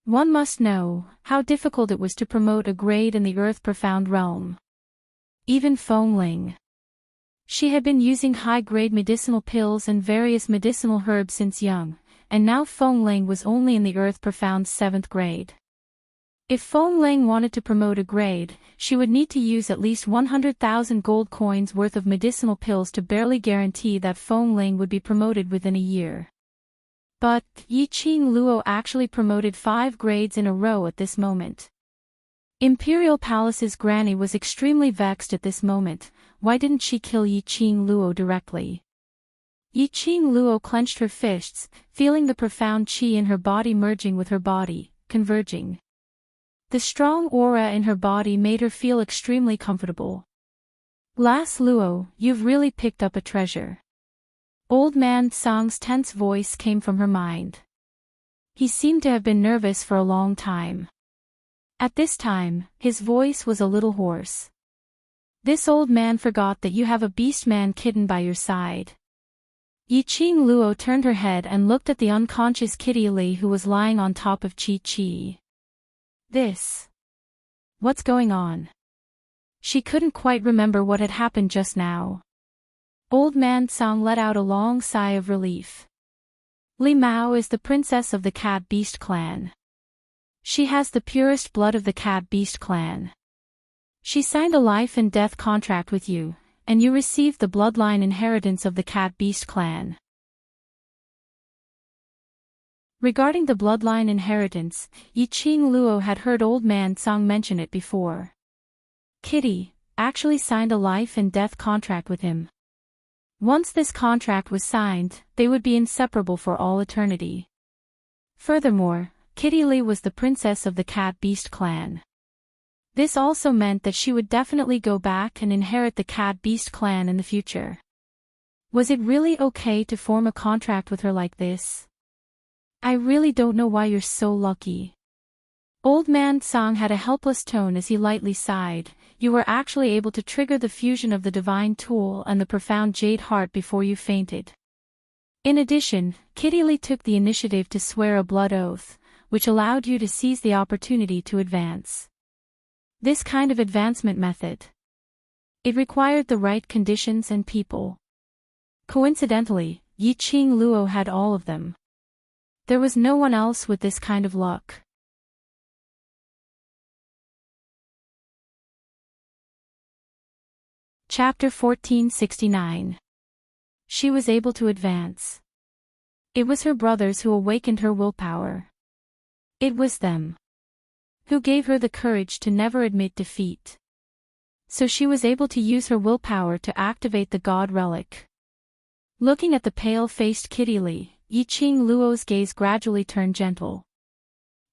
One must know how difficult it was to promote a grade in the Earth Profound Realm. Even Feng Ling. She had been using high-grade medicinal pills and various medicinal herbs since young, and now Feng Ling was only in the Earth Profound 7th grade. If Feng Ling wanted to promote a grade, she would need to use at least 100,000 gold coins worth of medicinal pills to barely guarantee that Feng Ling would be promoted within a year. But, Yiqing Luo actually promoted 5 grades in a row at this moment. Imperial Palace's granny was extremely vexed at this moment. Why didn't she kill Yiqing Luo directly? Yiqing Luo clenched her fists, feeling the profound qi in her body merging with her body, converging. The strong aura in her body made her feel extremely comfortable. Lass Luo, you've really picked up a treasure. Old Man Song's tense voice came from her mind. He seemed to have been nervous for a long time. At this time, his voice was a little hoarse. This old man forgot that you have a beast-man kitten by your side. Yiqing Luo turned her head and looked at the unconscious Kitty Li who was lying on top of Chi Chi. What's going on? She couldn't quite remember what had happened just now. Old Man Song let out a long sigh of relief. Li Mao is the princess of the Cat Beast clan. She has the purest blood of the Cat Beast clan. She signed a life and death contract with you, and you received the bloodline inheritance of the Cat Beast clan. Regarding the bloodline inheritance, Yiqing Luo had heard Old Man Song mention it before. Kitty actually signed a life and death contract with him. Once this contract was signed, they would be inseparable for all eternity. Furthermore, Kitty Li was the princess of the Cat Beast clan. This also meant that she would definitely go back and inherit the Cat Beast clan in the future. Was it really okay to form a contract with her like this? I really don't know why you're so lucky. Old Man Song had a helpless tone as he lightly sighed. You were actually able to trigger the fusion of the divine tool and the profound jade heart before you fainted. In addition, Kitty Li took the initiative to swear a blood oath, which allowed you to seize the opportunity to advance. This kind of advancement method. It required the right conditions and people. Coincidentally, Yiqing Luo had all of them. There was no one else with this kind of luck. Chapter 1469. She was able to advance. It was her brothers who awakened her willpower. It was them who gave her the courage to never admit defeat. So she was able to use her willpower to activate the God Relic. Looking at the pale-faced Kitty Li, Yiqing Luo's gaze gradually turned gentle.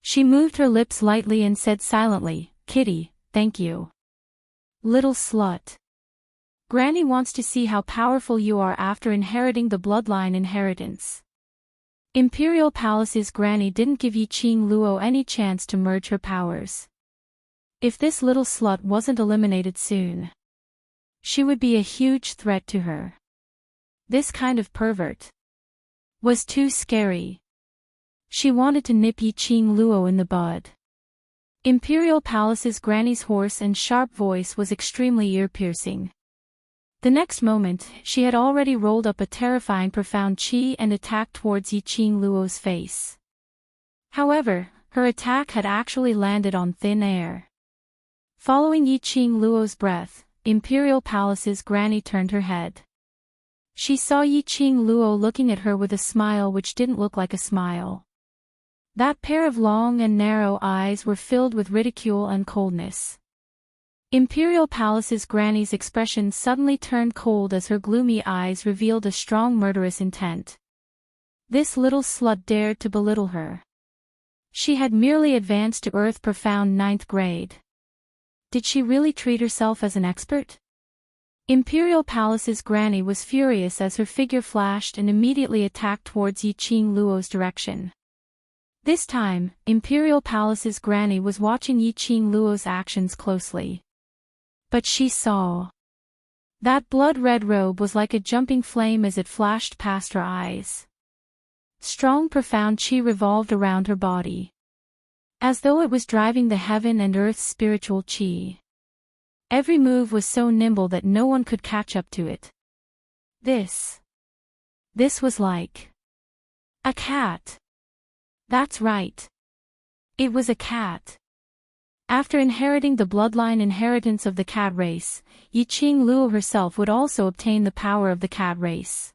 She moved her lips lightly and said silently, Kitty, thank you. Little slut. Granny wants to see how powerful you are after inheriting the bloodline inheritance. Imperial Palace's Granny didn't give Yiqing Luo any chance to merge her powers. If this little slut wasn't eliminated soon, she would be a huge threat to her. This kind of pervert was too scary. She wanted to nip Yiqing Luo in the bud. Imperial Palace's Granny's hoarse and sharp voice was extremely ear-piercing. The next moment, she had already rolled up a terrifying profound chi and attacked towards Yiqing Luo's face. However, her attack had actually landed on thin air. Following Yiqing Luo's breath, Imperial Palace's Granny turned her head. She saw Yiqing Luo looking at her with a smile which didn't look like a smile. That pair of long and narrow eyes were filled with ridicule and coldness. Imperial Palace's Granny's expression suddenly turned cold as her gloomy eyes revealed a strong murderous intent. This little slut dared to belittle her. She had merely advanced to Earth Profound 9th grade. Did she really treat herself as an expert? Imperial Palace's Granny was furious as her figure flashed and immediately attacked towards Yiqing Luo's direction. This time, Imperial Palace's Granny was watching Yiqing Luo's actions closely. But she saw. That blood-red robe was like a jumping flame as it flashed past her eyes. Strong profound chi revolved around her body, as though it was driving the heaven and earth's spiritual chi. Every move was so nimble that no one could catch up to it. This was like a cat. That's right. It was a cat. After inheriting the bloodline inheritance of the cat race, Yiqing Luo herself would also obtain the power of the cat race.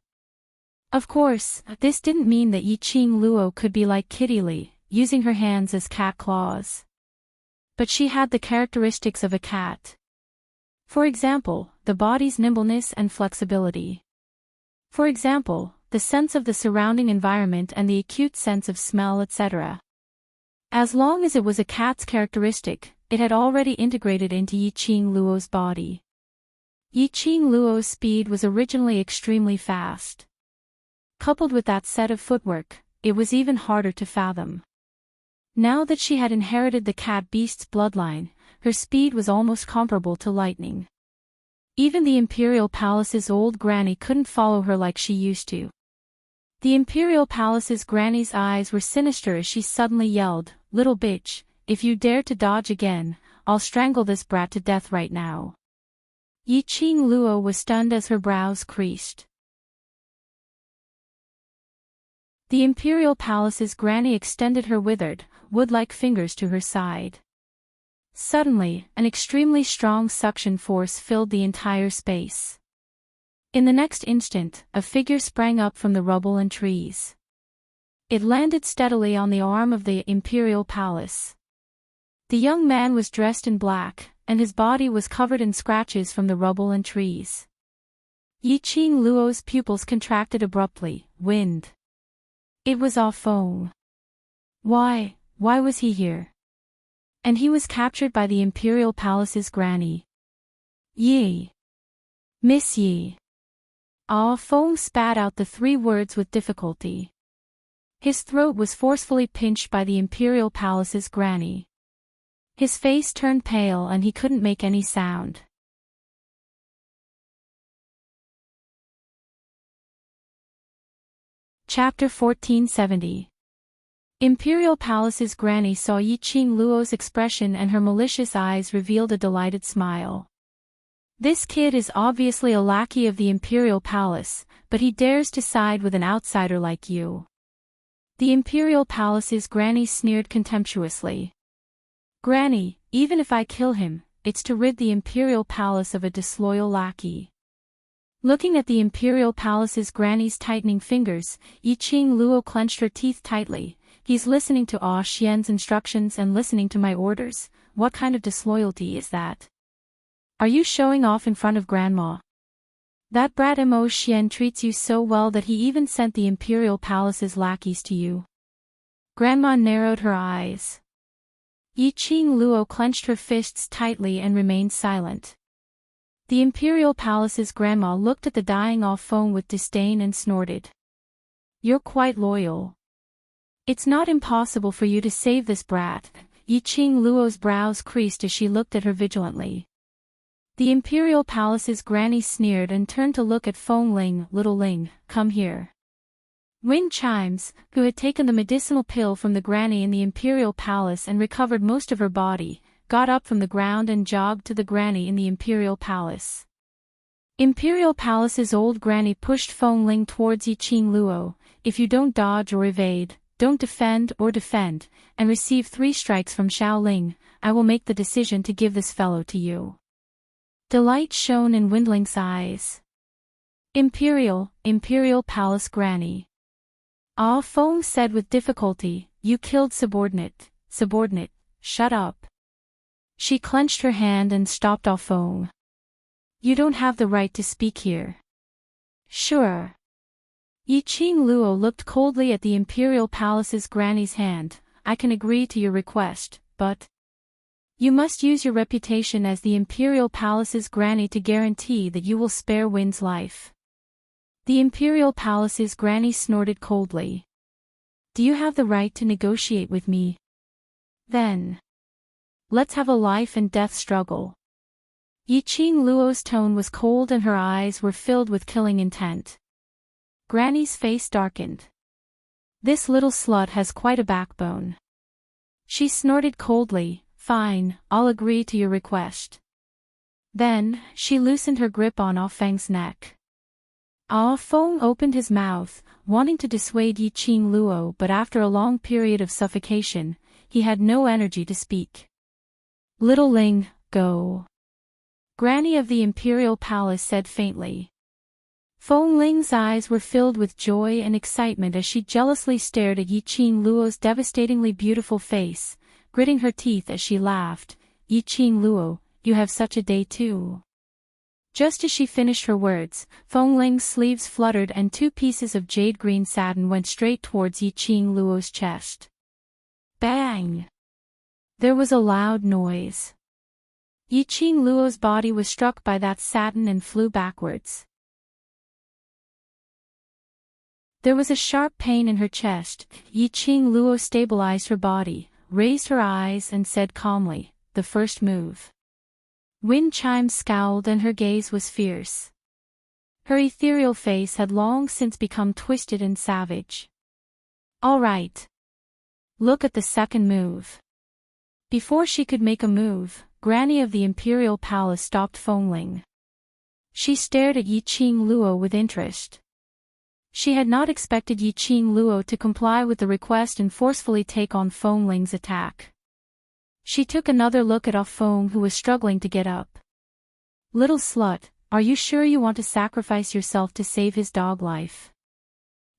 Of course, this didn't mean that Yiqing Luo could be like Kitty Li, using her hands as cat claws. But she had the characteristics of a cat. For example, the body's nimbleness and flexibility. For example, the sense of the surrounding environment and the acute sense of smell, etc. As long as it was a cat's characteristic, it had already integrated into Yiqing Luo's body. Yiqing Luo's speed was originally extremely fast. Coupled with that set of footwork, it was even harder to fathom. Now that she had inherited the cat-beast's bloodline, her speed was almost comparable to lightning. Even the Imperial Palace's old granny couldn't follow her like she used to. The Imperial Palace's granny's eyes were sinister as she suddenly yelled, "Little bitch, if you dare to dodge again, I'll strangle this brat to death right now." Yi Qing Luo was stunned as her brows creased. The Imperial Palace's granny extended her withered, wood-like fingers to her side. Suddenly, an extremely strong suction force filled the entire space. In the next instant, a figure sprang up from the rubble and trees. It landed steadily on the arm of the Imperial Palace. The young man was dressed in black, and his body was covered in scratches from the rubble and trees. Yi Qing Luo's pupils contracted abruptly. Wind. It was Ah Feng. Why was he here? And he was captured by the Imperial Palace's granny. Yi. Miss Yi. Ah Feng spat out the 3 words with difficulty. His throat was forcefully pinched by the Imperial Palace's granny. His face turned pale and he couldn't make any sound. Chapter 1470. Imperial Palace's granny saw Yi Qing Luo's expression and her malicious eyes revealed a delighted smile. This kid is obviously a lackey of the Imperial Palace, but he dares to side with an outsider like you. The Imperial Palace's granny sneered contemptuously. Granny, even if I kill him, it's to rid the Imperial Palace of a disloyal lackey. Looking at the Imperial Palace's granny's tightening fingers, Yi Qing Luo clenched her teeth tightly. He's listening to Ah Xian's instructions and listening to my orders. What kind of disloyalty is that? Are you showing off in front of Grandma? That brat Mo Xian treats you so well that he even sent the Imperial Palace's lackeys to you. Grandma narrowed her eyes. Yi Qing Luo clenched her fists tightly and remained silent. The Imperial Palace's grandma looked at the dying Ah Feng with disdain and snorted. You're quite loyal. It's not impossible for you to save this brat. Yi Qing Luo's brows creased as she looked at her vigilantly. The Imperial Palace's granny sneered and turned to look at Feng Ling. Little Ling, come here. Wind Chimes, who had taken the medicinal pill from the granny in the Imperial Palace and recovered most of her body, got up from the ground and jogged to the granny in the Imperial Palace. Imperial Palace's old granny pushed Feng Ling towards Yi Qing Luo. If you don't dodge or evade, don't defend or defend, and receive 3 strikes from Xiao Ling, I will make the decision to give this fellow to you. Delight shone in Windling's eyes. Imperial Palace granny. Ah Feng said with difficulty, you killed subordinate, shut up. She clenched her hand and stopped Ah Feng. You don't have the right to speak here. Sure. Yi Qing Luo looked coldly at the Imperial Palace's granny's hand. I can agree to your request, but you must use your reputation as the Imperial Palace's granny to guarantee that you will spare Win's life. The Imperial Palace's granny snorted coldly. Do you have the right to negotiate with me? Then let's have a life and death struggle. Yi Qing Luo's tone was cold and her eyes were filled with killing intent. Granny's face darkened. This little slut has quite a backbone. She snorted coldly. Fine, I'll agree to your request. Then, she loosened her grip on Ah Feng's neck. Ah Feng opened his mouth, wanting to dissuade Yi Qing Luo, but after a long period of suffocation, he had no energy to speak. Little Ling, go. Granny of the Imperial Palace said faintly. Feng Ling's eyes were filled with joy and excitement as she jealously stared at Yi Qing Luo's devastatingly beautiful face, gritting her teeth as she laughed. Yi Qing Luo, you have such a day too. Just as she finished her words, Feng Ling's sleeves fluttered and 2 pieces of jade green satin went straight towards Yi Qing Luo's chest. Bang! There was a loud noise. Yi Qing Luo's body was struck by that satin and flew backwards. There was a sharp pain in her chest. Yi Qing Luo stabilized her body, raised her eyes and said calmly, "The first move." Wind chimes scowled and her gaze was fierce. Her ethereal face had long since become twisted and savage. "All right. Look at the second move." Before she could make a move, Granny of the Imperial Palace stopped Fengling. She stared at Yi Qing Luo with interest. She had not expected Yi Qing Luo to comply with the request and forcefully take on Fengling's attack. She took another look at Ah Feng, who was struggling to get up. "Little slut, are you sure you want to sacrifice yourself to save his dog life?"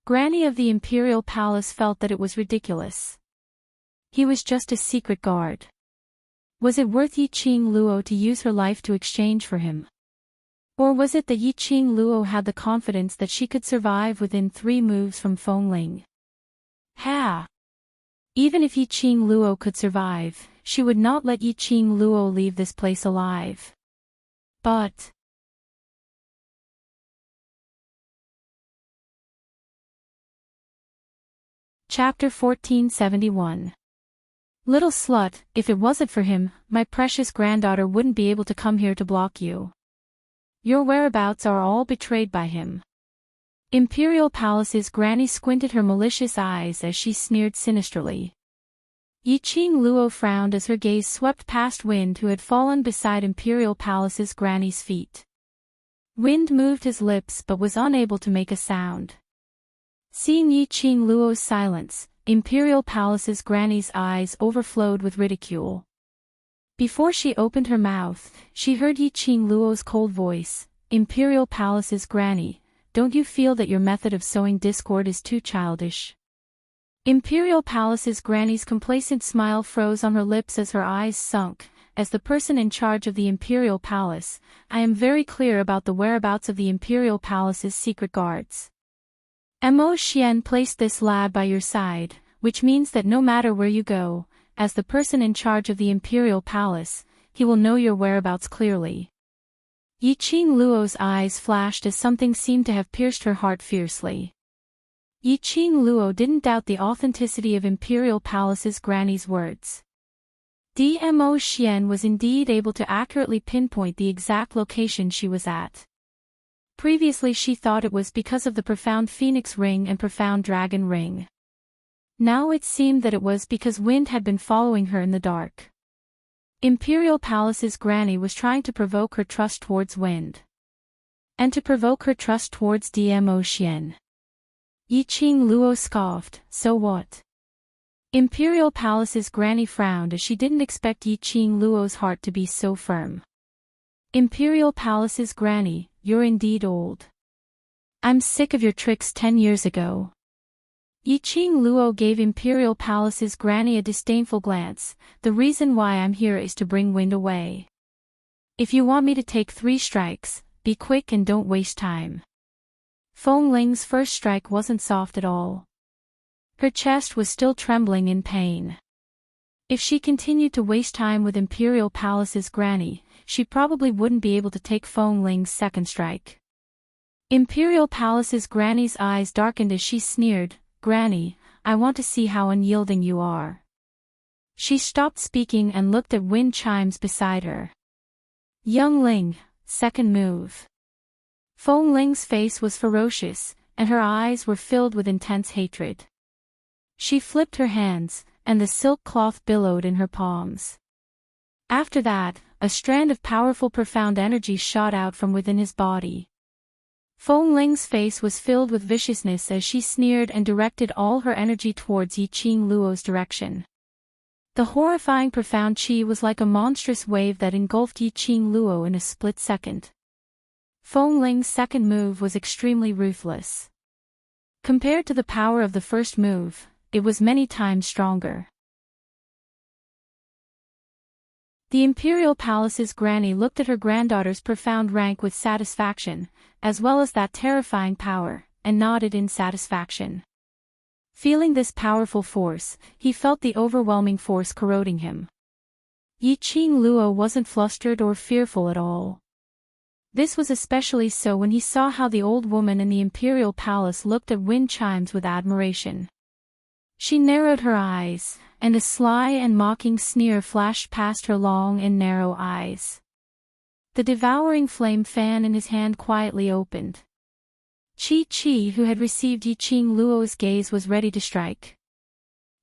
Granny of the Imperial Palace felt that it was ridiculous. He was just a secret guard. Was it worth Yi Qing Luo to use her life to exchange for him? Or was it that Yi Qing Luo had the confidence that she could survive within 3 moves from Fengling? Ha! Even if Yi Qing Luo could survive, she would not let Yi Qing Luo leave this place alive. But... Chapter 1471. Little slut, if it wasn't for him, my precious granddaughter wouldn't be able to come here to block you. Your whereabouts are all betrayed by him. Imperial Palace's Granny squinted her malicious eyes as she sneered sinisterly. Yi Qing Luo frowned as her gaze swept past Wind, who had fallen beside Imperial Palace's Granny's feet. Wind moved his lips but was unable to make a sound. Seeing Yi Qing Luo's silence, Imperial Palace's Granny's eyes overflowed with ridicule. Before she opened her mouth, she heard Yi Qing Luo's cold voice, "Imperial Palace's Granny, don't you feel that your method of sowing discord is too childish?" Imperial Palace's Granny's complacent smile froze on her lips as her eyes sunk. "As the person in charge of the Imperial Palace, I am very clear about the whereabouts of the Imperial Palace's secret guards. Mo Xian placed this lad by your side, which means that no matter where you go, as the person in charge of the Imperial Palace, he will know your whereabouts clearly." Yi Qing Luo's eyes flashed as something seemed to have pierced her heart fiercely. Yi Qing Luo didn't doubt the authenticity of Imperial Palace's Granny's words. Mo Xian was indeed able to accurately pinpoint the exact location she was at. Previously she thought it was because of the Profound Phoenix Ring and Profound Dragon Ring. Now it seemed that it was because Wind had been following her in the dark. Imperial Palace's Granny was trying to provoke her trust towards Wind. And to provoke her trust towards Mo Xian. Yi Qing Luo scoffed, "So what?" Imperial Palace's Granny frowned as she didn't expect Yi Qing Luo's heart to be so firm. Imperial Palace's Granny, you're indeed old. I'm sick of your tricks 10 years ago. Yi Qing Luo gave Imperial Palace's Granny a disdainful glance. "The reason why I'm here is to bring Wind away. If you want me to take 3 strikes, be quick and don't waste time." Fengling's first strike wasn't soft at all. Her chest was still trembling in pain. If she continued to waste time with Imperial Palace's Granny, she probably wouldn't be able to take Fengling's second strike. Imperial Palace's Granny's eyes darkened as she sneered, "Granny, I want to see how unyielding you are." She stopped speaking and looked at wind chimes beside her. "Young Ling, second move." Fengling's face was ferocious, and her eyes were filled with intense hatred. She flipped her hands, and the silk cloth billowed in her palms. After that, a strand of powerful profound energy shot out from within his body. Fengling's face was filled with viciousness as she sneered and directed all her energy towards Yi Qing Luo's direction. The horrifying profound chi was like a monstrous wave that engulfed Yi Qing Luo in a split second. Fengling's second move was extremely ruthless. Compared to the power of the first move, it was many times stronger. The Imperial Palace's Granny looked at her granddaughter's profound rank with satisfaction, as well as that terrifying power, and nodded in satisfaction. Feeling this powerful force, he felt the overwhelming force corroding him. Yi Qing Luo wasn't flustered or fearful at all. This was especially so when he saw how the old woman in the imperial palace looked at wind chimes with admiration. She narrowed her eyes, and a sly and mocking sneer flashed past her long and narrow eyes. The devouring flame fan in his hand quietly opened. Chi, who had received Yiqing Luo's gaze, was ready to strike.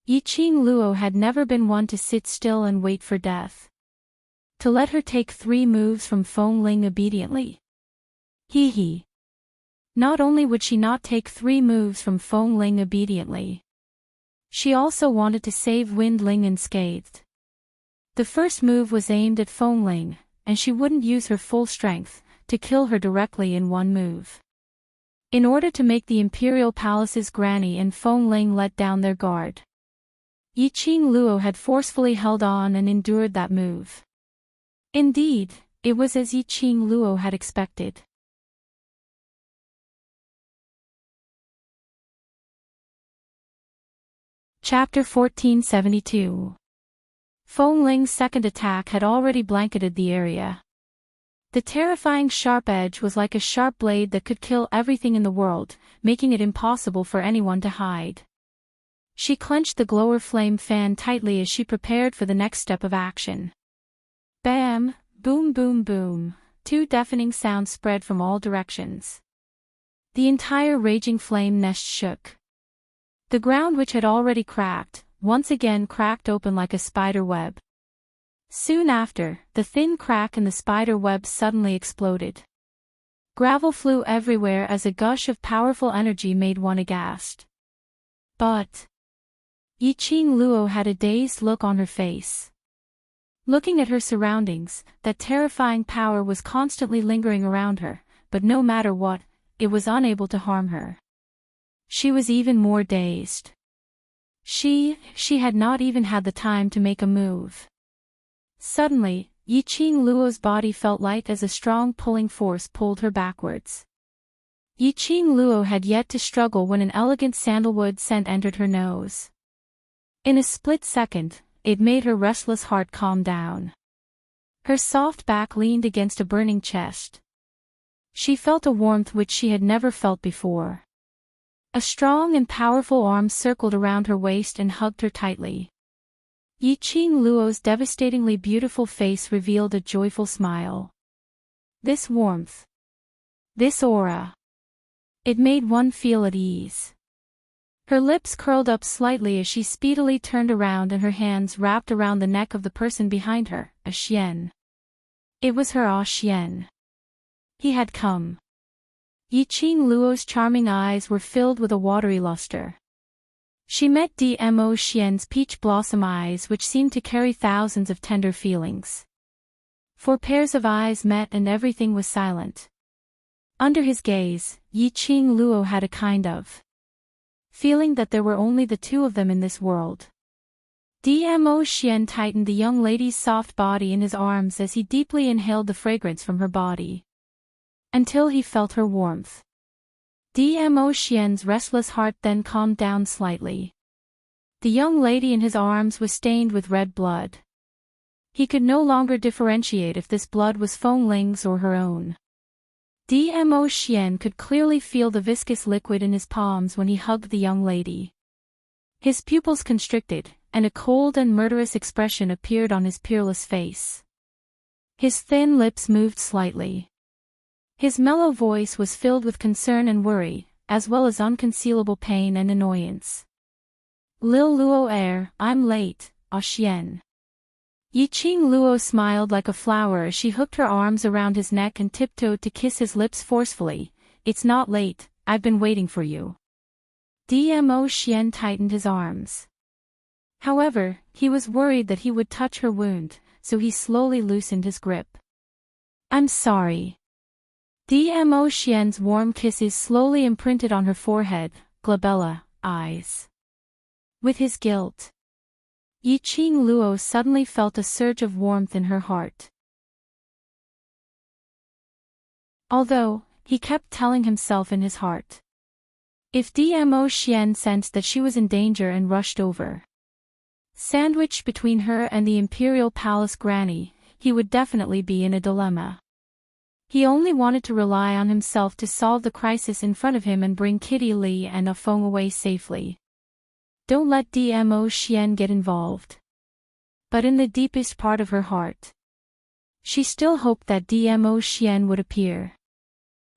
Yiqing Luo had never been one to sit still and wait for death. To let her take 3 moves from Feng Ling obediently. He. Not only would she not take 3 moves from Feng Ling obediently, she also wanted to save Wind Ling unscathed. The first move was aimed at Feng Ling, and she wouldn't use her full strength to kill her directly in one move. In order to make the Imperial Palace's granny and Feng Ling let down their guard, Yiqing Luo had forcefully held on and endured that move. Indeed, it was as Yiqing Luo had expected. Chapter 1472. Feng Ling's second attack had already blanketed the area. The terrifying sharp edge was like a sharp blade that could kill everything in the world, making it impossible for anyone to hide. She clenched the glower flame fan tightly as she prepared for the next step of action. Bam! Boom boom boom! 2 deafening sounds spread from all directions. The entire raging flame nest shook. The ground, which had already cracked, once again cracked open like a spider web. Soon after, the thin crack in the spider web suddenly exploded. Gravel flew everywhere as a gush of powerful energy made one aghast. But Yiqing Luo had a dazed look on her face. Looking at her surroundings, that terrifying power was constantly lingering around her, but no matter what, it was unable to harm her. She was even more dazed. She had not even had the time to make a move. Suddenly, Yiqing Luo's body felt light as a strong pulling force pulled her backwards. Yiqing Luo had yet to struggle when an elegant sandalwood scent entered her nose. In a split second, it made her restless heart calm down. Her soft back leaned against a burning chest. She felt a warmth which she had never felt before. A strong and powerful arm circled around her waist and hugged her tightly. Yiqing Luo's devastatingly beautiful face revealed a joyful smile. This warmth, this aura, it made one feel at ease. Her lips curled up slightly as she speedily turned around and her hands wrapped around the neck of the person behind her, a Xian. It was her Xian. He had come. Yiqing Luo's charming eyes were filled with a watery luster. She met Dmo Xian's peach blossom eyes, which seemed to carry thousands of tender feelings. 4 pairs of eyes met and everything was silent. Under his gaze, Yiqing Luo had a kind of feeling that there were only the 2 of them in this world. Dmo Xian tightened the young lady's soft body in his arms as he deeply inhaled the fragrance from her body, until he felt her warmth. Dmo Xian's restless heart then calmed down slightly. The young lady in his arms was stained with red blood. He could no longer differentiate if this blood was Feng Ling's or her own. Dmo Xian could clearly feel the viscous liquid in his palms when he hugged the young lady. His pupils constricted, and a cold and murderous expression appeared on his peerless face. His thin lips moved slightly. His mellow voice was filled with concern and worry, as well as unconcealable pain and annoyance. Lil Luo I'm late, Xian. Yiqing Luo smiled like a flower as she hooked her arms around his neck and tiptoed to kiss his lips forcefully. It's not late, I've been waiting for you. Dmo Xian tightened his arms. However, he was worried that he would touch her wound, so he slowly loosened his grip. I'm sorry. Dmo Xian's warm kisses slowly imprinted on her forehead, glabella, eyes. With his guilt, Yiqing Luo suddenly felt a surge of warmth in her heart. Although, he kept telling himself in his heart, if Dmo Xian sensed that she was in danger and rushed over, sandwiched between her and the Imperial Palace granny, he would definitely be in a dilemma. He only wanted to rely on himself to solve the crisis in front of him and bring Kitty Lee and Afong away safely. Don't let DMO Xian get involved. But in the deepest part of her heart, she still hoped that DMO Xian would appear.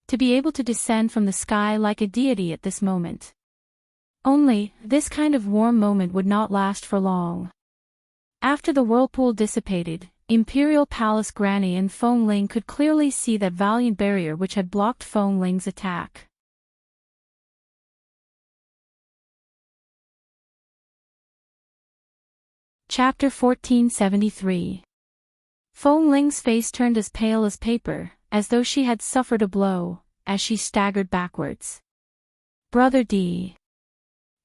To be able to descend from the sky like a deity at this moment. Only, this kind of warm moment would not last for long. After the whirlpool dissipated, Imperial Palace Granny and Feng Ling could clearly see that valiant barrier which had blocked Feng Ling's attack. Chapter 1473. Feng Ling's face turned as pale as paper, as though she had suffered a blow, as she staggered backwards. Brother D.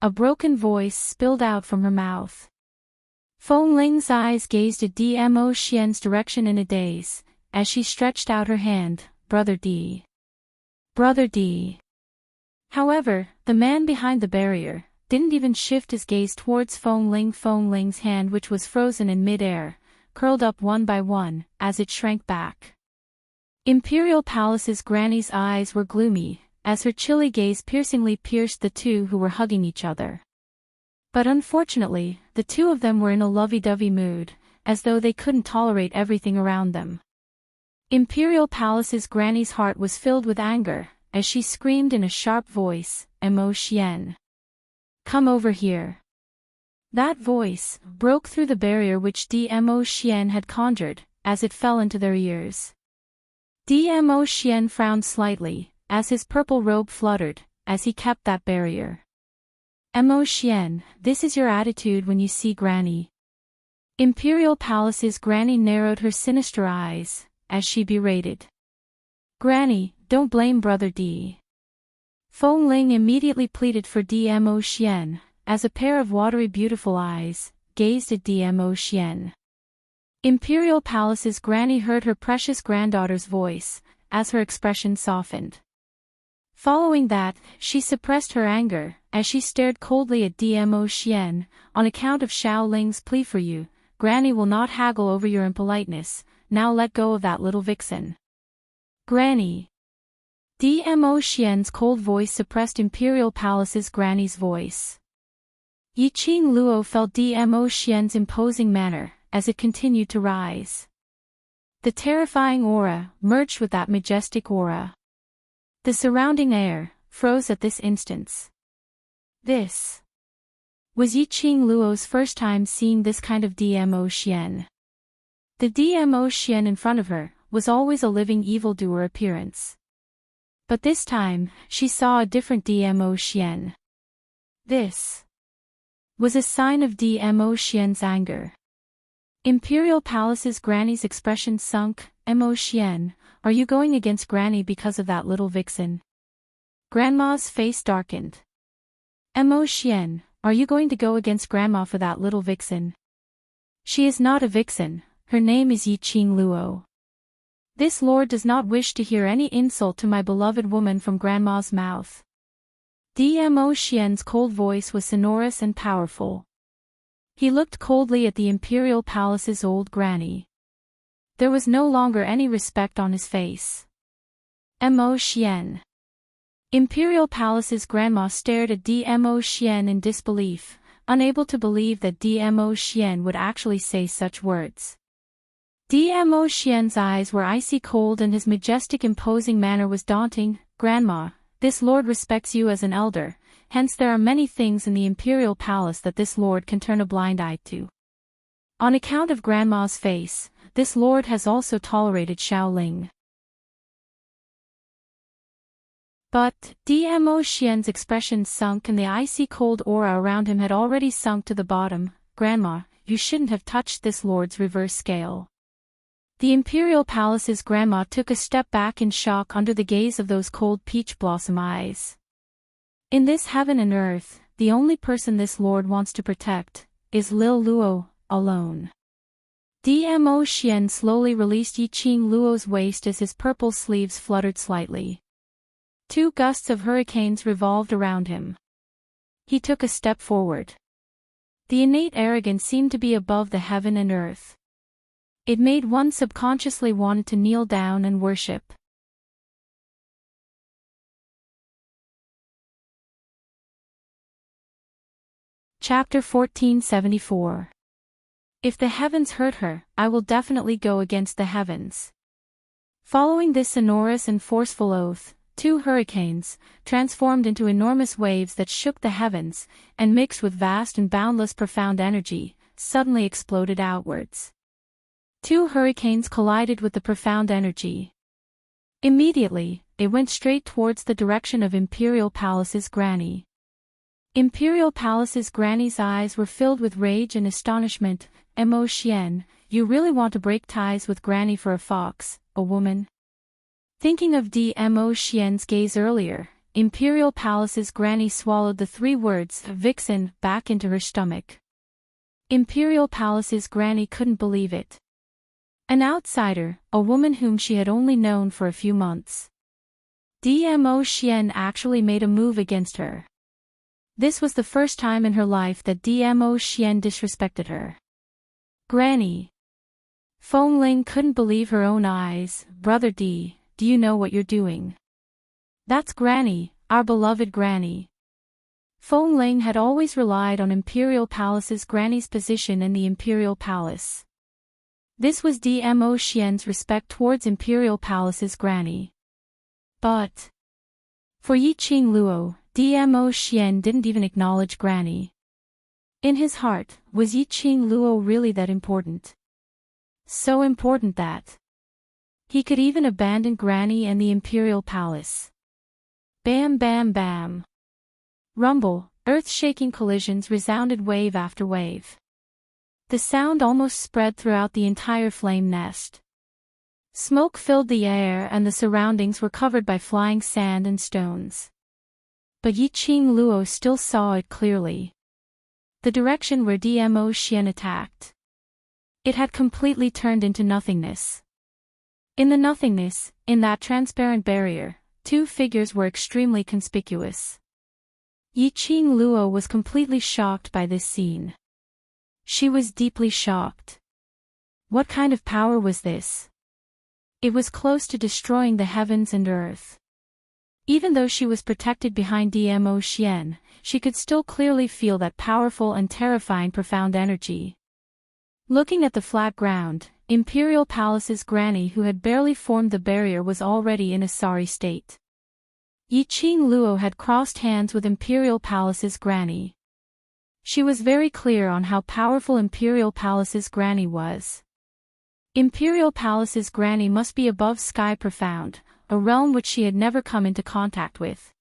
A broken voice spilled out from her mouth. Feng Ling's eyes gazed at DMO Xian's direction in a daze, as she stretched out her hand, Brother D. Brother D. However, the man behind the barrier didn't even shift his gaze towards Feng Ling. Feng Ling's hand, which was frozen in mid-air, curled up one by one, as it shrank back. Imperial Palace's Granny's eyes were gloomy, as her chilly gaze piercingly pierced the two who were hugging each other. But unfortunately, the two of them were in a lovey-dovey mood, as though they couldn't tolerate everything around them. Imperial Palace's Granny's heart was filled with anger, as she screamed in a sharp voice, Mo Xian. Come over here. That voice broke through the barrier which DMO Xian had conjured, as it fell into their ears. DMO Xian frowned slightly, as his purple robe fluttered, as he kept that barrier. Mo Xian, this is your attitude when you see Granny. Imperial Palace's Granny narrowed her sinister eyes, as she berated. Granny, don't blame Brother D. Feng Ling immediately pleaded for DMO Xian, as a pair of watery beautiful eyes gazed at DMO Xian. Imperial Palace's Granny heard her precious granddaughter's voice, as her expression softened. Following that, she suppressed her anger, as she stared coldly at DMO Xian. On account of Xiao Ling's plea for you, Granny will not haggle over your impoliteness. Now let go of that little vixen. Granny. DMO Xian's cold voice suppressed Imperial Palace's Granny's voice. Yiqing Luo felt DMO Xian's imposing manner, as it continued to rise. The terrifying aura merged with that majestic aura. The surrounding air froze at this instance. This was Yiqing Luo's first time seeing this kind of DMO Xian. The DMO Xian in front of her was always a living evildoer appearance. But this time, she saw a different DMO Xian. This was a sign of DMO Xian's anger. Imperial Palace's Granny's expression sunk. Mo Xian, are you going against Granny because of that little vixen? Grandma's face darkened. Mo Xian, are you going to go against Grandma for that little vixen? She is not a vixen, her name is Yiqing Luo. This lord does not wish to hear any insult to my beloved woman from Grandma's mouth. DMO Xian's cold voice was sonorous and powerful. He looked coldly at the Imperial Palace's old Granny. There was no longer any respect on his face. Mo Xian. Imperial Palace's Grandma stared at DMO Xian in disbelief, unable to believe that DMO Xian would actually say such words. DMO Xian's eyes were icy cold and his majestic imposing manner was daunting. Grandma, this lord respects you as an elder, hence there are many things in the Imperial Palace that this lord can turn a blind eye to. On account of Grandma's face, this lord has also tolerated Xiao Ling. But, DMO Xian's expression sunk and the icy cold aura around him had already sunk to the bottom. Grandma, you shouldn't have touched this lord's reverse scale. The Imperial Palace's Grandma took a step back in shock under the gaze of those cold peach blossom eyes. In this heaven and earth, the only person this lord wants to protect is Lil Luo alone. DMO Xian slowly released Yiqing Luo's waist as his purple sleeves fluttered slightly. Two gusts of hurricanes revolved around him. He took a step forward. The innate arrogance seemed to be above the heaven and earth. It made one subconsciously want to kneel down and worship. Chapter 1474. If the heavens hurt her, I will definitely go against the heavens. Following this sonorous and forceful oath, 2 hurricanes, transformed into enormous waves that shook the heavens, and mixed with vast and boundless profound energy, suddenly exploded outwards. 2 hurricanes collided with the profound energy. Immediately, they went straight towards the direction of Imperial Palace's granny. Imperial Palace's granny's eyes were filled with rage and astonishment. Emotion, you really want to break ties with granny for a fox, a woman? Thinking of Emotion's gaze earlier, Imperial Palace's granny swallowed the 3 words, vixen, back into her stomach. Imperial Palace's granny couldn't believe it. An outsider, a woman whom she had only known for a few months. Emotion actually made a move against her. This was the first time in her life that Emotion disrespected her. Granny. Feng Ling couldn't believe her own eyes. Brother D, do you know what you're doing? That's Granny, our beloved Granny. Feng Ling had always relied on Imperial Palace's granny's position in the Imperial Palace. This was Emotion's respect towards Imperial Palace's granny. But for Yiqing Luo, Emotion didn't even acknowledge granny. In his heart, was Yiqing Luo really that important? So important that he could even abandon granny and the Imperial Palace. Bam bam bam. Rumble, earth-shaking collisions resounded wave after wave. The sound almost spread throughout the entire flame nest. Smoke filled the air and the surroundings were covered by flying sand and stones. But Yiqing Luo still saw it clearly. The direction where Emotion attacked. It had completely turned into nothingness. In the nothingness, in that transparent barrier, 2 figures were extremely conspicuous. Yiqing Luo was completely shocked by this scene. She was deeply shocked. What kind of power was this? It was close to destroying the heavens and earth. Even though she was protected behind Emotion, she could still clearly feel that powerful and terrifying profound energy. Looking at the flat ground, Imperial Palace's granny who had barely formed the barrier was already in a sorry state. Yiqing Luo had crossed hands with Imperial Palace's granny. She was very clear on how powerful Imperial Palace's granny was. Imperial Palace's granny must be above sky profound, a realm which she had never come into contact with.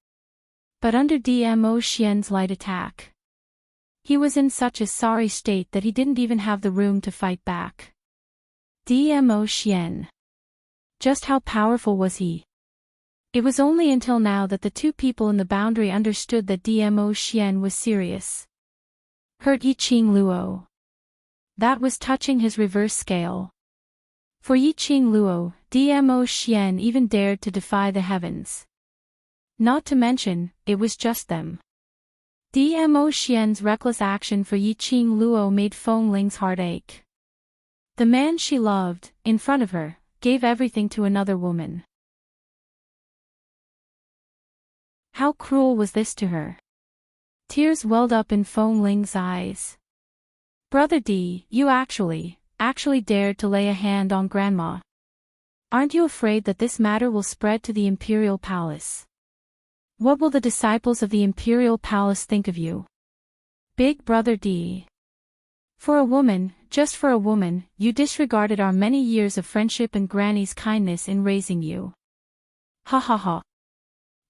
But under Emotion's light attack, he was in such a sorry state that he didn't even have the room to fight back. Emotion. Just how powerful was he? It was only until now that the 2 people in the boundary understood that Emotion was serious. Hurt Yiqing Luo. That was touching his reverse scale. For Yiqing Luo, Emotion even dared to defy the heavens. Not to mention, it was just them. Emotion's reckless action for Yiqing Luo made Feng Ling's heart ache. The man she loved, in front of her, gave everything to another woman. How cruel was this to her? Tears welled up in Feng Ling's eyes. Brother D, you actually dared to lay a hand on Grandma. Aren't you afraid that this matter will spread to the Imperial Palace? What will the disciples of the Imperial Palace think of you? Big Brother D. For a woman, just for a woman, you disregarded our many years of friendship and Granny's kindness in raising you. Ha ha ha.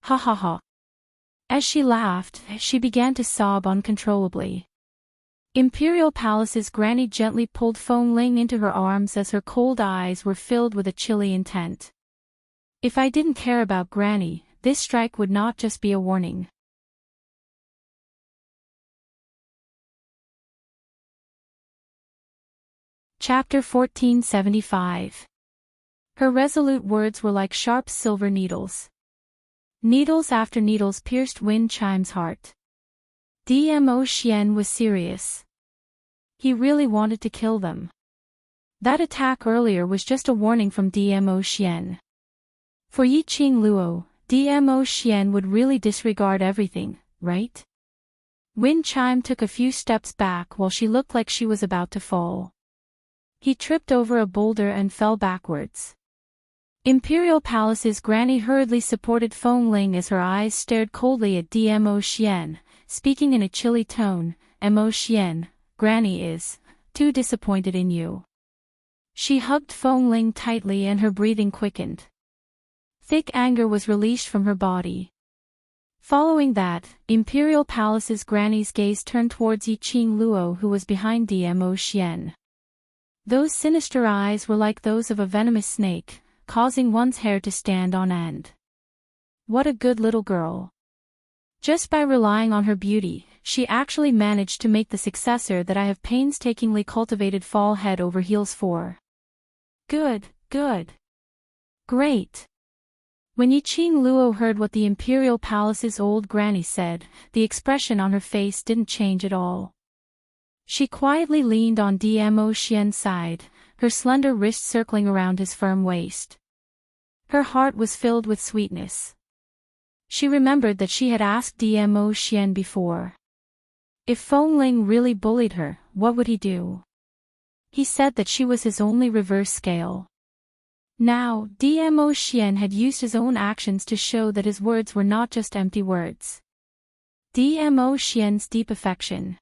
Ha ha ha. As she laughed, she began to sob uncontrollably. Imperial Palace's granny gently pulled Feng Ling into her arms as her cold eyes were filled with a chilly intent. If I didn't care about Granny, this strike would not just be a warning. Chapter 1475. Her resolute words were like sharp silver needles. Needles after needles pierced Wind Chime's heart. Emotion was serious. He really wanted to kill them. That attack earlier was just a warning from Emotion. For Yiqing Luo, Emotion would really disregard everything, right? Wind Chime took a few steps back while she looked like she was about to fall. He tripped over a boulder and fell backwards. Imperial Palace's Granny hurriedly supported Feng Ling as her eyes stared coldly at Dmo Xian, speaking in a chilly tone. Mo Xian, Granny is too disappointed in you. She hugged Feng Ling tightly and her breathing quickened. Thick anger was released from her body. Following that, Imperial Palace's Granny's gaze turned towards Yiqing Luo, who was behind Dmo Xian. Those sinister eyes were like those of a venomous snake, causing one's hair to stand on end. What a good little girl. Just by relying on her beauty, she actually managed to make the successor that I have painstakingly cultivated fall head over heels for. Good, good. Great. When Yiqing Luo heard what the Imperial Palace's old granny said, the expression on her face didn't change at all. She quietly leaned on Dmo Xian's side, her slender wrist circling around his firm waist. Her heart was filled with sweetness. She remembered that she had asked Dmo Xian before. If Feng Ling really bullied her, what would he do? He said that she was his only reverse scale. Now, Dmo Xian had used his own actions to show that his words were not just empty words. Dmo Xian's deep affection.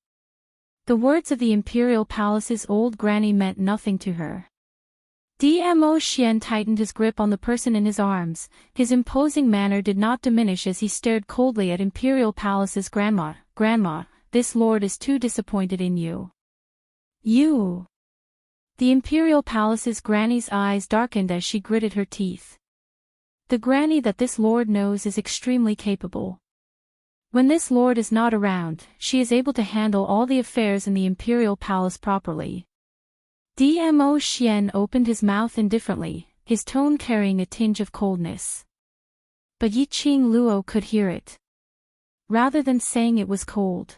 The words of the Imperial Palace's old granny meant nothing to her. Dmo Xian tightened his grip on the person in his arms. His imposing manner did not diminish as he stared coldly at Imperial Palace's grandma. Grandma, this lord is too disappointed in you. You. The Imperial Palace's granny's eyes darkened as she gritted her teeth. The granny that this lord knows is extremely capable. When this lord is not around, she is able to handle all the affairs in the Imperial Palace properly. Dmo Xian opened his mouth indifferently, his tone carrying a tinge of coldness. But Yiqing Luo could hear it. Rather than saying it was cold,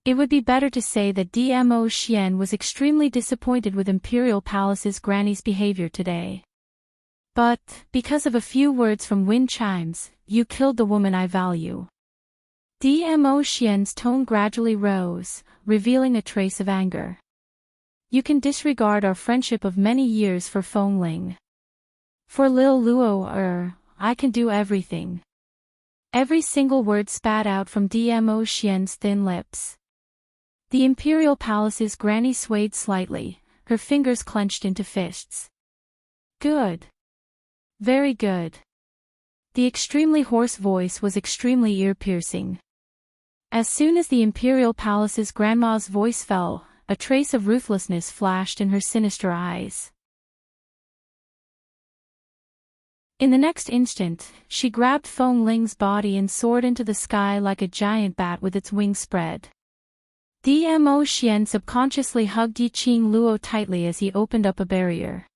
it would be better to say that Dmo Xian was extremely disappointed with Imperial Palace's granny's behavior today. But, because of a few words from wind chimes, you killed the woman I value. Dmo Xian's tone gradually rose, revealing a trace of anger. You can disregard our friendship of many years for Feng Ling. For Lil Luo, I can do everything. Every single word spat out from Dmo Xian's thin lips. The Imperial Palace's granny swayed slightly, her fingers clenched into fists. Good. Very good. The extremely hoarse voice was extremely ear-piercing. As soon as the Imperial Palace's grandma's voice fell, a trace of ruthlessness flashed in her sinister eyes. In the next instant, she grabbed Feng Ling's body and soared into the sky like a giant bat with its wings spread. Dmo Xian subconsciously hugged Yiqing Luo tightly as he opened up a barrier.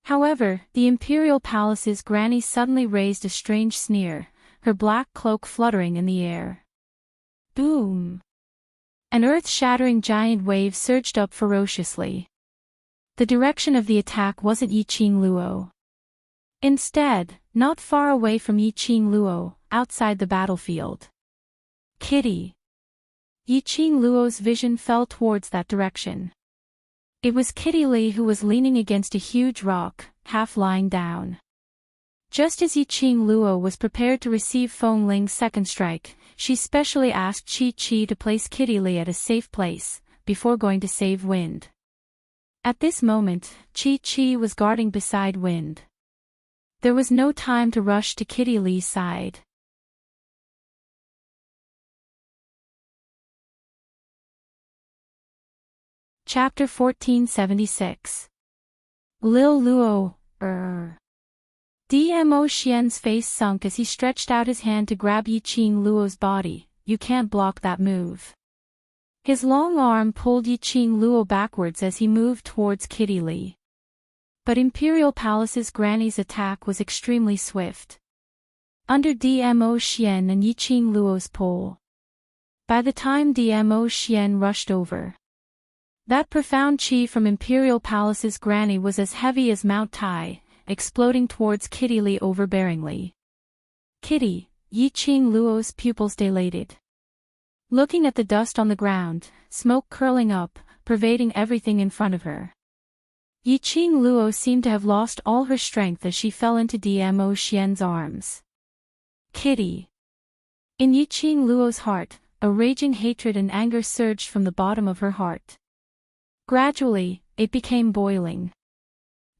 However, the Imperial Palace's granny suddenly raised a strange sneer, her black cloak fluttering in the air. Boom! An earth-shattering giant wave surged up ferociously. The direction of the attack wasn't Yiqing Luo. Instead, not far away from Yiqing Luo, outside the battlefield. Kitty. Yiqing Luo's vision fell towards that direction. It was Kitty Li who was leaning against a huge rock, half lying down. Just as Yiqing Luo was prepared to receive Feng Ling's second strike, she specially asked Chi to place Kitty Li at a safe place, before going to save Wind. At this moment, Chi was guarding beside Wind. There was no time to rush to Kitty Li's side. Chapter 1476. Lil Luo, Dmo Xian's face sunk as he stretched out his hand to grab Yiqing Luo's body. You can't block that move. His long arm pulled Yiqing Luo backwards as he moved towards Kitty Li. But Imperial Palace's granny's attack was extremely swift. Under Dmo Xian and Yiqing Luo's pull. By the time Dmo Xian rushed over, that profound chi from Imperial Palace's granny was as heavy as Mount Tai, exploding towards Kitty Li overbearingly. Kitty, Yiqing Luo's pupils dilated. looking at the dust on the ground, smoke curling up, pervading everything in front of her. Yiqing Luo seemed to have lost all her strength as she fell into Dmo Xian's arms. Kitty. In Yiqing Luo's heart, a raging hatred and anger surged from the bottom of her heart. Gradually, it became boiling.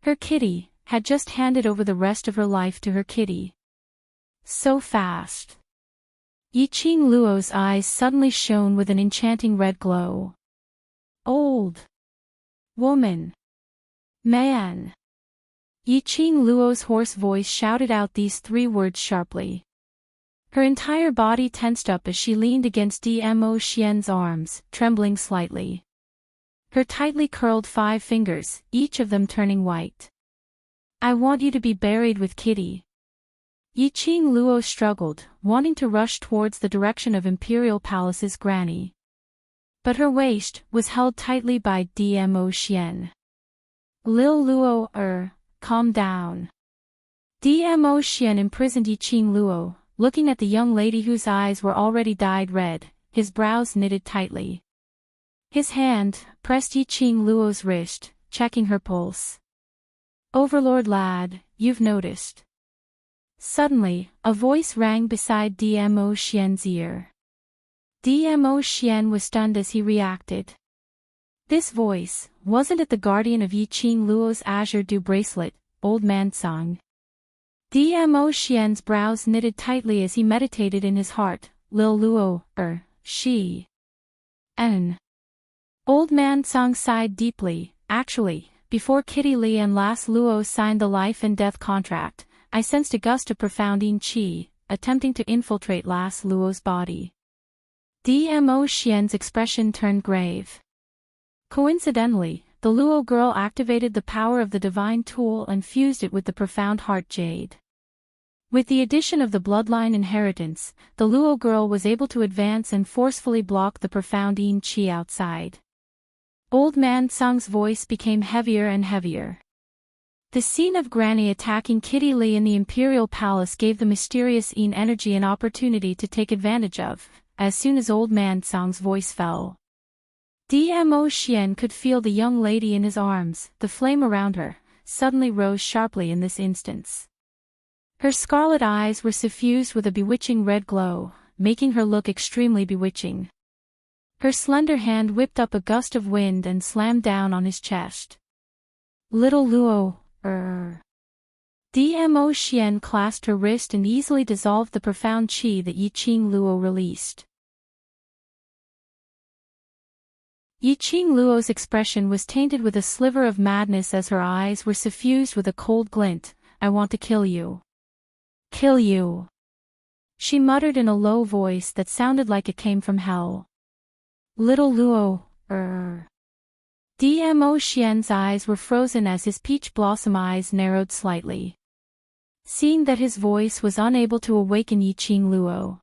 Her kitty had just handed over the rest of her life to her kitty. So fast. Yiqing Luo's eyes suddenly shone with an enchanting red glow. Old. Woman. Man. Yiqing Luo's hoarse voice shouted out these 3 words sharply. Her entire body tensed up as she leaned against Dmo Xian's arms, trembling slightly. Her tightly curled 5 fingers, each of them turning white. I want you to be buried with Kitty. Yiqing Luo struggled, wanting to rush towards the direction of Imperial Palace's granny. But her waist was held tightly by Dmo Xian. Lil Luo, calm down. Dmo Xian imprisoned Yiqing Luo, looking at the young lady whose eyes were already dyed red, his brows knitted tightly. His hand pressed Yiqing Luo's wrist, checking her pulse. Overlord lad, you've noticed. Suddenly, a voice rang beside Dmo Xian's ear. Dmo Xian was stunned as he reacted. This voice, wasn't it the guardian of Yiqing Luo's azure dew bracelet, Old Man Song? Dmo Xian's brows knitted tightly as he meditated in his heart, Lil Luo, she. Old Man Song sighed deeply. Actually, before Kitty Li and Las Luo signed the life and death contract, I sensed a gust of profound qi, attempting to infiltrate Las Luo's body. Dmo Xian's expression turned grave. Coincidentally, the Luo girl activated the power of the divine tool and fused it with the profound heart jade. With the addition of the bloodline inheritance, the Luo girl was able to advance and forcefully block the profound qi outside. Old Man Song's voice became heavier and heavier. The scene of Granny attacking Kitty Li in the Imperial Palace gave the mysterious energy an opportunity to take advantage of, as soon as Old Man Song's voice fell. Dmo Xian could feel the young lady in his arms, the flame around her, suddenly rose sharply in this instance. Her scarlet eyes were suffused with a bewitching red glow, making her look extremely bewitching. Her slender hand whipped up a gust of wind and slammed down on his chest. Little Luo, Dmo Xian clasped her wrist and easily dissolved the profound qi that Yiqing Luo released. Yiqing Luo's expression was tainted with a sliver of madness as her eyes were suffused with a cold glint. I want to kill you. Kill you. She muttered in a low voice that sounded like it came from hell. Little Luo, Dmo Xian's eyes were frozen as his peach blossom eyes narrowed slightly. Seeing that his voice was unable to awaken Yiqing Luo,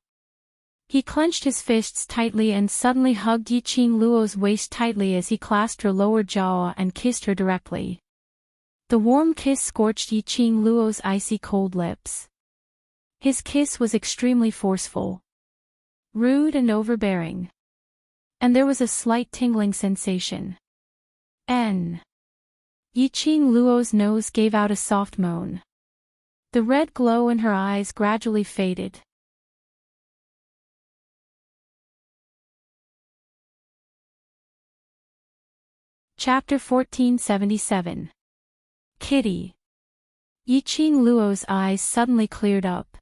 he clenched his fists tightly and suddenly hugged Yiqing Luo's waist tightly as he clasped her lower jaw and kissed her directly. The warm kiss scorched Yiqing Luo's icy cold lips. His kiss was extremely forceful, rude and overbearing. And there was a slight tingling sensation. Yiqing Luo's nose gave out a soft moan. The red glow in her eyes gradually faded. Chapter 1477. Kitty. Yiqing Luo's eyes suddenly cleared up.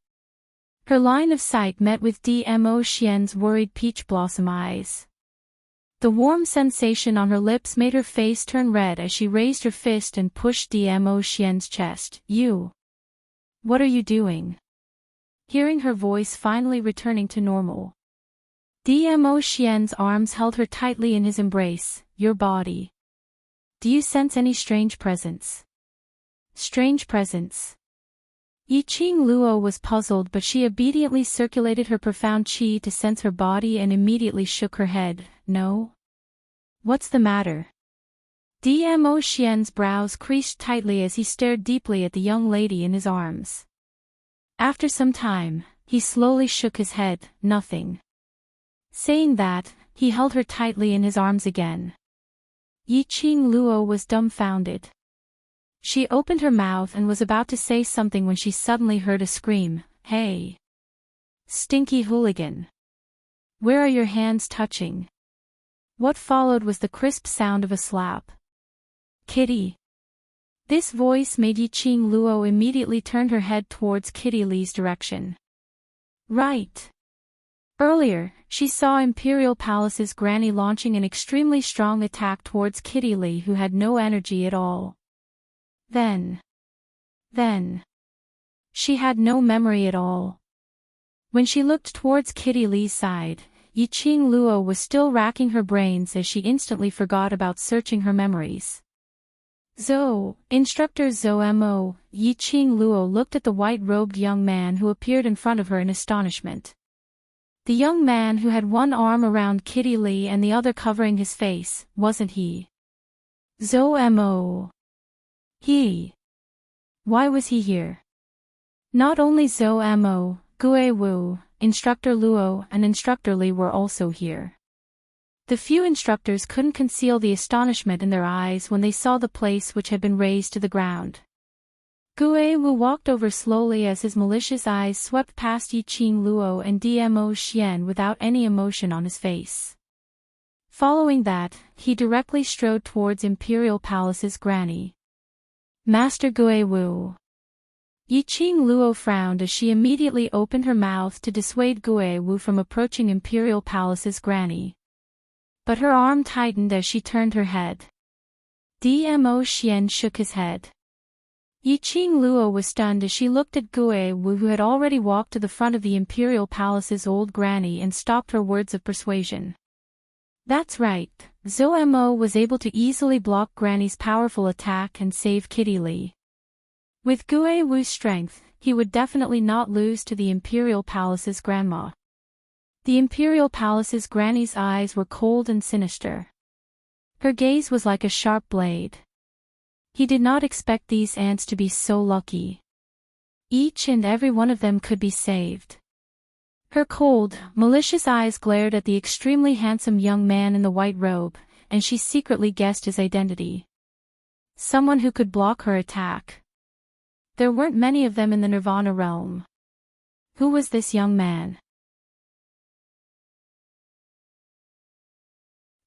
Her line of sight met with Dmo Xian's worried peach blossom eyes. The warm sensation on her lips made her face turn red as she raised her fist and pushed Dmo Xian's chest. You. What are you doing? Hearing her voice finally returning to normal, Dmo Xian's arms held her tightly in his embrace. Your body. Do you sense any strange presence? Strange presence. Yiqing Luo was puzzled, but she obediently circulated her profound qi to sense her body and immediately shook her head. No? What's the matter? Dmo Xian's brows creased tightly as he stared deeply at the young lady in his arms. After some time, he slowly shook his head. Nothing. Saying that, he held her tightly in his arms again. Yiqing Luo was dumbfounded. She opened her mouth and was about to say something when she suddenly heard a scream, "Hey! Stinky hooligan! Where are your hands touching?" What followed was the crisp sound of a slap. "Kitty!" This voice made Yiqing Luo immediately turn her head towards Kitty Lee's direction. Right. Earlier, she saw Imperial Palace's granny launching an extremely strong attack towards Kitty Lee, who had no energy at all. Then, she had no memory at all. When she looked towards Kitty Lee's side, Yiqing Luo was still racking her brains as she instantly forgot about searching her memories. Instructor Zhou Mo, Yiqing Luo looked at the white-robed young man who appeared in front of her in astonishment. The young man who had one arm around Kitty Lee and the other covering his face, wasn't he? Zhou Mo. Why was he here? Not only Zhou Mo, Gue Wu, Instructor Luo and Instructor Lee were also here. The few instructors couldn't conceal the astonishment in their eyes when they saw the place which had been razed to the ground. Gue Wu walked over slowly as his malicious eyes swept past Yiqing Luo and Dmo Xian without any emotion on his face. Following that, he directly strode towards Imperial Palace's granny. Master Gue Wu. Yiqing Luo frowned as she immediately opened her mouth to dissuade Gue Wu from approaching Imperial Palace's granny. But her arm tightened as she turned her head. Dmo Xian shook his head. Yiqing Luo was stunned as she looked at Gue Wu, who had already walked to the front of the Imperial Palace's old granny and stopped her words of persuasion. That's right, Zhou Mo was able to easily block Granny's powerful attack and save Kitty Lee. With Gue Wu's strength, he would definitely not lose to the Imperial Palace's grandma. The Imperial Palace's granny's eyes were cold and sinister. Her gaze was like a sharp blade. He did not expect these ants to be so lucky. Each and every one of them could be saved. Her cold, malicious eyes glared at the extremely handsome young man in the white robe, and she secretly guessed his identity. Someone who could block her attack. There weren't many of them in the Nirvana realm. Who was this young man?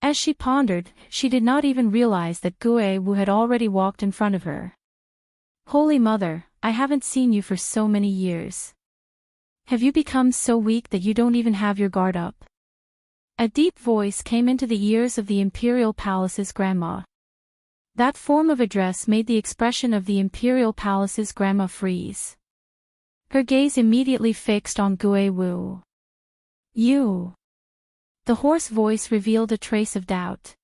As she pondered, she did not even realize that Gue Wu had already walked in front of her. Holy Mother, I haven't seen you for so many years. Have you become so weak that you don't even have your guard up? A deep voice came into the ears of the Imperial Palace's grandma. That form of address made the expression of the Imperial Palace's grandma freeze. Her gaze immediately fixed on Gue Wu. You. The hoarse voice revealed a trace of doubt.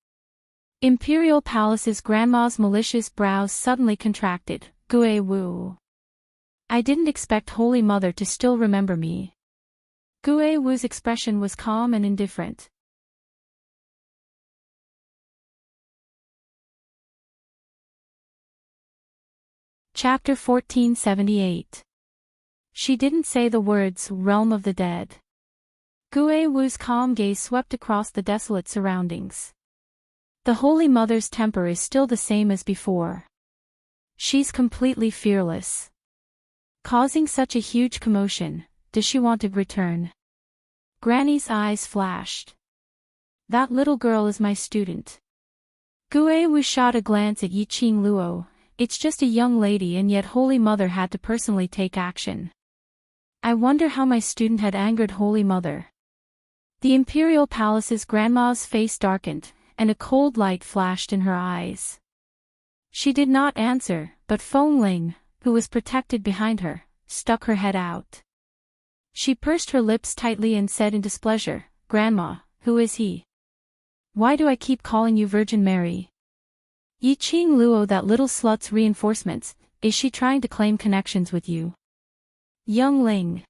Imperial Palace's grandma's malicious brows suddenly contracted. Gue Wu. I didn't expect Holy Mother to still remember me. Gue Wu's expression was calm and indifferent. Chapter 1478. She didn't say the words, realm of the dead. Gue Wu's calm gaze swept across the desolate surroundings. The Holy Mother's temper is still the same as before. She's completely fearless. Causing such a huge commotion, does she want to return? Granny's eyes flashed. That little girl is my student. Gue Wu shot a glance at Yiqing Luo. It's just a young lady, and yet Holy Mother had to personally take action. I wonder how my student had angered Holy Mother. The Imperial Palace's grandma's face darkened, and a cold light flashed in her eyes. She did not answer, but Feng Ling, who was protected behind her, stuck her head out. She pursed her lips tightly and said in displeasure, Grandma, who is he? Why do I keep calling you Virgin Mary? Yiqing Luo, that little slut's reinforcements, is she trying to claim connections with you? Young Ling.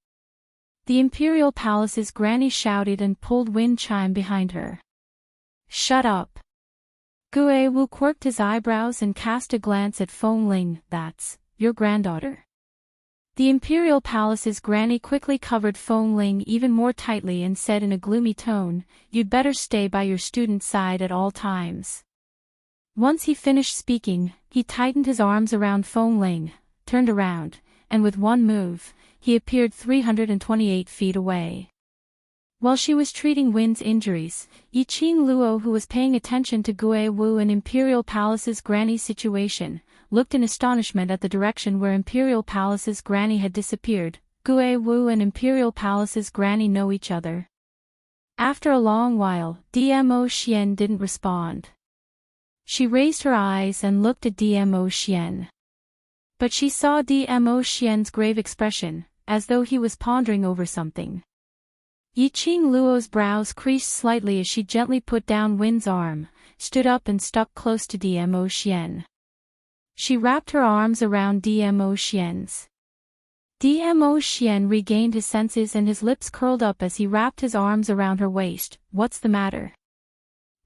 The Imperial Palace's granny shouted and pulled wind chime behind her. Shut up. Gue Wu quirked his eyebrows and cast a glance at Feng Ling. That's your granddaughter. The Imperial Palace's granny quickly covered Feng Ling even more tightly and said in a gloomy tone, "You'd better stay by your student's side at all times." Once he finished speaking, he tightened his arms around Feng Ling, turned around, and with one move, he appeared 328 feet away. While she was treating Win's injuries, Yiqing Luo, who was paying attention to Gue Wu and Imperial Palace's granny's situation, looked in astonishment at the direction where Imperial Palace's granny had disappeared. Gue Wu and Imperial Palace's granny know each other. After a long while, Dmo Xian didn't respond. She raised her eyes and looked at Dmo Xian. But she saw Dmo Xian's grave expression, as though he was pondering over something. Yiqing Luo's brows creased slightly as she gently put down Win's arm, stood up and stuck close to Dmo Xian. She wrapped her arms around Dmo Xian's. Dmo Xian regained his senses and his lips curled up as he wrapped his arms around her waist. "What's the matter?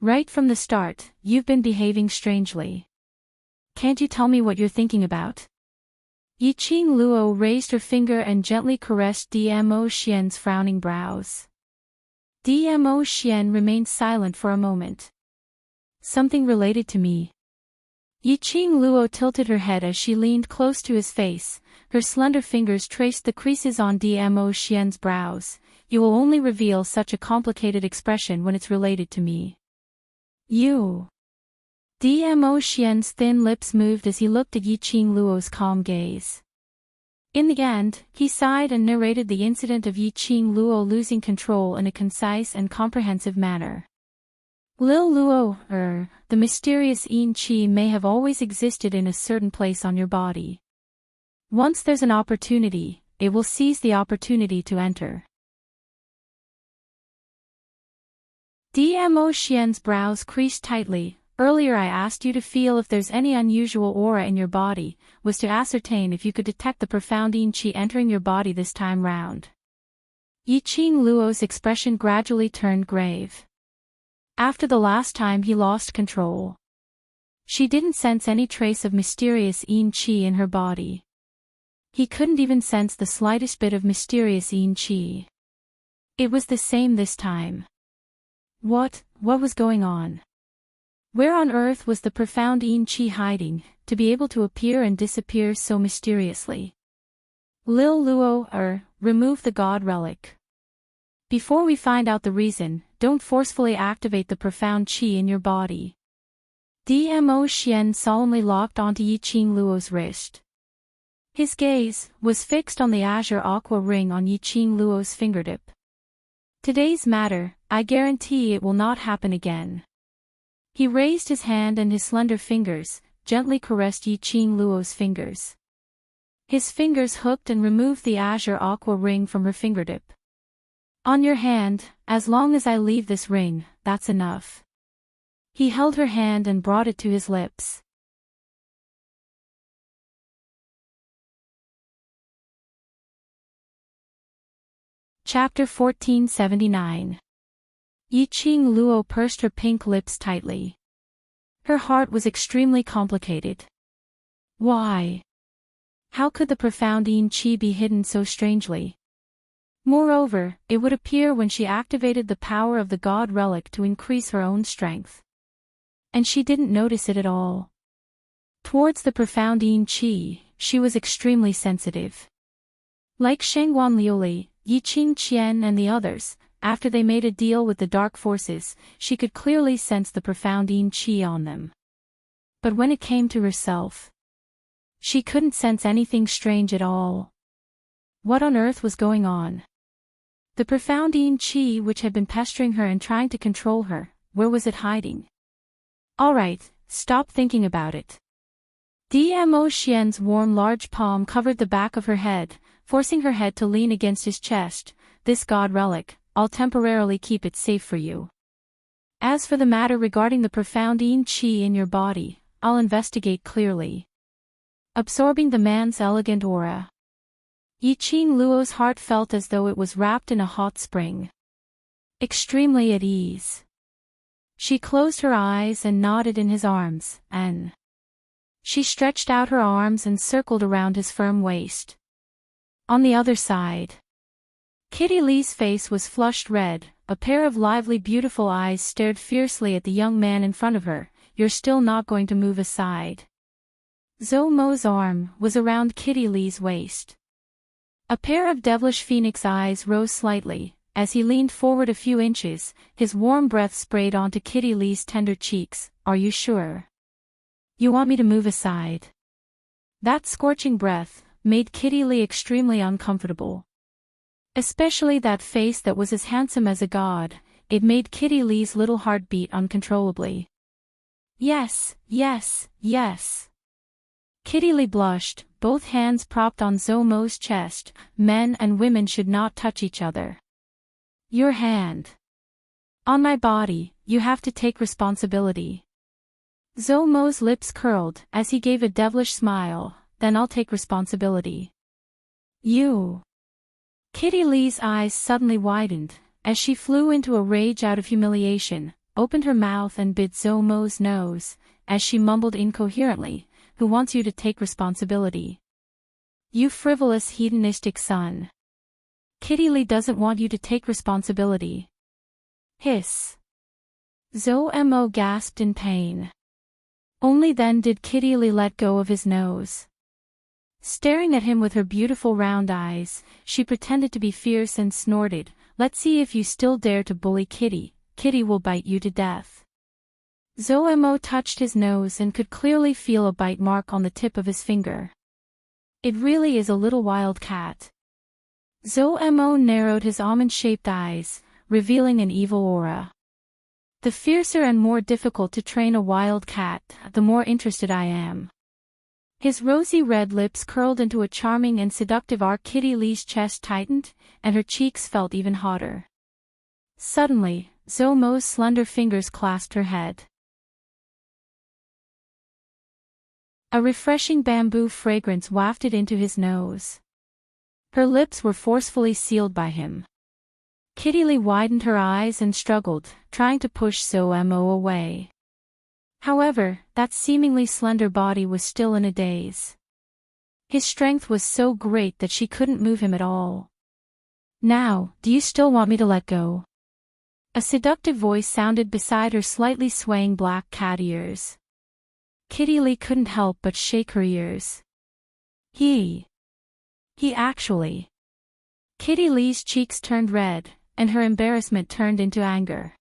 Right from the start, you've been behaving strangely. Can't you tell me what you're thinking about?" Yiqing Luo raised her finger and gently caressed Dmo Xian's frowning brows. Dmo Xian remained silent for a moment. "Something related to me." Yiqing Luo tilted her head as she leaned close to his face. Her slender fingers traced the creases on Dmo Xian's brows. "You will only reveal such a complicated expression when it's related to me." "You?" Dmo Xian's thin lips moved as he looked at Yiqing Luo's calm gaze. In the end, he sighed and narrated the incident of Yiqing Luo losing control in a concise and comprehensive manner. "Lil Luo, the mysterious Yin Qi may have always existed in a certain place on your body. Once there's an opportunity, it will seize the opportunity to enter." Dmo Xian's brows creased tightly. "Earlier I asked you to feel if there's any unusual aura in your body, was to ascertain if you could detect the profound Yin Qi entering your body this time round." Yiqing Luo's expression gradually turned grave. After the last time he lost control, she didn't sense any trace of mysterious Yin Qi in her body. He couldn't even sense the slightest bit of mysterious Yin Qi. It was the same this time. What was going on? Where on earth was the profound Yin Qi hiding, to be able to appear and disappear so mysteriously? "Lil Luo, remove the god relic. Before we find out the reason, don't forcefully activate the profound Qi in your body." Dmo Xian solemnly locked onto Yiqing Luo's wrist. His gaze was fixed on the azure aqua ring on Yiqing Luo's fingertip. "Today's matter, I guarantee it will not happen again." He raised his hand and his slender fingers gently caressed Yiqing Luo's fingers. His fingers hooked and removed the azure aqua ring from her fingertip. "On your hand, as long as I leave this ring, that's enough." He held her hand and brought it to his lips. Chapter 1479. Yiqing Luo pursed her pink lips tightly. Her heart was extremely complicated. Why? How could the profound Yin Qi be hidden so strangely? Moreover, it would appear when she activated the power of the god relic to increase her own strength. And she didn't notice it at all. Towards the profound Yin Qi, she was extremely sensitive. Like Shengguan Liuli, Yiqing Qian and the others, after they made a deal with the dark forces, she could clearly sense the profound Yin Qi on them. But when it came to herself, she couldn't sense anything strange at all. What on earth was going on? The profound Yin Qi which had been pestering her and trying to control her, where was it hiding? Alright, stop thinking about it. Dmo Xian's warm large palm covered the back of her head, forcing her head to lean against his chest. "This god relic, I'll temporarily keep it safe for you. As for the matter regarding the profound Yin Qi in your body, I'll investigate clearly." Absorbing the man's elegant aura, Yiqing Luo's heart felt as though it was wrapped in a hot spring. Extremely at ease, she closed her eyes and nodded in his arms, and she stretched out her arms and circled around his firm waist. On the other side. Kitty Lee's face was flushed red, a pair of lively beautiful eyes stared fiercely at the young man in front of her. You're still not going to move aside. Zhou Mo's arm was around Kitty Lee's waist. A pair of devilish phoenix eyes rose slightly. As he leaned forward a few inches, his warm breath sprayed onto Kitty Lee's tender cheeks. Are you sure? You want me to move aside? That scorching breath made Kitty Lee extremely uncomfortable. Especially that face that was as handsome as a god, it made Kitty Lee's little heart beat uncontrollably. Yes, yes, yes. Kitty Lee blushed, both hands propped on Zhou Mo's chest. Men and women should not touch each other. Your hand. On my body, you have to take responsibility. Zhou Mo's lips curled as he gave a devilish smile. Then I'll take responsibility. You. Kitty Lee's eyes suddenly widened, as she flew into a rage out of humiliation, opened her mouth and bit Zhou Mo's nose, as she mumbled incoherently, who wants you to take responsibility? You frivolous hedonistic son. Kitty Lee doesn't want you to take responsibility. Hiss. Zhou Mo gasped in pain. Only then did Kitty Lee let go of his nose. Staring at him with her beautiful round eyes, she pretended to be fierce and snorted, let's see if you still dare to bully Kitty. Kitty will bite you to death. Zhou Mo touched his nose and could clearly feel a bite mark on the tip of his finger. It really is a little wild cat. Zhou Mo narrowed his almond-shaped eyes, revealing an evil aura. The fiercer and more difficult to train a wild cat, the more interested I am. His rosy red lips curled into a charming and seductive arc. Kitty Lee's chest tightened, and her cheeks felt even hotter. Suddenly, Zhou Mo's slender fingers clasped her head. A refreshing bamboo fragrance wafted into his nose. Her lips were forcefully sealed by him. Kitty Lee widened her eyes and struggled, trying to push Zhou Mo away. However, that seemingly slender body was still in a daze. His strength was so great that she couldn't move him at all. Now, do you still want me to let go? A seductive voice sounded beside her slightly swaying black cat ears. Kitty Lee couldn't help but shake her ears. He actually. Kitty Lee's cheeks turned red, and her embarrassment turned into anger.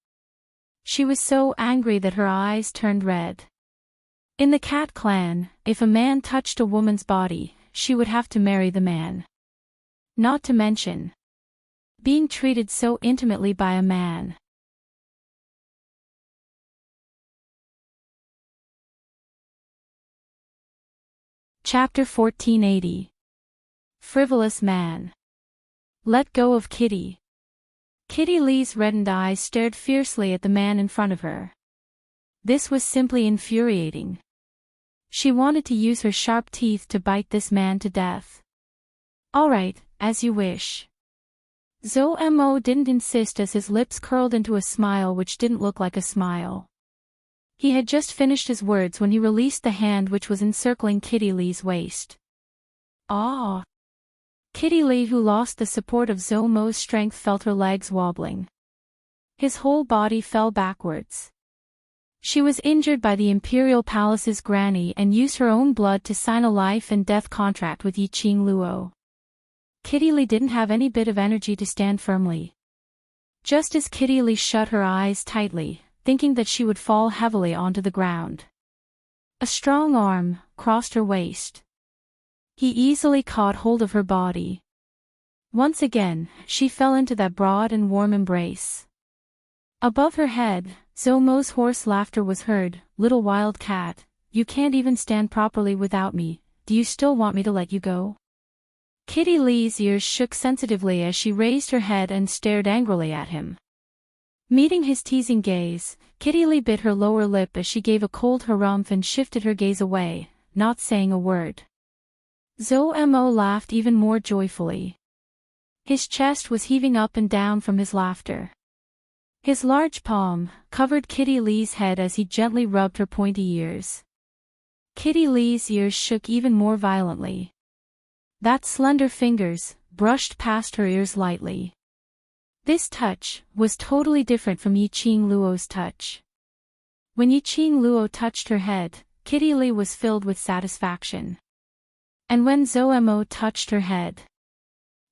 She was so angry that her eyes turned red. In the cat clan, if a man touched a woman's body, she would have to marry the man. Not to mention being treated so intimately by a man. Chapter 1480. Frivolous Man. Let go of Kitty. Kitty Lee's reddened eyes stared fiercely at the man in front of her. This was simply infuriating. She wanted to use her sharp teeth to bite this man to death. All right, as you wish. Zhou Mo didn't insist as his lips curled into a smile which didn't look like a smile. He had just finished his words when he released the hand which was encircling Kitty Lee's waist. Ah! Kitty Lee, who lost the support of Zhou Mo's strength, felt her legs wobbling. His whole body fell backwards. She was injured by the Imperial Palace's granny and used her own blood to sign a life and death contract with Yiqing Luo. Kitty Lee didn't have any bit of energy to stand firmly. Just as Kitty Lee shut her eyes tightly, thinking that she would fall heavily onto the ground, a strong arm crossed her waist. He easily caught hold of her body. Once again, she fell into that broad and warm embrace. Above her head, Zhou Mo's hoarse laughter was heard. Little wild cat, you can't even stand properly without me. Do you still want me to let you go? Kitty Lee's ears shook sensitively as she raised her head and stared angrily at him. Meeting his teasing gaze, Kitty Lee bit her lower lip as she gave a cold harumph and shifted her gaze away, not saying a word. Zhou Mo laughed even more joyfully. His chest was heaving up and down from his laughter. His large palm covered Kitty Lee's head as he gently rubbed her pointy ears. Kitty Lee's ears shook even more violently. That slender fingers brushed past her ears lightly. This touch was totally different from Yiqing Luo's touch. When Yiqing Luo touched her head, Kitty Lee was filled with satisfaction. And when Zhou Mo touched her head,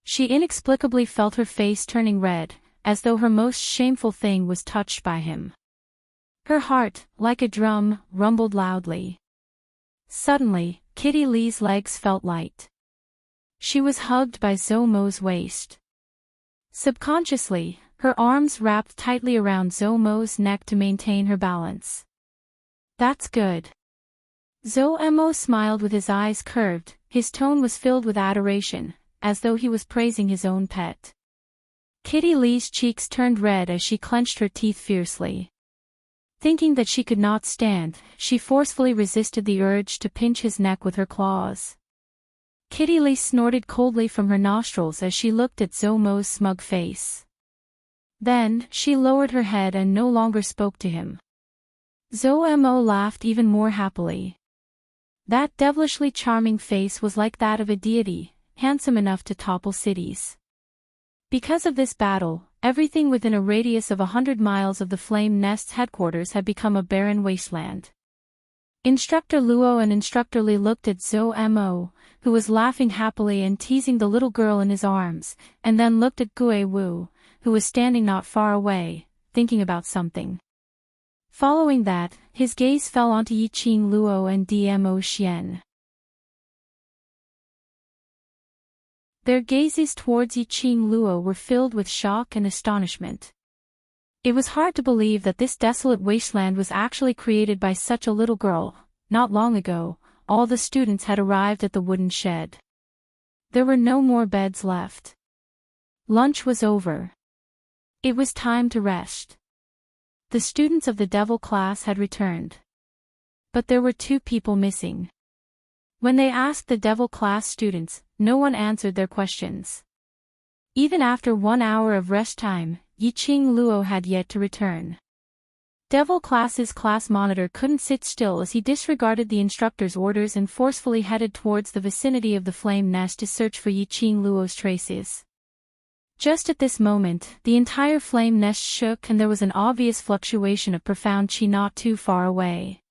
she inexplicably felt her face turning red, as though her most shameful thing was touched by him. Her heart, like a drum, rumbled loudly. Suddenly, Kitty Lee's legs felt light. She was hugged by Zhou Mo's waist. Subconsciously, her arms wrapped tightly around Zhou Mo's neck to maintain her balance. That's good. Zhou Mo smiled with his eyes curved, his tone was filled with adoration, as though he was praising his own pet. Kitty Lee's cheeks turned red as she clenched her teeth fiercely. Thinking that she could not stand, she forcefully resisted the urge to pinch his neck with her claws. Kitty Lee snorted coldly from her nostrils as she looked at Zhou Mo's smug face. Then, she lowered her head and no longer spoke to him. Zhou Mo laughed even more happily. That devilishly charming face was like that of a deity, handsome enough to topple cities. Because of this battle, everything within a radius of 100 miles of the Flame Nest's headquarters had become a barren wasteland. Instructor Luo and Instructor Li looked at Zhou Mo, who was laughing happily and teasing the little girl in his arms, and then looked at Gue Wu, who was standing not far away, thinking about something. Following that, his gaze fell onto Yiqing Luo and Dmo Xian. Their gazes towards Yiqing Luo were filled with shock and astonishment. It was hard to believe that this desolate wasteland was actually created by such a little girl. Not long ago, all the students had arrived at the wooden shed. There were no more beds left. Lunch was over. It was time to rest. The students of the devil class had returned. But there were 2 people missing. When they asked the devil class students, no one answered their questions. Even after 1 hour of rest time, Yiqing Luo had yet to return. Devil class's class monitor couldn't sit still as he disregarded the instructor's orders and forcefully headed towards the vicinity of the Flame Nest to search for Yiqing Luo's traces. Just at this moment, the entire Flame Nest shook and there was an obvious fluctuation of profound qi not too far away.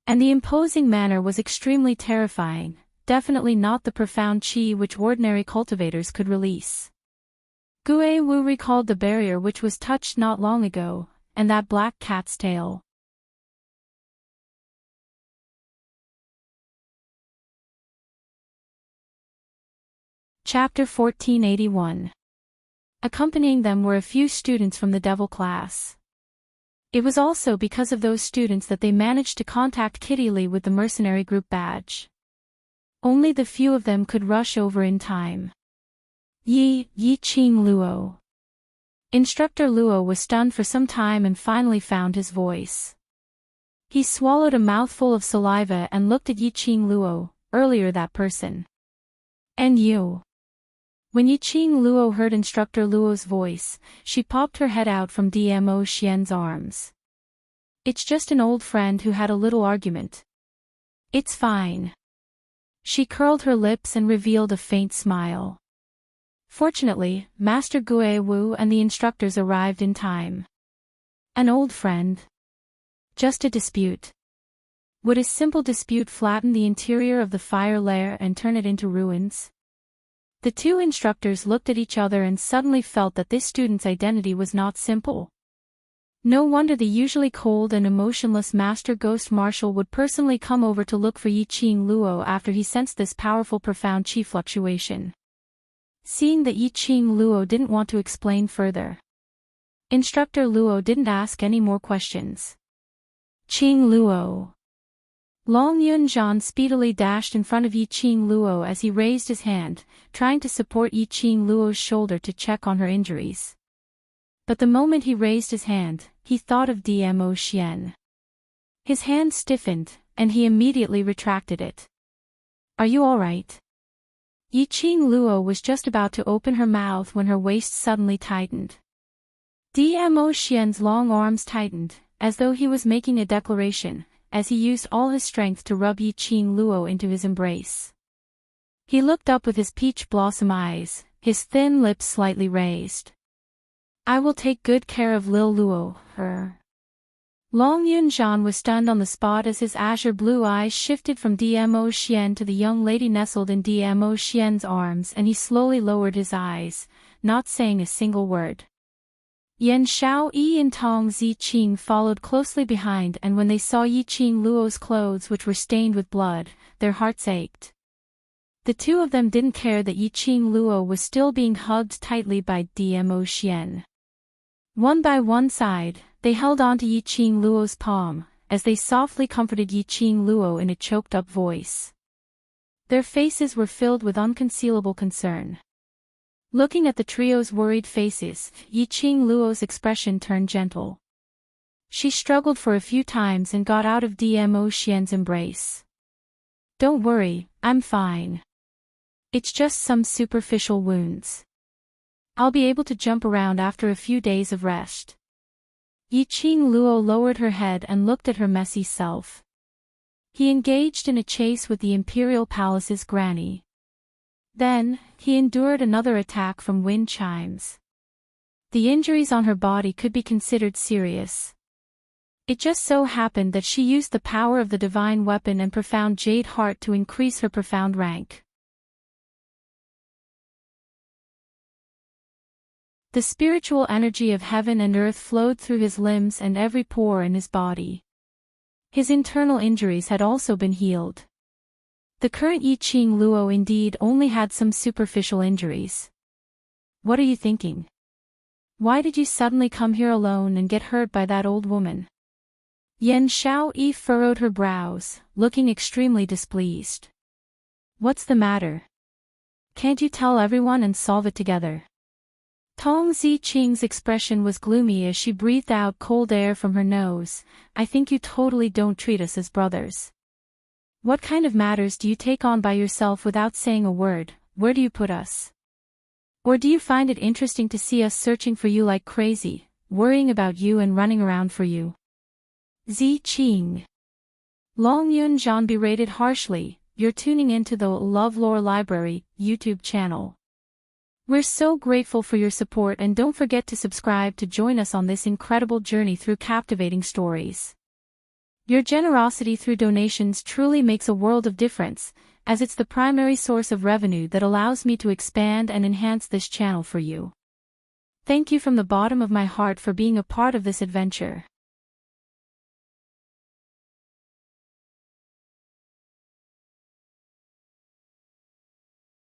And the imposing manner was extremely terrifying, definitely not the profound qi which ordinary cultivators could release. Gue Wu recalled the barrier which was touched not long ago, and that black cat's tail. Chapter 1481. Accompanying them were a few students from the devil class. It was also because of those students that they managed to contact Kitty Lee with the mercenary group badge. Only the few of them could rush over in time. Yiqing Luo. Instructor Luo was stunned for some time and finally found his voice. He swallowed a mouthful of saliva and looked at Yiqing Luo, earlier that person. And you. When Yiqing Luo heard Instructor Luo's voice, she popped her head out from Dmo Xian's arms. It's just an old friend who had a little argument. It's fine. She curled her lips and revealed a faint smile. Fortunately, Master Gue Wu and the instructors arrived in time. An old friend. Just a dispute. Would a simple dispute flatten the interior of the fire lair and turn it into ruins? The 2 instructors looked at each other and suddenly felt that this student's identity was not simple. No wonder the usually cold and emotionless Master Ghost Marshal would personally come over to look for Yiqing Luo after he sensed this powerful profound qi fluctuation. Seeing that Yiqing Luo didn't want to explain further, Instructor Luo didn't ask any more questions. Qing Luo. Long Yunzhan speedily dashed in front of Yiqing Luo as he raised his hand, trying to support Yiqing Luo's shoulder to check on her injuries. But the moment he raised his hand, he thought of Dmo Xian. His hand stiffened, and he immediately retracted it. Are you all right? Yiqing Luo was just about to open her mouth when her waist suddenly tightened. Dmo Xian's long arms tightened, as though he was making a declaration, as he used all his strength to rub Yiqing Luo into his embrace. He looked up with his peach blossom eyes, his thin lips slightly raised. I will take good care of Lil Luo, her. Long Yunjian was stunned on the spot as his azure blue eyes shifted from Dmo Xian to the young lady nestled in Dmo Xian's arms, and he slowly lowered his eyes, not saying a single word. Yan Xiao Yi and Tong Zi Qing followed closely behind, and when they saw Yi Qing Luo's clothes which were stained with blood, their hearts ached. The two of them didn't care that Yi Qing Luo was still being hugged tightly by Dmo Xian. One by one side, they held on to Yi Qing Luo's palm, as they softly comforted Yi Qing Luo in a choked-up voice. Their faces were filled with unconcealable concern. Looking at the trio's worried faces, Yi Qing Luo's expression turned gentle. She struggled for a few times and got out of Dmo Xian's embrace. Don't worry, I'm fine. It's just some superficial wounds. I'll be able to jump around after a few days of rest. Yi Qing Luo lowered her head and looked at her messy self. He engaged in a chase with the Imperial Palace's granny. Then, he endured another attack from wind chimes. The injuries on her body could be considered serious. It just so happened that she used the power of the divine weapon and profound jade heart to increase her profound rank. The spiritual energy of heaven and earth flowed through his limbs and every pore in his body. His internal injuries had also been healed. The current Yi Qing Luo indeed only had some superficial injuries. What are you thinking? Why did you suddenly come here alone and get hurt by that old woman? Yan Xiao Yi furrowed her brows, looking extremely displeased. What's the matter? Can't you tell everyone and solve it together? Tong Zi Qing's expression was gloomy as she breathed out cold air from her nose. I think you totally don't treat us as brothers. What kind of matters do you take on by yourself without saying a word? Where do you put us? Or do you find it interesting to see us searching for you like crazy, worrying about you and running around for you? Zi Qing. Long Yunjian berated harshly, you're tuning into the LoveLore Library YouTube channel. We're so grateful for your support, and don't forget to subscribe to join us on this incredible journey through captivating stories. Your generosity through donations truly makes a world of difference, as it's the primary source of revenue that allows me to expand and enhance this channel for you. Thank you from the bottom of my heart for being a part of this adventure.